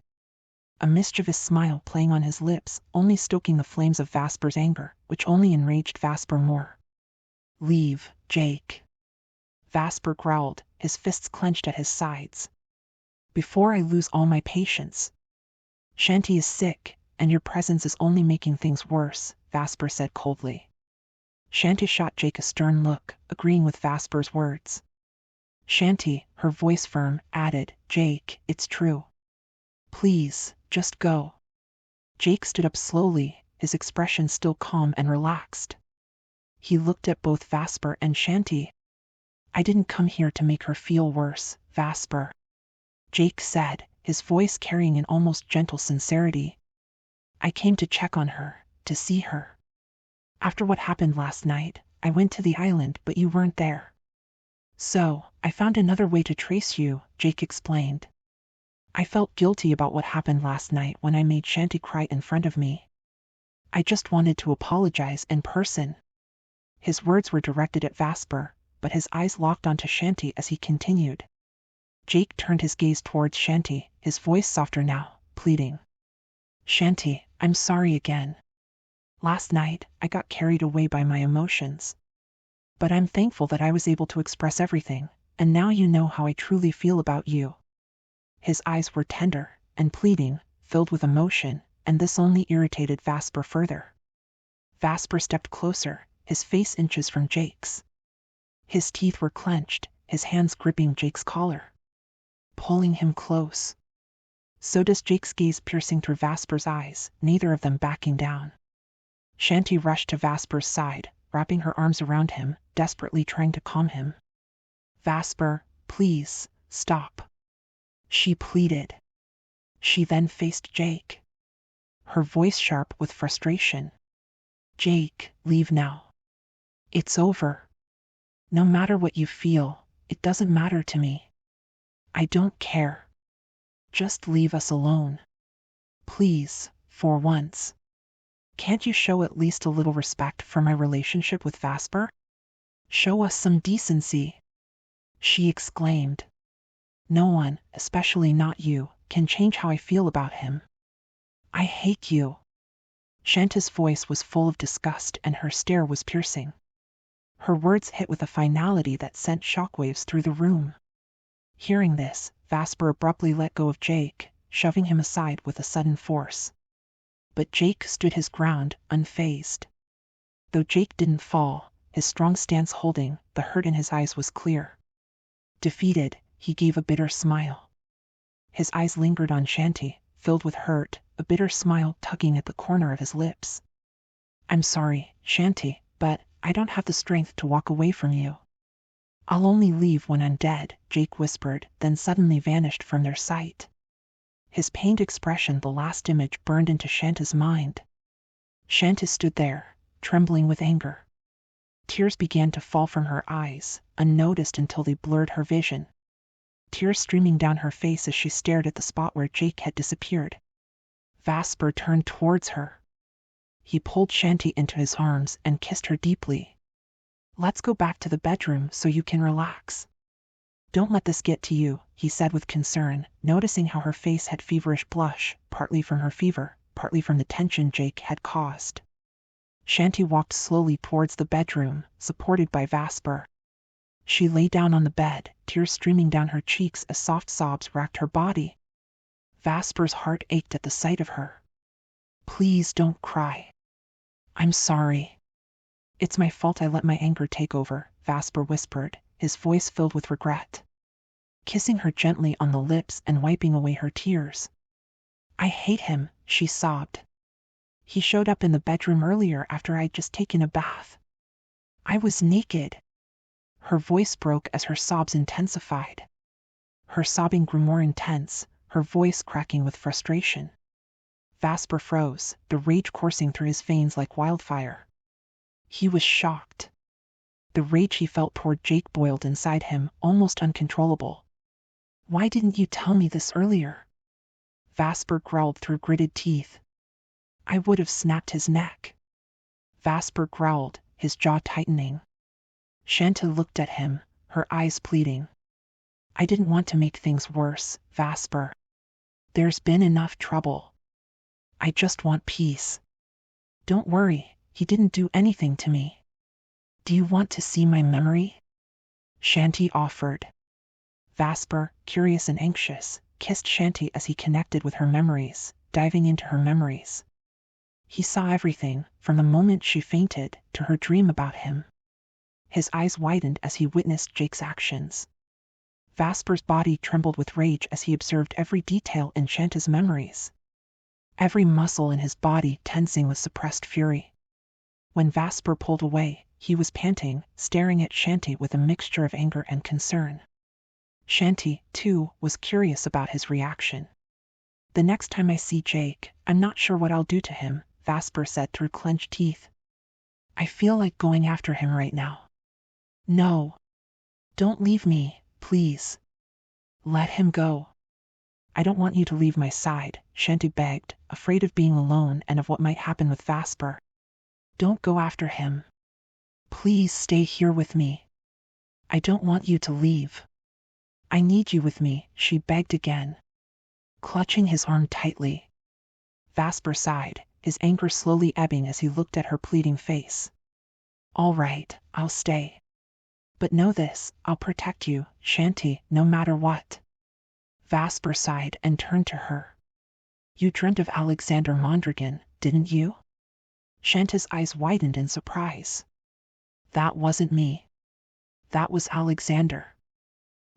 A mischievous smile playing on his lips, only stoking the flames of Vasper's anger, which only enraged Vasper more. Leave, Jake. Vasper growled, his fists clenched at his sides. Before I lose all my patience. Shanti is sick, and your presence is only making things worse, Vasper said coldly. Shanti shot Jake a stern look, agreeing with Vasper's words. Shanti, her voice firm, added, Jake, it's true. Please, just go. Jake stood up slowly, his expression still calm and relaxed. He looked at both Vasper and Shanti. I didn't come here to make her feel worse, Vasper. Jake said, his voice carrying an almost gentle sincerity. I came to check on her, to see her. After what happened last night, I went to the island, but you weren't there. So, I found another way to trace you, Jake explained. I felt guilty about what happened last night when I made Shanti cry in front of me. I just wanted to apologize in person. His words were directed at Vasper, but his eyes locked onto Shanti as he continued. Jake turned his gaze towards Shanti, his voice softer now, pleading. Shanti, I'm sorry again. Last night, I got carried away by my emotions. But I'm thankful that I was able to express everything, and now you know how I truly feel about you. His eyes were tender and pleading, filled with emotion, and this only irritated Vasper further. Vasper stepped closer, his face inches from Jake's. His teeth were clenched, his hands gripping Jake's collar, pulling him close. So does Jake's gaze piercing through Vasper's eyes, neither of them backing down. Shanti rushed to Vasper's side, wrapping her arms around him, desperately trying to calm him. Vasper, please, stop. She pleaded. She then faced Jake, her voice sharp with frustration. Jake, leave now. It's over. No matter what you feel, it doesn't matter to me. I don't care. Just leave us alone. Please, for once. Can't you show at least a little respect for my relationship with Vasper? Show us some decency. She exclaimed. No one, especially not you, can change how I feel about him. I hate you. Shanta's voice was full of disgust and her stare was piercing. Her words hit with a finality that sent shockwaves through the room. Hearing this, Vasper abruptly let go of Jake, shoving him aside with a sudden force. But Jake stood his ground, unfazed. Though Jake didn't fall, his strong stance holding, the hurt in his eyes was clear. Defeated, he gave a bitter smile. His eyes lingered on Shanti, filled with hurt, a bitter smile tugging at the corner of his lips. I'm sorry, Shanti, but I don't have the strength to walk away from you. I'll only leave when I'm dead, Jake whispered, then suddenly vanished from their sight. His pained expression, the last image, burned into Shanta's mind. Shanta stood there, trembling with anger. Tears began to fall from her eyes, unnoticed until they blurred her vision. Tears streaming down her face as she stared at the spot where Jake had disappeared. Vasper turned towards her. He pulled Shanti into his arms and kissed her deeply. Let's go back to the bedroom so you can relax. Don't let this get to you, he said with concern, noticing how her face had feverish blush, partly from her fever, partly from the tension Jake had caused. Shanti walked slowly towards the bedroom, supported by Vasper. She lay down on the bed, tears streaming down her cheeks as soft sobs racked her body. Vasper's heart ached at the sight of her. Please don't cry. I'm sorry. It's my fault I let my anger take over, Vasper whispered, his voice filled with regret. Kissing her gently on the lips and wiping away her tears. I hate him, she sobbed. He showed up in the bedroom earlier after I'd just taken a bath. I was naked. Her voice broke as her sobs intensified. Her sobbing grew more intense, her voice cracking with frustration. Vasper froze, the rage coursing through his veins like wildfire. He was shocked. The rage he felt toward Jake boiled inside him, almost uncontrollable. Why didn't you tell me this earlier? Vasper growled through gritted teeth. I would have snapped his neck. Vasper growled, his jaw tightening. Shanta looked at him, her eyes pleading. I didn't want to make things worse, Vasper. There's been enough trouble. I just want peace. Don't worry, he didn't do anything to me. Do you want to see my memory? Shanti offered. Vasper, curious and anxious, kissed Shanti as he connected with her memories, diving into her memories. He saw everything, from the moment she fainted to her dream about him. His eyes widened as he witnessed Jake's actions. Vasper's body trembled with rage as he observed every detail in Shanta's memories. Every muscle in his body tensing with suppressed fury. When Vasper pulled away, he was panting, staring at Shanti with a mixture of anger and concern. Shanti, too, was curious about his reaction. The next time I see Jake, I'm not sure what I'll do to him, Vasper said through clenched teeth. I feel like going after him right now. No. Don't leave me, please. Let him go. I don't want you to leave my side, Shanti begged, afraid of being alone and of what might happen with Vasper. Don't go after him. Please stay here with me. I don't want you to leave. I need you with me, she begged again, clutching his arm tightly. Vasper sighed, his anger slowly ebbing as he looked at her pleading face. All right, I'll stay. But know this, I'll protect you, Shanti, no matter what. Vasper sighed and turned to her. You dreamt of Alexander Mondragon, didn't you? Shanti's eyes widened in surprise. That wasn't me. That was Alexander.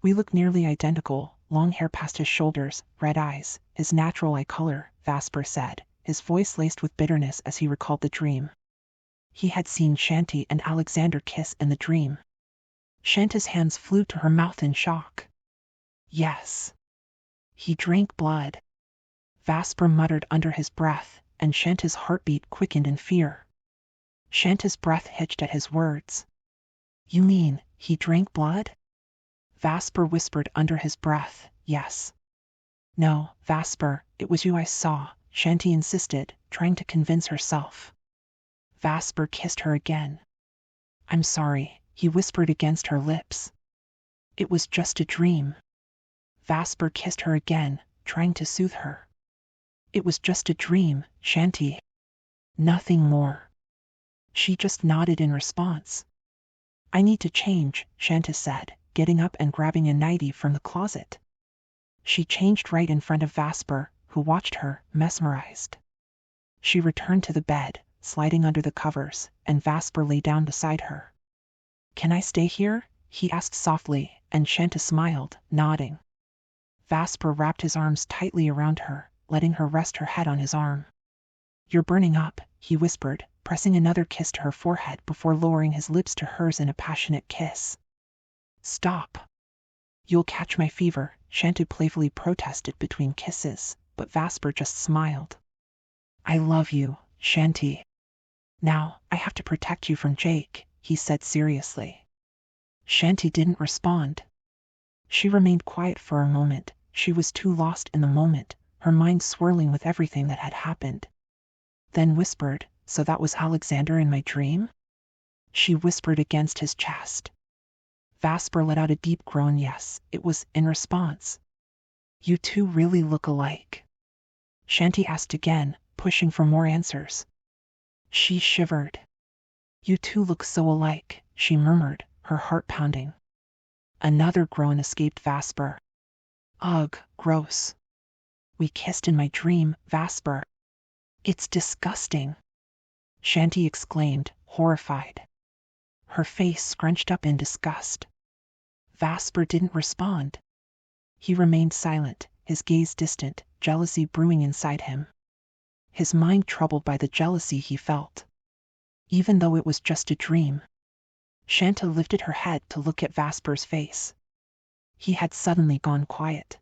We look nearly identical, long hair past his shoulders, red eyes, his natural eye color, Vasper said, his voice laced with bitterness as he recalled the dream. He had seen Shanti and Alexander kiss in the dream. Shanti's hands flew to her mouth in shock. Yes. He drank blood. Vasper muttered under his breath, and Shanti's heartbeat quickened in fear. Shanti's breath hitched at his words. You mean, he drank blood? Vasper whispered under his breath, yes. No, Vasper, it was you I saw, Shanti insisted, trying to convince herself. Vasper kissed her again. I'm sorry, he whispered against her lips. It was just a dream. Vasper kissed her again, trying to soothe her. It was just a dream, Shanti. Nothing more. She just nodded in response. I need to change, Shanti said, getting up and grabbing a nightie from the closet. She changed right in front of Vasper, who watched her, mesmerized. She returned to the bed, sliding under the covers, and Vasper lay down beside her. Can I stay here? He asked softly, and Shanti smiled, nodding. Vasper wrapped his arms tightly around her, letting her rest her head on his arm. You're burning up, he whispered, pressing another kiss to her forehead before lowering his lips to hers in a passionate kiss. Stop. You'll catch my fever, Shanti playfully protested between kisses, but Vasper just smiled. I love you, Shanti. Now, I have to protect you from Jake, he said seriously. Shanti didn't respond. She remained quiet for a moment. She was too lost in the moment, her mind swirling with everything that had happened. Then whispered, so that was Alexander in my dream? She whispered against his chest. Vasper let out a deep groan. Yes, it was, in response. You two really look alike. Shanti asked again, pushing for more answers. She shivered. You two look so alike, she murmured, her heart pounding. Another groan escaped Vasper. Ugh, gross. We kissed in my dream, Vasper. It's disgusting. Shanti exclaimed, horrified. Her face scrunched up in disgust. Vasper didn't respond. He remained silent, his gaze distant, jealousy brewing inside him. His mind troubled by the jealousy he felt. Even though it was just a dream. Shanti lifted her head to look at Vasper's face. He had suddenly gone quiet.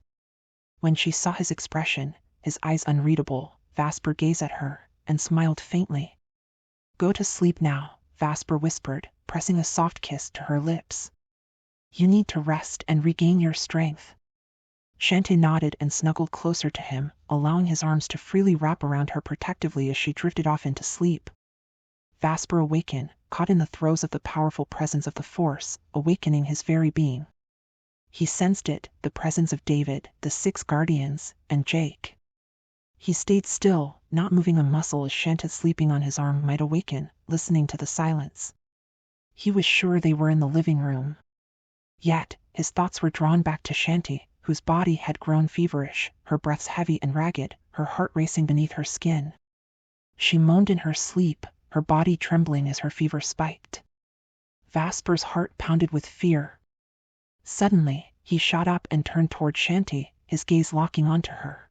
When she saw his expression, his eyes unreadable, Vasper gazed at her and smiled faintly. Go to sleep now, Vasper whispered, pressing a soft kiss to her lips. You need to rest and regain your strength. Shanti nodded and snuggled closer to him, allowing his arms to freely wrap around her protectively as she drifted off into sleep. Vasper awakened, caught in the throes of the powerful presence of the Force, awakening his very being. He sensed it, the presence of David, the 6 guardians, and Jake. He stayed still, not moving a muscle as Shanti sleeping on his arm might awaken, listening to the silence. He was sure they were in the living room. Yet, his thoughts were drawn back to Shanti, whose body had grown feverish, her breaths heavy and ragged, her heart racing beneath her skin. She moaned in her sleep, her body trembling as her fever spiked. Vasper's heart pounded with fear. Suddenly, he shot up and turned toward Shanti, his gaze locking onto her.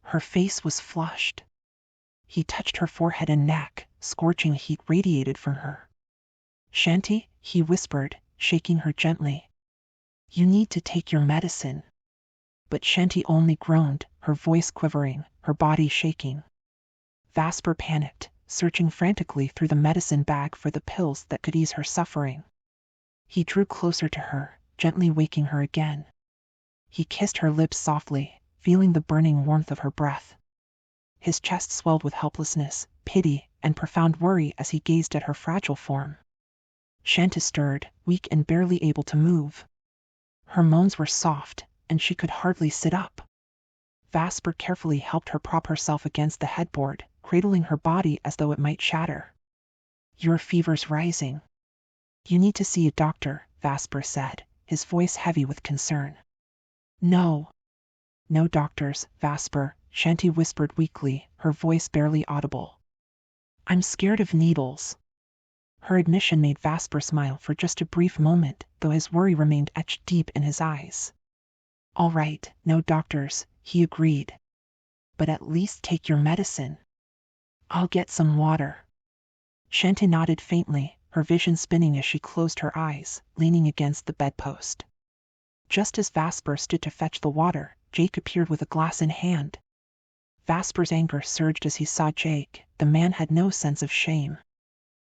Her face was flushed. He touched her forehead and neck, scorching heat radiated from her. Shanti, he whispered, shaking her gently. You need to take your medicine. But Shanti only groaned, her voice quivering, her body shaking. Vasper panicked, searching frantically through the medicine bag for the pills that could ease her suffering. He drew closer to her, gently waking her again. He kissed her lips softly, feeling the burning warmth of her breath. His chest swelled with helplessness, pity, and profound worry as he gazed at her fragile form. Shanti stirred, weak and barely able to move. Her moans were soft, and she could hardly sit up. Vasper carefully helped her prop herself against the headboard, cradling her body as though it might shatter. "Your fever's rising. You need to see a doctor," Vasper said, his voice heavy with concern. "No doctors, Vasper," Shanti whispered weakly, her voice barely audible. "I'm scared of needles." Her admission made Vasper smile for just a brief moment, though his worry remained etched deep in his eyes. "All right, no doctors," he agreed. "But at least take your medicine." "I'll get some water." Shanti nodded faintly, her vision spinning as she closed her eyes, leaning against the bedpost. Just as Vasper stood to fetch the water, Jake appeared with a glass in hand. Vasper's anger surged as he saw Jake. The man had no sense of shame.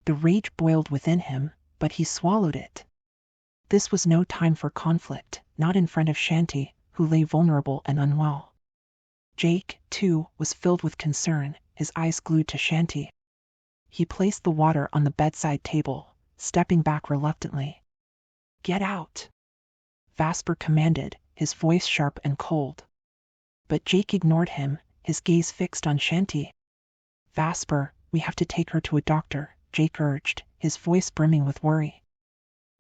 The rage boiled within him, but he swallowed it. This was no time for conflict, not in front of Shanti, who lay vulnerable and unwell. Jake, too, was filled with concern, his eyes glued to Shanti. He placed the water on the bedside table, stepping back reluctantly. "Get out," Vasper commanded, his voice sharp and cold. But Jake ignored him, his gaze fixed on Shanti. "Vasper, we have to take her to a doctor," Jake urged, his voice brimming with worry.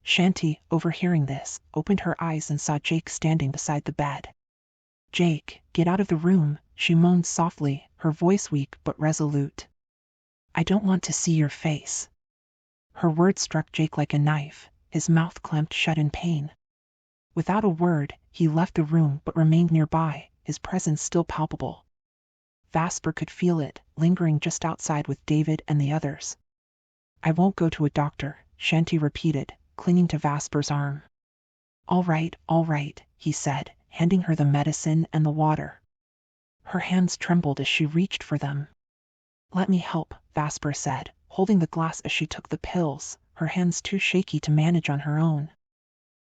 Shanti, overhearing this, opened her eyes and saw Jake standing beside the bed. "Jake, get out of the room," she moaned softly, her voice weak but resolute. "I don't want to see your face." Her words struck Jake like a knife, his mouth clamped shut in pain. Without a word, he left the room but remained nearby, his presence still palpable. Vasper could feel it, lingering just outside with David and the others. "I won't go to a doctor," Shanti repeated, clinging to Vasper's arm. All right," he said, handing her the medicine and the water. Her hands trembled as she reached for them. "Let me help," Vasper said, holding the glass as she took the pills, her hands too shaky to manage on her own.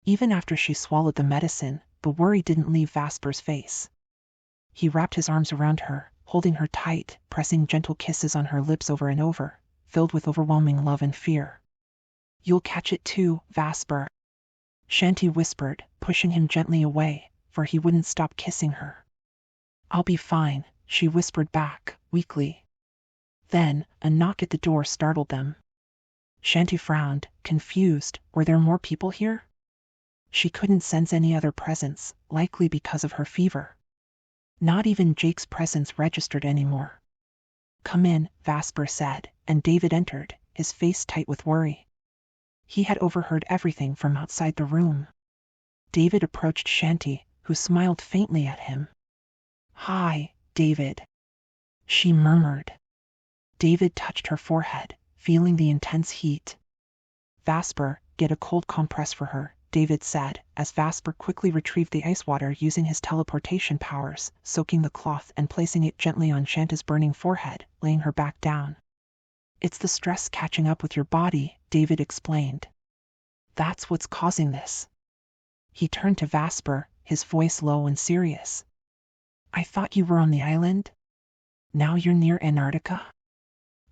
Even after she swallowed the medicine, the worry didn't leave Vasper's face. He wrapped his arms around her, holding her tight, pressing gentle kisses on her lips over and over, filled with overwhelming love and fear. "You'll catch it too, Vasper," Shanti whispered, pushing him gently away, for he wouldn't stop kissing her. "I'll be fine," she whispered back, weakly. Then, a knock at the door startled them. Shanti frowned, confused. Were there more people here? She couldn't sense any other presence, likely because of her fever. Not even Jake's presence registered anymore. "Come in," Vasper said, and David entered, his face tight with worry. He had overheard everything from outside the room. David approached Shanti, who smiled faintly at him. "Hi, David," she murmured. David touched her forehead, feeling the intense heat. "Vasper, get a cold compress for her," David said, as Vasper quickly retrieved the ice water using his teleportation powers, soaking the cloth and placing it gently on Shanti's burning forehead, laying her back down. "It's the stress catching up with your body," David explained. "That's what's causing this." He turned to Vasper, his voice low and serious. "I thought you were on the island? Now you're near Antarctica?"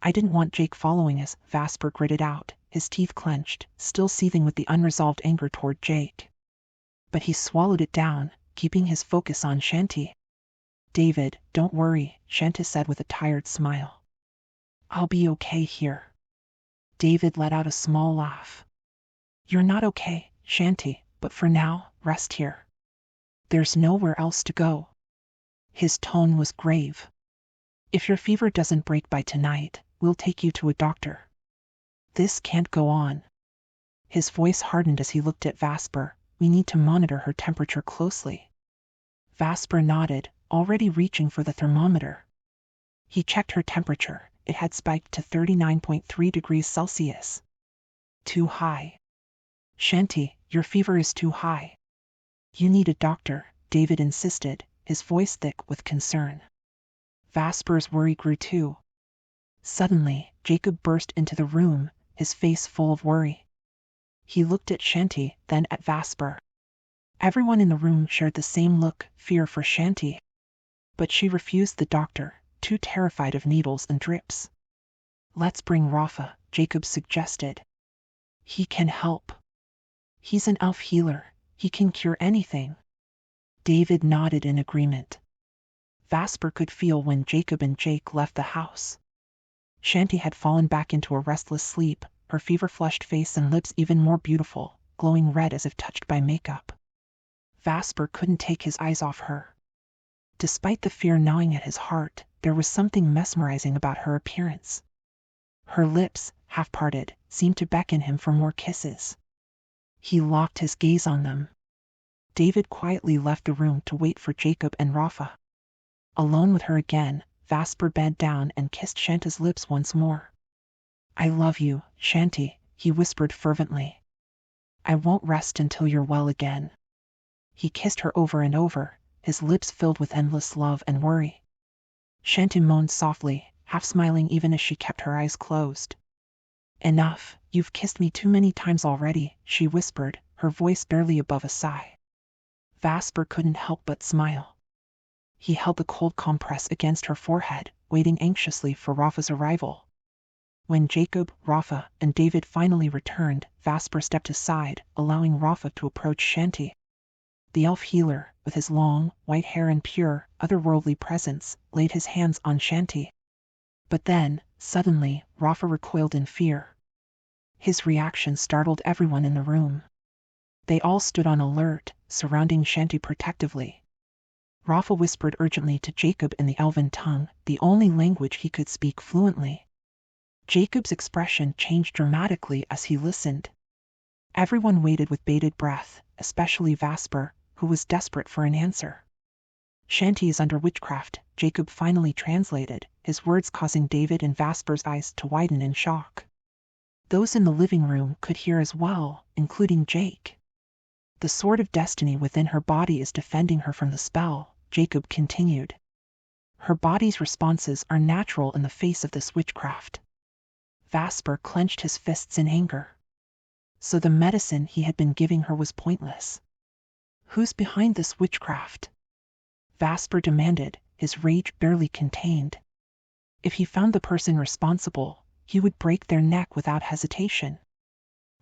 "I didn't want Jake following us," Vasper gritted out, his teeth clenched, still seething with the unresolved anger toward Jake. But he swallowed it down, keeping his focus on Shanti. "David, don't worry," Shanti said with a tired smile. "I'll be okay here." David let out a small laugh. "You're not okay, Shanti, but for now, rest here. There's nowhere else to go." His tone was grave. "If your fever doesn't break by tonight, we'll take you to a doctor. This can't go on." His voice hardened as he looked at Vasper. "We need to monitor her temperature closely." Vasper nodded, already reaching for the thermometer. He checked her temperature. It had spiked to 39.3 degrees Celsius. "Too high. Shanti, your fever is too high. You need a doctor," David insisted, his voice thick with concern. Vasper's worry grew too. Suddenly, Jacob burst into the room, his face full of worry. He looked at Shanti, then at Vasper. Everyone in the room shared the same look, fear for Shanti. But she refused the doctor, too terrified of needles and drips. "Let's bring Rafa," Jacob suggested. "He can help. He's an elf healer. He can cure anything." David nodded in agreement. Vasper could feel when Jacob and Jake left the house. Shanti had fallen back into a restless sleep, her fever-flushed face and lips even more beautiful, glowing red as if touched by makeup. Vasper couldn't take his eyes off her. Despite the fear gnawing at his heart, there was something mesmerizing about her appearance. Her lips, half-parted, seemed to beckon him for more kisses. He locked his gaze on them. David quietly left the room to wait for Jacob and Rafa. Alone with her again, Vasper bent down and kissed Shanti's lips once more. "I love you, Shanti," he whispered fervently. "I won't rest until you're well again." He kissed her over and over, his lips filled with endless love and worry. Shanti moaned softly, half smiling even as she kept her eyes closed. "Enough, you've kissed me too many times already," she whispered, her voice barely above a sigh. Vasper couldn't help but smile. He held the cold compress against her forehead, waiting anxiously for Rafa's arrival. When Jacob, Rafa, and David finally returned, Vasper stepped aside, allowing Rafa to approach Shanti. The elf healer, with his long, white hair and pure, otherworldly presence, laid his hands on Shanti. But then, suddenly, Rafa recoiled in fear. His reaction startled everyone in the room. They all stood on alert, surrounding Shanti protectively. Rafa whispered urgently to Jacob in the elven tongue, the only language he could speak fluently. Jacob's expression changed dramatically as he listened. Everyone waited with bated breath, especially Vasper, who was desperate for an answer. "Shanti is under witchcraft," Jacob finally translated, his words causing David and Vasper's eyes to widen in shock. Those in the living room could hear as well, including Jake. "The sword of destiny within her body is defending her from the spell," Jacob continued. "Her body's responses are natural in the face of this witchcraft." Vasper clenched his fists in anger. So the medicine he had been giving her was pointless. "Who's behind this witchcraft?" Vasper demanded, his rage barely contained. If he found the person responsible, he would break their neck without hesitation.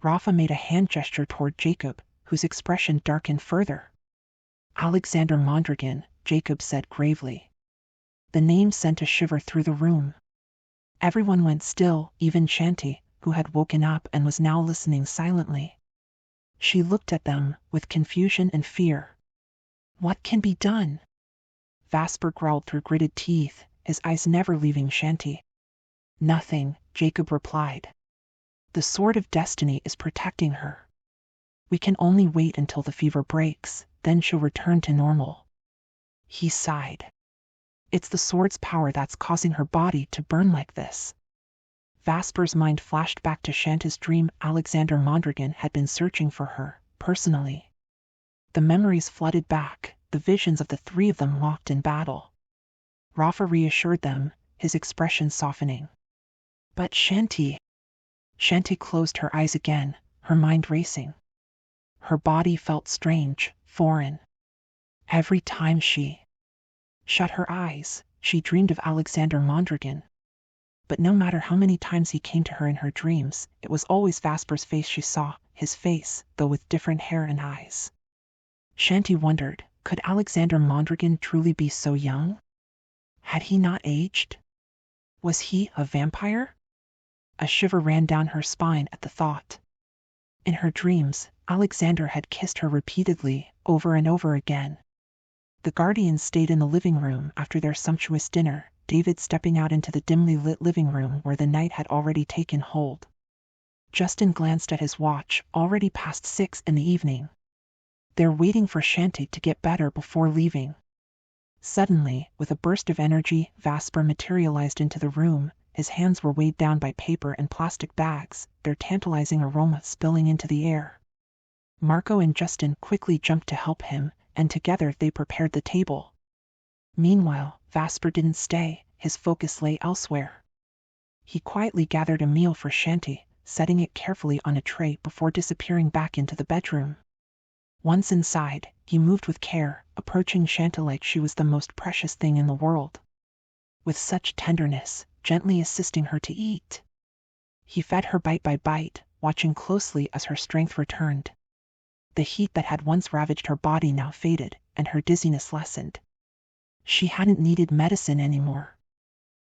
Rafa made a hand gesture toward Jacob, whose expression darkened further. "Alexander Mondragon," Jacob said gravely. The name sent a shiver through the room. Everyone went still, even Shanti, who had woken up and was now listening silently. She looked at them, with confusion and fear. "What can be done?" Vasper growled through gritted teeth, his eyes never leaving Shanti. "Nothing," Jacob replied. "The sword of destiny is protecting her. We can only wait until the fever breaks, then she'll return to normal." He sighed. "It's the sword's power that's causing her body to burn like this." Vasper's mind flashed back to Shanti's dream. Alexander Mondragon had been searching for her, personally. The memories flooded back, the visions of the three of them locked in battle. Rafa reassured them, his expression softening. "But Shanti..." Shanti closed her eyes again, her mind racing. Her body felt strange, foreign. Every time she shut her eyes, she dreamed of Alexander Mondragon. But no matter how many times he came to her in her dreams, it was always Vasper's face she saw, his face, though with different hair and eyes. Shanti wondered, could Alexander Mondragon truly be so young? Had he not aged? Was he a vampire? A shiver ran down her spine at the thought. In her dreams, Alexander had kissed her repeatedly, over and over again. The guardians stayed in the living room after their sumptuous dinner, David stepping out into the dimly lit living room where the night had already taken hold. Justin glanced at his watch, already past 6 in the evening. They're waiting for Shanti to get better before leaving. Suddenly, with a burst of energy, Vasper materialized into the room. His hands were weighed down by paper and plastic bags, their tantalizing aroma spilling into the air. Marco and Justin quickly jumped to help him, and together they prepared the table. Meanwhile, Vasper didn't stay, his focus lay elsewhere. He quietly gathered a meal for Shanti, setting it carefully on a tray before disappearing back into the bedroom. Once inside, he moved with care, approaching Shanta like she was the most precious thing in the world. With such tenderness, gently assisting her to eat. He fed her bite by bite, watching closely as her strength returned. The heat that had once ravaged her body now faded, and her dizziness lessened. She hadn't needed medicine anymore.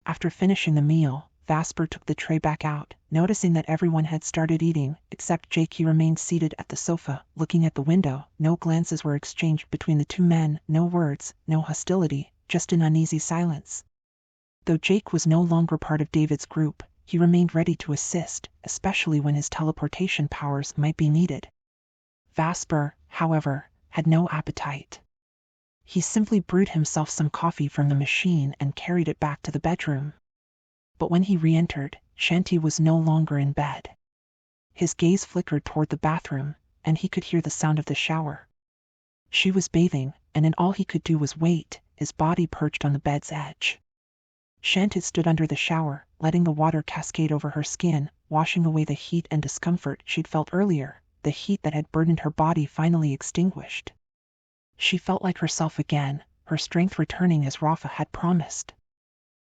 After finishing the meal, Vasper took the tray back out, noticing that everyone had started eating, except Jake. He remained seated at the sofa, looking at the window. No glances were exchanged between the two men, no words, no hostility, just an uneasy silence. Though Jake was no longer part of David's group, he remained ready to assist, especially when his teleportation powers might be needed. Vasper, however, had no appetite. He simply brewed himself some coffee from the machine and carried it back to the bedroom. But when he re-entered, Shanti was no longer in bed. His gaze flickered toward the bathroom, and he could hear the sound of the shower. She was bathing, and all he could do was wait, his body perched on the bed's edge. Shanti stood under the shower, letting the water cascade over her skin, washing away the heat and discomfort she'd felt earlier, the heat that had burdened her body finally extinguished. She felt like herself again, her strength returning as Rafa had promised.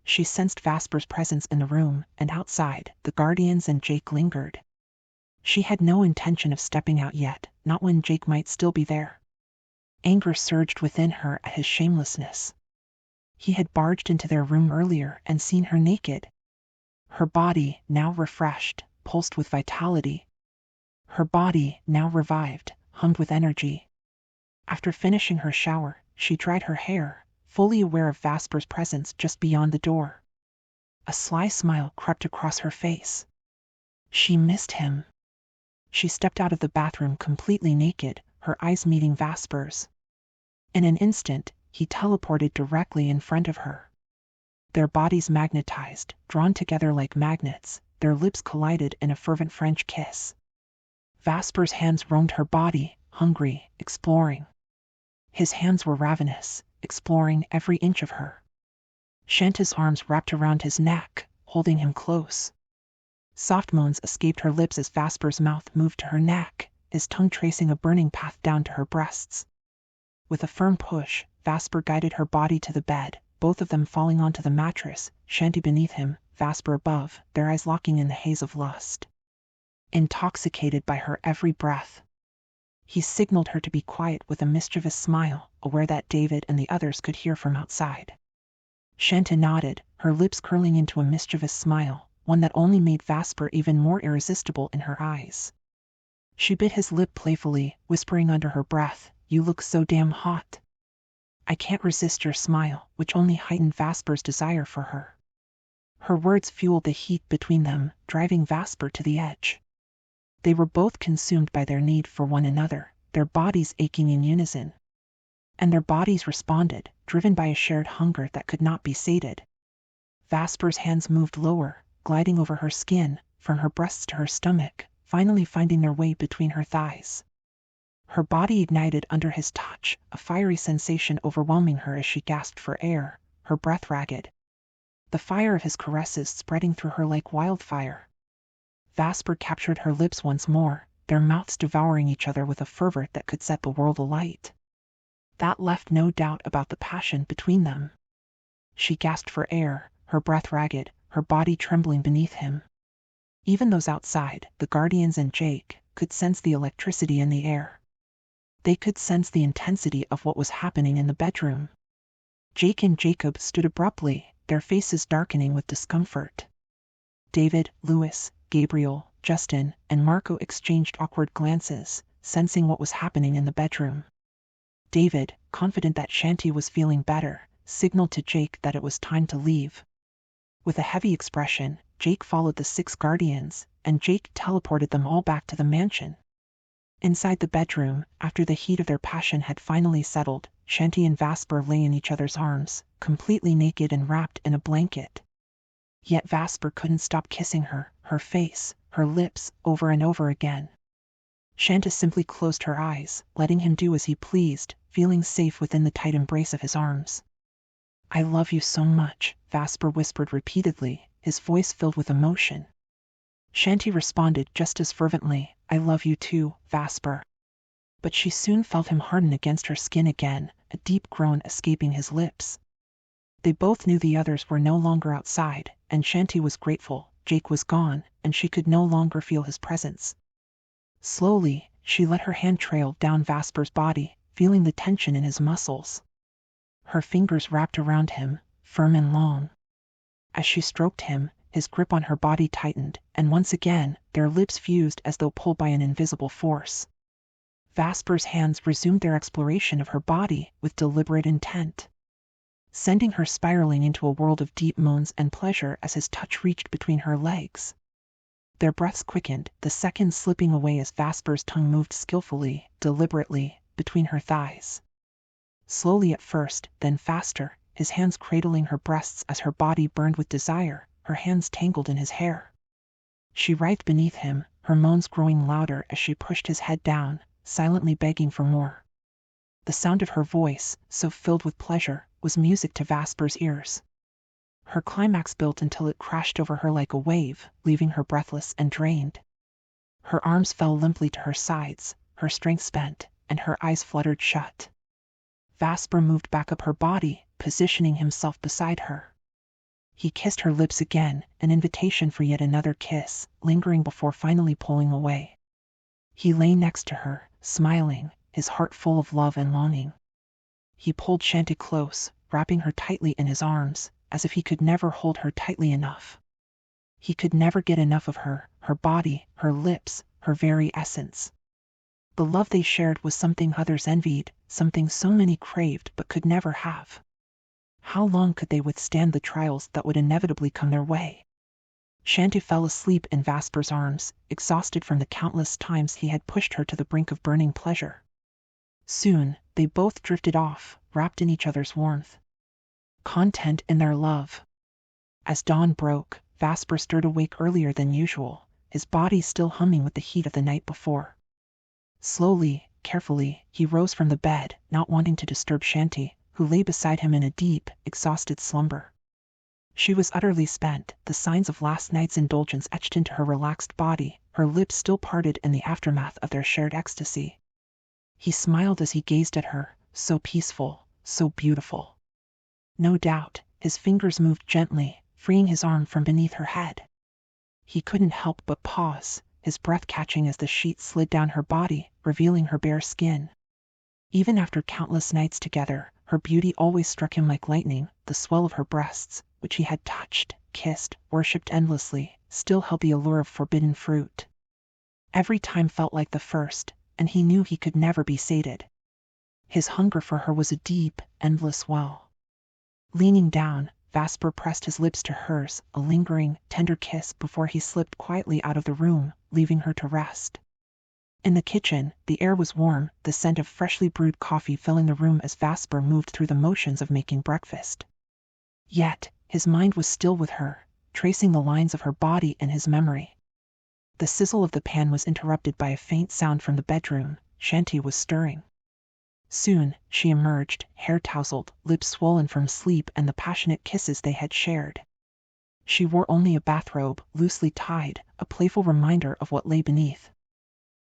She sensed Vasper's presence in the room, and outside, the Guardians and Jake lingered. She had no intention of stepping out yet, not when Jake might still be there. Anger surged within her at his shamelessness. He had barged into their room earlier and seen her naked. Her body, now refreshed, pulsed with vitality. Her body, now revived, hummed with energy. After finishing her shower, she dried her hair, fully aware of Vasper's presence just beyond the door. A sly smile crept across her face. She missed him. She stepped out of the bathroom completely naked, her eyes meeting Vasper's. In an instant, he teleported directly in front of her. Their bodies magnetized, drawn together like magnets, their lips collided in a fervent French kiss. Vasper's hands roamed her body, hungry, exploring. His hands were ravenous, exploring every inch of her. Shanta's arms wrapped around his neck, holding him close. Soft moans escaped her lips as Vasper's mouth moved to her neck, his tongue tracing a burning path down to her breasts. With a firm push, Vasper guided her body to the bed, both of them falling onto the mattress, Shanti beneath him, Vasper above, their eyes locking in the haze of lust. Intoxicated by her every breath, he signaled her to be quiet with a mischievous smile, aware that David and the others could hear from outside. Shanta nodded, her lips curling into a mischievous smile, one that only made Vasper even more irresistible in her eyes. She bit his lip playfully, whispering under her breath, "You look so damn hot." "I can't resist your smile," which only heightened Vasper's desire for her. Her words fueled the heat between them, driving Vasper to the edge. They were both consumed by their need for one another, their bodies aching in unison. And their bodies responded, driven by a shared hunger that could not be sated. Vasper's hands moved lower, gliding over her skin, from her breasts to her stomach, finally finding their way between her thighs. Her body ignited under his touch, a fiery sensation overwhelming her as she gasped for air, her breath ragged. The fire of his caresses spreading through her like wildfire. Vasper captured her lips once more, their mouths devouring each other with a fervor that could set the world alight. That left no doubt about the passion between them. She gasped for air, her breath ragged, her body trembling beneath him. Even those outside, the Guardians and Jake, could sense the electricity in the air. They could sense the intensity of what was happening in the bedroom. Jake and Jacob stood abruptly, their faces darkening with discomfort. David, Louis, Gabriel, Justin, and Marco exchanged awkward glances, sensing what was happening in the bedroom. David, confident that Shanti was feeling better, signaled to Jake that it was time to leave. With a heavy expression, Jake followed the 6 Guardians, and Jake teleported them all back to the mansion. Inside the bedroom, after the heat of their passion had finally settled, Shanti and Vasper lay in each other's arms, completely naked and wrapped in a blanket. Yet Vasper couldn't stop kissing her, her face, her lips, over and over again. Shanta simply closed her eyes, letting him do as he pleased, feeling safe within the tight embrace of his arms. "I love you so much," Vasper whispered repeatedly, his voice filled with emotion. Shanti responded just as fervently, I love you too, Vasper. But she soon felt him harden against her skin again, a deep groan escaping his lips. They both knew the others were no longer outside, and Shanti was grateful. Jake was gone, and she could no longer feel his presence. Slowly, she let her hand trail down Vasper's body, feeling the tension in his muscles. Her fingers wrapped around him, firm and long. As she stroked him, his grip on her body tightened, and once again, their lips fused as though pulled by an invisible force. Vasper's hands resumed their exploration of her body with deliberate intent, sending her spiraling into a world of deep moans and pleasure as his touch reached between her legs. Their breaths quickened, the seconds slipping away as Vasper's tongue moved skillfully, deliberately, between her thighs. Slowly at first, then faster, his hands cradling her breasts as her body burned with desire, her hands tangled in his hair. She writhed beneath him, her moans growing louder as she pushed his head down, silently begging for more. The sound of her voice, so filled with pleasure, was music to Vasper's ears. Her climax built until it crashed over her like a wave, leaving her breathless and drained. Her arms fell limply to her sides, her strength spent, and her eyes fluttered shut. Vasper moved back up her body, positioning himself beside her. He kissed her lips again, an invitation for yet another kiss, lingering before finally pulling away. He lay next to her, smiling, his heart full of love and longing. He pulled Shanti close, wrapping her tightly in his arms, as if he could never hold her tightly enough. He could never get enough of her, her body, her lips, her very essence. The love they shared was something others envied, something so many craved but could never have. How long could they withstand the trials that would inevitably come their way? Shanti fell asleep in Vasper's arms, exhausted from the countless times he had pushed her to the brink of burning pleasure. Soon, they both drifted off, wrapped in each other's warmth, content in their love. As dawn broke, Vasper stirred awake earlier than usual, his body still humming with the heat of the night before. Slowly, carefully, he rose from the bed, not wanting to disturb Shanti, who lay beside him in a deep, exhausted slumber. She was utterly spent, the signs of last night's indulgence etched into her relaxed body, her lips still parted in the aftermath of their shared ecstasy. He smiled as he gazed at her, so peaceful, so beautiful. No doubt, his fingers moved gently, freeing his arm from beneath her head. He couldn't help but pause, his breath catching as the sheet slid down her body, revealing her bare skin. Even after countless nights together, her beauty always struck him like lightning. The swell of her breasts, which he had touched, kissed, worshipped endlessly, still held the allure of forbidden fruit. Every time felt like the first, and he knew he could never be sated. His hunger for her was a deep, endless well. Leaning down, Vasper pressed his lips to hers, a lingering, tender kiss before he slipped quietly out of the room, leaving her to rest. In the kitchen, the air was warm, the scent of freshly brewed coffee filling the room as Vasper moved through the motions of making breakfast. Yet, his mind was still with her, tracing the lines of her body in his memory. The sizzle of the pan was interrupted by a faint sound from the bedroom. Shanti was stirring. Soon, she emerged, hair tousled, lips swollen from sleep and the passionate kisses they had shared. She wore only a bathrobe, loosely tied, a playful reminder of what lay beneath.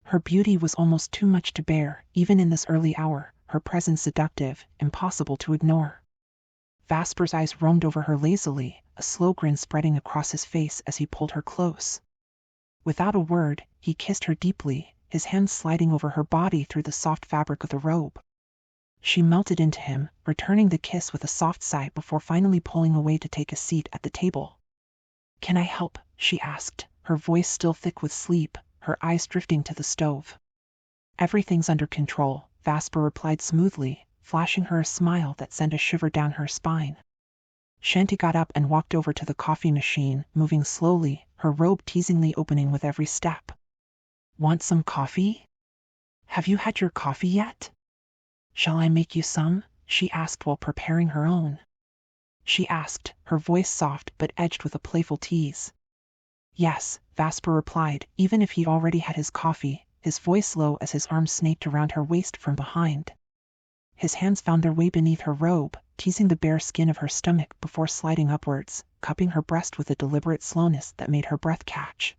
Her beauty was almost too much to bear, even in this early hour, her presence seductive, impossible to ignore. Vasper's eyes roamed over her lazily, a slow grin spreading across his face as he pulled her close. Without a word, he kissed her deeply, his hands sliding over her body through the soft fabric of the robe. She melted into him, returning the kiss with a soft sigh before finally pulling away to take a seat at the table. "Can I help?" she asked, her voice still thick with sleep, her eyes drifting to the stove. "Everything's under control," Vasper replied smoothly, flashing her a smile that sent a shiver down her spine. Shanti got up and walked over to the coffee machine, moving slowly, her robe teasingly opening with every step. "Want some coffee? Have you had your coffee yet? Shall I make you some?" she asked while preparing her own. She asked, her voice soft but edged with a playful tease. "Yes," Vasper replied, even if he already had his coffee, his voice low as his arms snaked around her waist from behind. His hands found their way beneath her robe, teasing the bare skin of her stomach before sliding upwards, cupping her breast with a deliberate slowness that made her breath catch.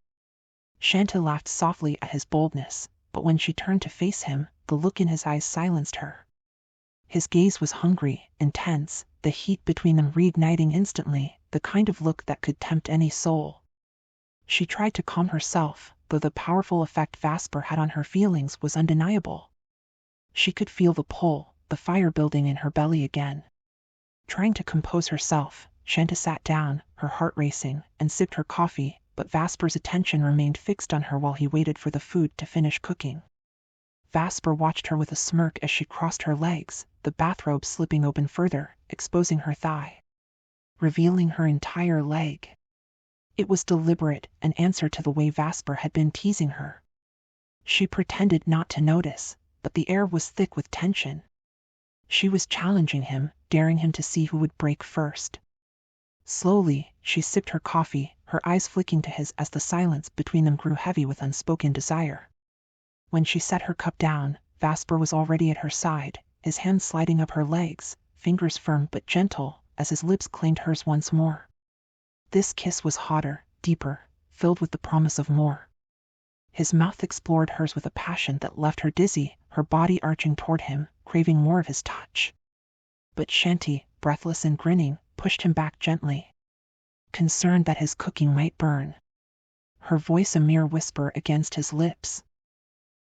Shanta laughed softly at his boldness, but when she turned to face him, the look in his eyes silenced her. His gaze was hungry, intense, the heat between them reigniting instantly, the kind of look that could tempt any soul. She tried to calm herself, though the powerful effect Vasper had on her feelings was undeniable. She could feel the pull, the fire building in her belly again. Trying to compose herself, Shanta sat down, her heart racing, and sipped her coffee, but Vasper's attention remained fixed on her while he waited for the food to finish cooking. Vasper watched her with a smirk as she crossed her legs, the bathrobe slipping open further, exposing her thigh, revealing her entire leg. It was deliberate, an answer to the way Vasper had been teasing her. She pretended not to notice, but the air was thick with tension. She was challenging him, daring him to see who would break first. Slowly, she sipped her coffee, her eyes flicking to his as the silence between them grew heavy with unspoken desire. When she set her cup down, Vasper was already at her side, his hands sliding up her legs, fingers firm but gentle, as his lips claimed hers once more. This kiss was hotter, deeper, filled with the promise of more. His mouth explored hers with a passion that left her dizzy, her body arching toward him, craving more of his touch. But Shanti, breathless and grinning, pushed him back gently, concerned that his cooking might burn. Her voice a mere whisper against his lips.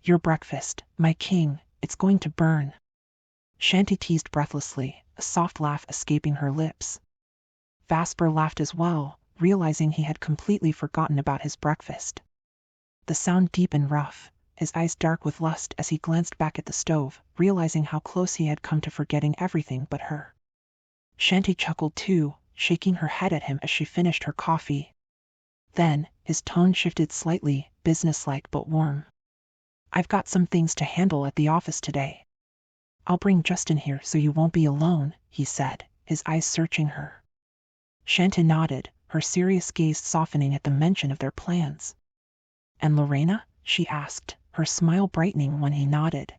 "Your breakfast, my king, it's going to burn." Shanti teased breathlessly, a soft laugh escaping her lips. Vasper laughed as well, realizing he had completely forgotten about his breakfast. The sound deep and rough, his eyes dark with lust as he glanced back at the stove, realizing how close he had come to forgetting everything but her. Shanti chuckled too, shaking her head at him as she finished her coffee. Then, his tone shifted slightly, businesslike but warm. "I've got some things to handle at the office today. I'll bring Justin here so you won't be alone," he said, his eyes searching her. Shanta nodded, her serious gaze softening at the mention of their plans. "And Lorena?" she asked, her smile brightening when he nodded.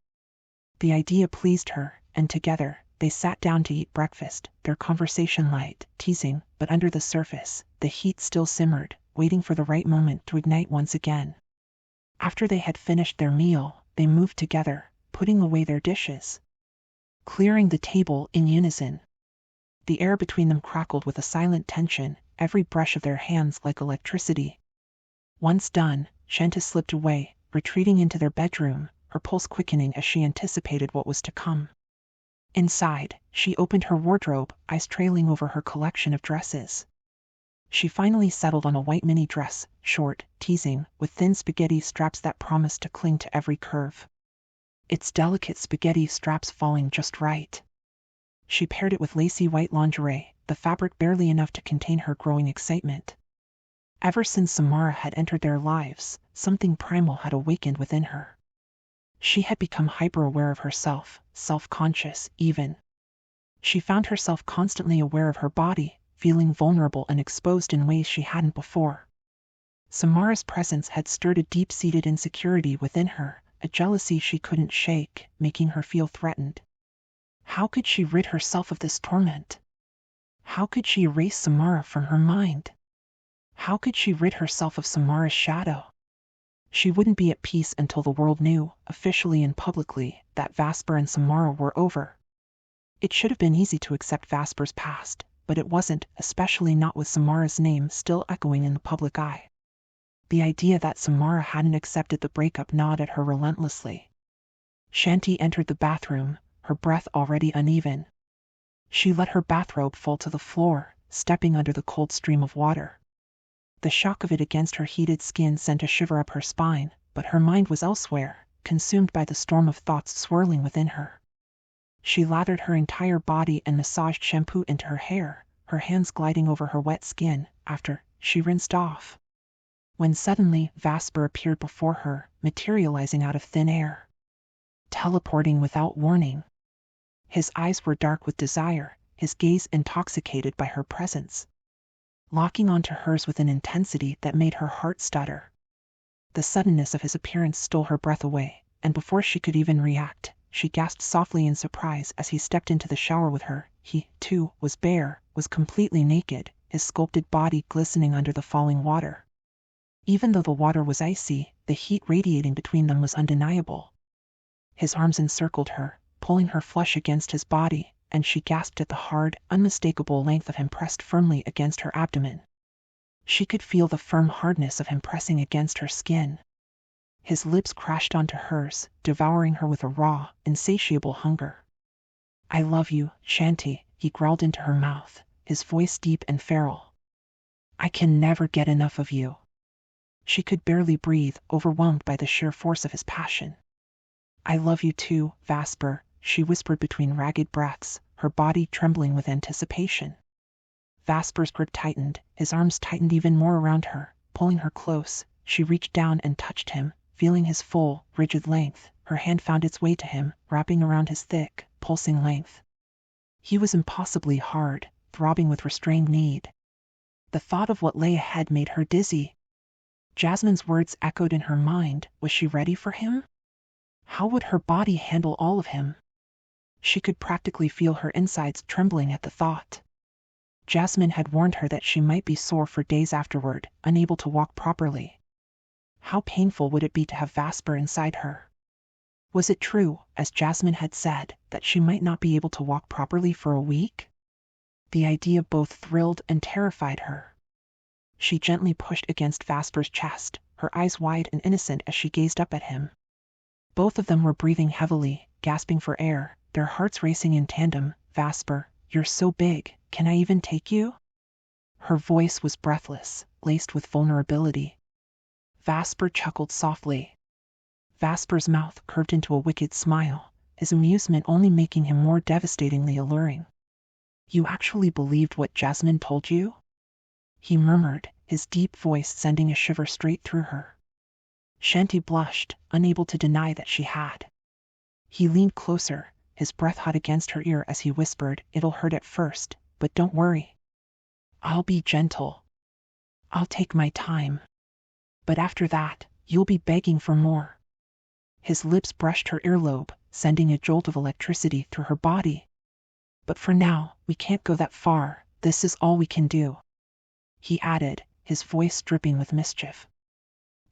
The idea pleased her, and together, they sat down to eat breakfast, their conversation light, teasing, but under the surface, the heat still simmered, waiting for the right moment to ignite once again. After they had finished their meal, they moved together, putting away their dishes, clearing the table in unison. The air between them crackled with a silent tension, every brush of their hands like electricity. Once done, Shanta slipped away, retreating into their bedroom, her pulse quickening as she anticipated what was to come. Inside, she opened her wardrobe, eyes trailing over her collection of dresses. She finally settled on a white mini dress, short, teasing, with thin spaghetti straps that promised to cling to every curve. Its delicate spaghetti straps falling just right. She paired it with lacy white lingerie, the fabric barely enough to contain her growing excitement. Ever since Samara had entered their lives, something primal had awakened within her. She had become hyper-aware of herself, self-conscious, even. She found herself constantly aware of her body, feeling vulnerable and exposed in ways she hadn't before. Samara's presence had stirred a deep-seated insecurity within her, a jealousy she couldn't shake, making her feel threatened. How could she rid herself of this torment? How could she erase Samara from her mind? How could she rid herself of Samara's shadow? She wouldn't be at peace until the world knew, officially and publicly, that Vasper and Samara were over. It should have been easy to accept Vasper's past, but it wasn't, especially not with Samara's name still echoing in the public eye. The idea that Samara hadn't accepted the breakup gnawed at her relentlessly. Shanti entered the bathroom, her breath already uneven. She let her bathrobe fall to the floor, stepping under the cold stream of water. The shock of it against her heated skin sent a shiver up her spine, but her mind was elsewhere, consumed by the storm of thoughts swirling within her. She lathered her entire body and massaged shampoo into her hair, her hands gliding over her wet skin, after she rinsed off. When suddenly Vasper appeared before her, materializing out of thin air. Teleporting without warning. His eyes were dark with desire, his gaze intoxicated by her presence, locking onto hers with an intensity that made her heart stutter. The suddenness of his appearance stole her breath away, and before she could even react, she gasped softly in surprise as he stepped into the shower with her. He, too, was bare, was completely naked, his sculpted body glistening under the falling water. Even though the water was icy, the heat radiating between them was undeniable. His arms encircled her, pulling her flush against his body, and she gasped at the hard, unmistakable length of him pressed firmly against her abdomen. She could feel the firm hardness of him pressing against her skin. His lips crashed onto hers, devouring her with a raw, insatiable hunger. "I love you, Shanti," he growled into her mouth, his voice deep and feral. "I can never get enough of you." She could barely breathe, overwhelmed by the sheer force of his passion. "I love you too, Vasper," she whispered between ragged breaths, her body trembling with anticipation. Vasper's grip tightened, his arms tightened even more around her, pulling her close. She reached down and touched him, feeling his full, rigid length. Her hand found its way to him, wrapping around his thick, pulsing length. He was impossibly hard, throbbing with restrained need. The thought of what lay ahead made her dizzy. Jasmine's words echoed in her mind. Was she ready for him? How would her body handle all of him? She could practically feel her insides trembling at the thought. Jasmine had warned her that she might be sore for days afterward, unable to walk properly. How painful would it be to have Vasper inside her? Was it true, as Jasmine had said, that she might not be able to walk properly for a week? The idea both thrilled and terrified her. She gently pushed against Vasper's chest, her eyes wide and innocent as she gazed up at him. Both of them were breathing heavily, gasping for air, their hearts racing in tandem. "Vasper, you're so big, can I even take you?" Her voice was breathless, laced with vulnerability. Vasper chuckled softly. Vasper's mouth curved into a wicked smile, his amusement only making him more devastatingly alluring. "You actually believed what Jasmine told you?" he murmured, his deep voice sending a shiver straight through her. Shanti blushed, unable to deny that she had. He leaned closer, his breath hot against her ear as he whispered, "It'll hurt at first, but don't worry. I'll be gentle. I'll take my time. But after that, you'll be begging for more." His lips brushed her earlobe, sending a jolt of electricity through her body. "But for now, we can't go that far. This is all we can do," he added, his voice dripping with mischief.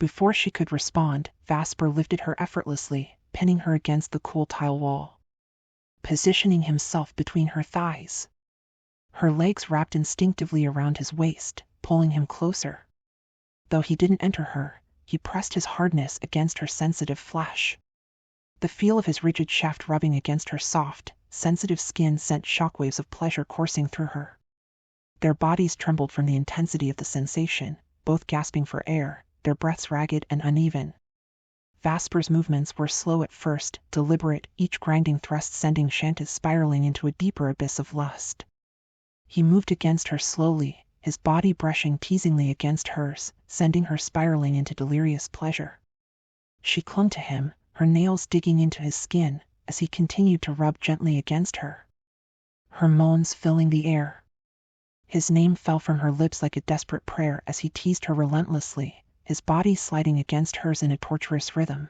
Before she could respond, Vasper lifted her effortlessly, pinning her against the cool tile wall, positioning himself between her thighs. Her legs wrapped instinctively around his waist, pulling him closer. Though he didn't enter her, he pressed his hardness against her sensitive flesh. The feel of his rigid shaft rubbing against her soft, sensitive skin sent shockwaves of pleasure coursing through her. Their bodies trembled from the intensity of the sensation, both gasping for air, their breaths ragged and uneven. Vasper's movements were slow at first, deliberate, each grinding thrust sending Shanti spiraling into a deeper abyss of lust. He moved against her slowly, his body brushing teasingly against hers, sending her spiraling into delirious pleasure. She clung to him, her nails digging into his skin, as he continued to rub gently against her. Her moans filling the air. His name fell from her lips like a desperate prayer as he teased her relentlessly, his body sliding against hers in a torturous rhythm.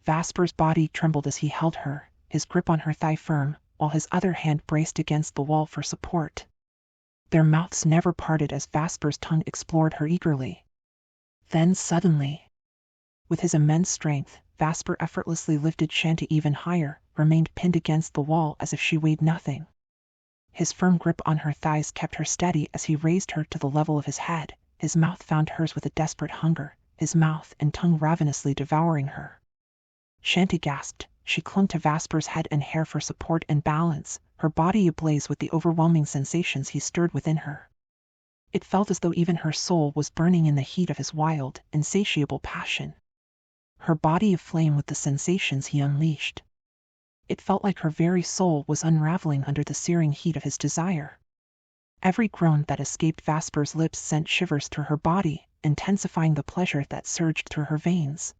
Vasper's body trembled as he held her, his grip on her thigh firm, while his other hand braced against the wall for support. Their mouths never parted as Vasper's tongue explored her eagerly. Then suddenly, with his immense strength, Vasper effortlessly lifted Shanti even higher, remained pinned against the wall as if she weighed nothing. His firm grip on her thighs kept her steady as he raised her to the level of his head. His mouth found hers with a desperate hunger, his mouth and tongue ravenously devouring her. Shanti gasped. She clung to Vasper's head and hair for support and balance, her body ablaze with the overwhelming sensations he stirred within her. It felt as though even her soul was burning in the heat of his wild, insatiable passion. Her body aflame with the sensations he unleashed. It felt like her very soul was unraveling under the searing heat of his desire. Every groan that escaped Vasper's lips sent shivers through her body, intensifying the pleasure that surged through her veins.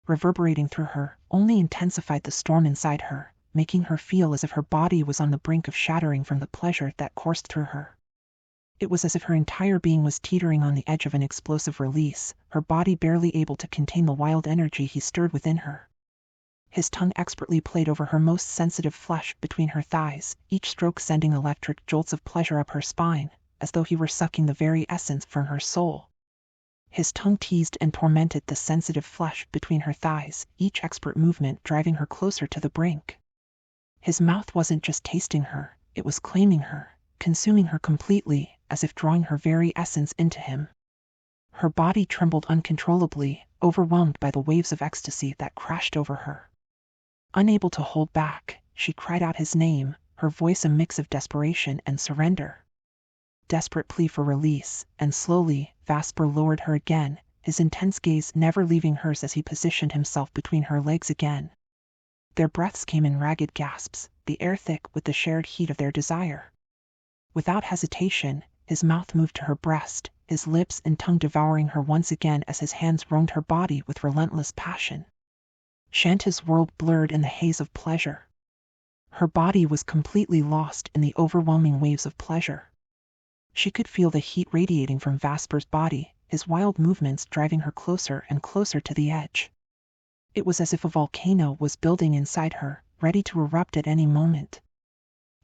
Reverberating through her, only intensified the storm inside her, making her feel as if her body was on the brink of shattering from the pleasure that coursed through her. It was as if her entire being was teetering on the edge of an explosive release, her body barely able to contain the wild energy he stirred within her. His tongue expertly played over her most sensitive flesh between her thighs, each stroke sending electric jolts of pleasure up her spine, as though he were sucking the very essence from her soul. His tongue teased and tormented the sensitive flesh between her thighs, each expert movement driving her closer to the brink. His mouth wasn't just tasting her, it was claiming her, consuming her completely, as if drawing her very essence into him. Her body trembled uncontrollably, overwhelmed by the waves of ecstasy that crashed over her. Unable to hold back, she cried out his name, her voice a mix of desperation and surrender. Desperate plea for release, and slowly, Vasper lowered her again, his intense gaze never leaving hers as he positioned himself between her legs again. Their breaths came in ragged gasps, the air thick with the shared heat of their desire. Without hesitation, his mouth moved to her breast, his lips and tongue devouring her once again as his hands roamed her body with relentless passion. Shanta's world blurred in the haze of pleasure. Her body was completely lost in the overwhelming waves of pleasure. She could feel the heat radiating from Vasper's body, his wild movements driving her closer and closer to the edge. It was as if a volcano was building inside her, ready to erupt at any moment.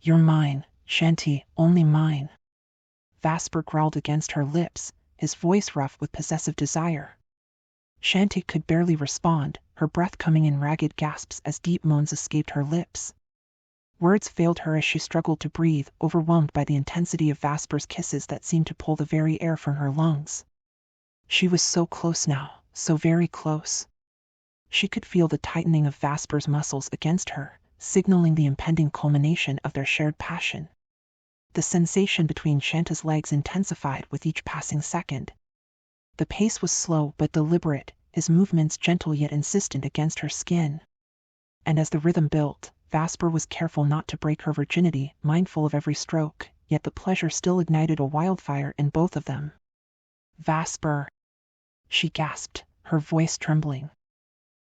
"You're mine, Shanti, only mine," Vasper growled against her lips, his voice rough with possessive desire. Shanti could barely respond, her breath coming in ragged gasps as deep moans escaped her lips. Words failed her as she struggled to breathe, overwhelmed by the intensity of Vasper's kisses that seemed to pull the very air from her lungs. She was so close now, so very close. She could feel the tightening of Vasper's muscles against her, signaling the impending culmination of their shared passion. The sensation between Shanta's legs intensified with each passing second. The pace was slow but deliberate, his movements gentle yet insistent against her skin. And as the rhythm built, Vasper was careful not to break her virginity, mindful of every stroke, yet the pleasure still ignited a wildfire in both of them. "Vasper," she gasped, her voice trembling.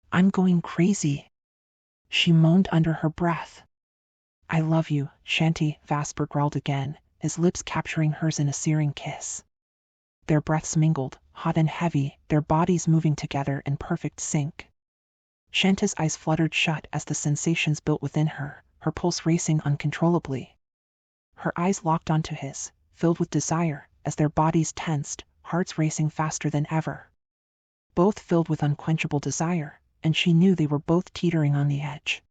"I'm going crazy," she moaned under her breath. "I love you, Shanti," Vasper growled again, his lips capturing hers in a searing kiss. Their breaths mingled, hot and heavy, their bodies moving together in perfect sync. Shanta's eyes fluttered shut as the sensations built within her, her pulse racing uncontrollably. Her eyes locked onto his, filled with desire, as their bodies tensed, hearts racing faster than ever. Both filled with unquenchable desire, and she knew they were both teetering on the edge.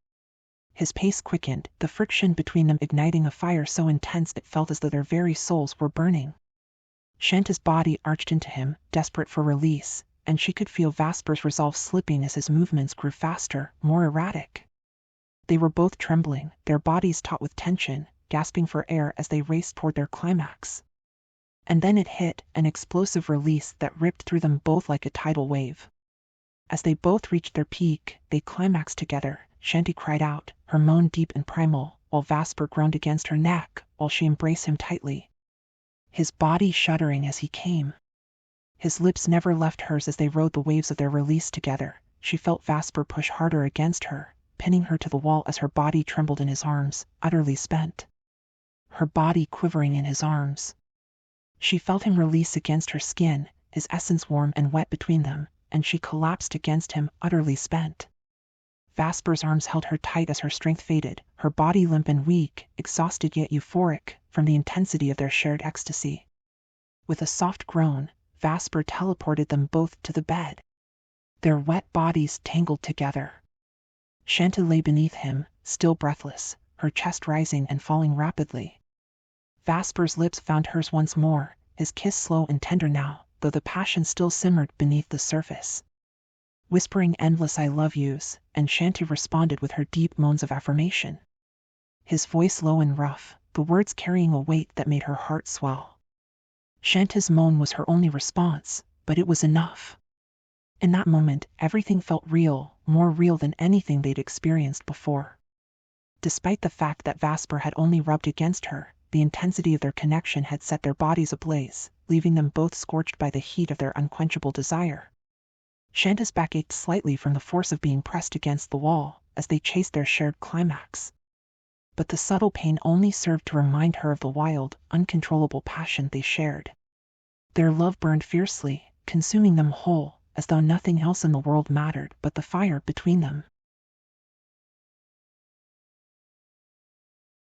His pace quickened, the friction between them igniting a fire so intense it felt as though their very souls were burning. Shanta's body arched into him, desperate for release, and she could feel Vasper's resolve slipping as his movements grew faster, more erratic. They were both trembling, their bodies taut with tension, gasping for air as they raced toward their climax. And then it hit, an explosive release that ripped through them both like a tidal wave. As they both reached their peak, they climaxed together. Shanti cried out, her moan deep and primal, while Vasper groaned against her neck, while she embraced him tightly. His body shuddering as he came. His lips never left hers as they rode the waves of their release together. She felt Vasper push harder against her, pinning her to the wall as her body trembled in his arms, utterly spent. Her body quivering in his arms. She felt him release against her skin, his essence warm and wet between them, and she collapsed against him, utterly spent. Vasper's arms held her tight as her strength faded, her body limp and weak, exhausted yet euphoric, from the intensity of their shared ecstasy. With a soft groan, Vasper teleported them both to the bed. Their wet bodies tangled together. Shanta lay beneath him, still breathless, her chest rising and falling rapidly. Vasper's lips found hers once more, his kiss slow and tender now, though the passion still simmered beneath the surface. Whispering endless I love yous, and Shanti responded with her deep moans of affirmation. His voice low and rough, the words carrying a weight that made her heart swell. Shanta's moan was her only response, but it was enough. In that moment, everything felt real, more real than anything they'd experienced before. Despite the fact that Vasper had only rubbed against her, the intensity of their connection had set their bodies ablaze, leaving them both scorched by the heat of their unquenchable desire. Shanta's back ached slightly from the force of being pressed against the wall, as they chased their shared climax. But the subtle pain only served to remind her of the wild, uncontrollable passion they shared. Their love burned fiercely, consuming them whole, as though nothing else in the world mattered but the fire between them.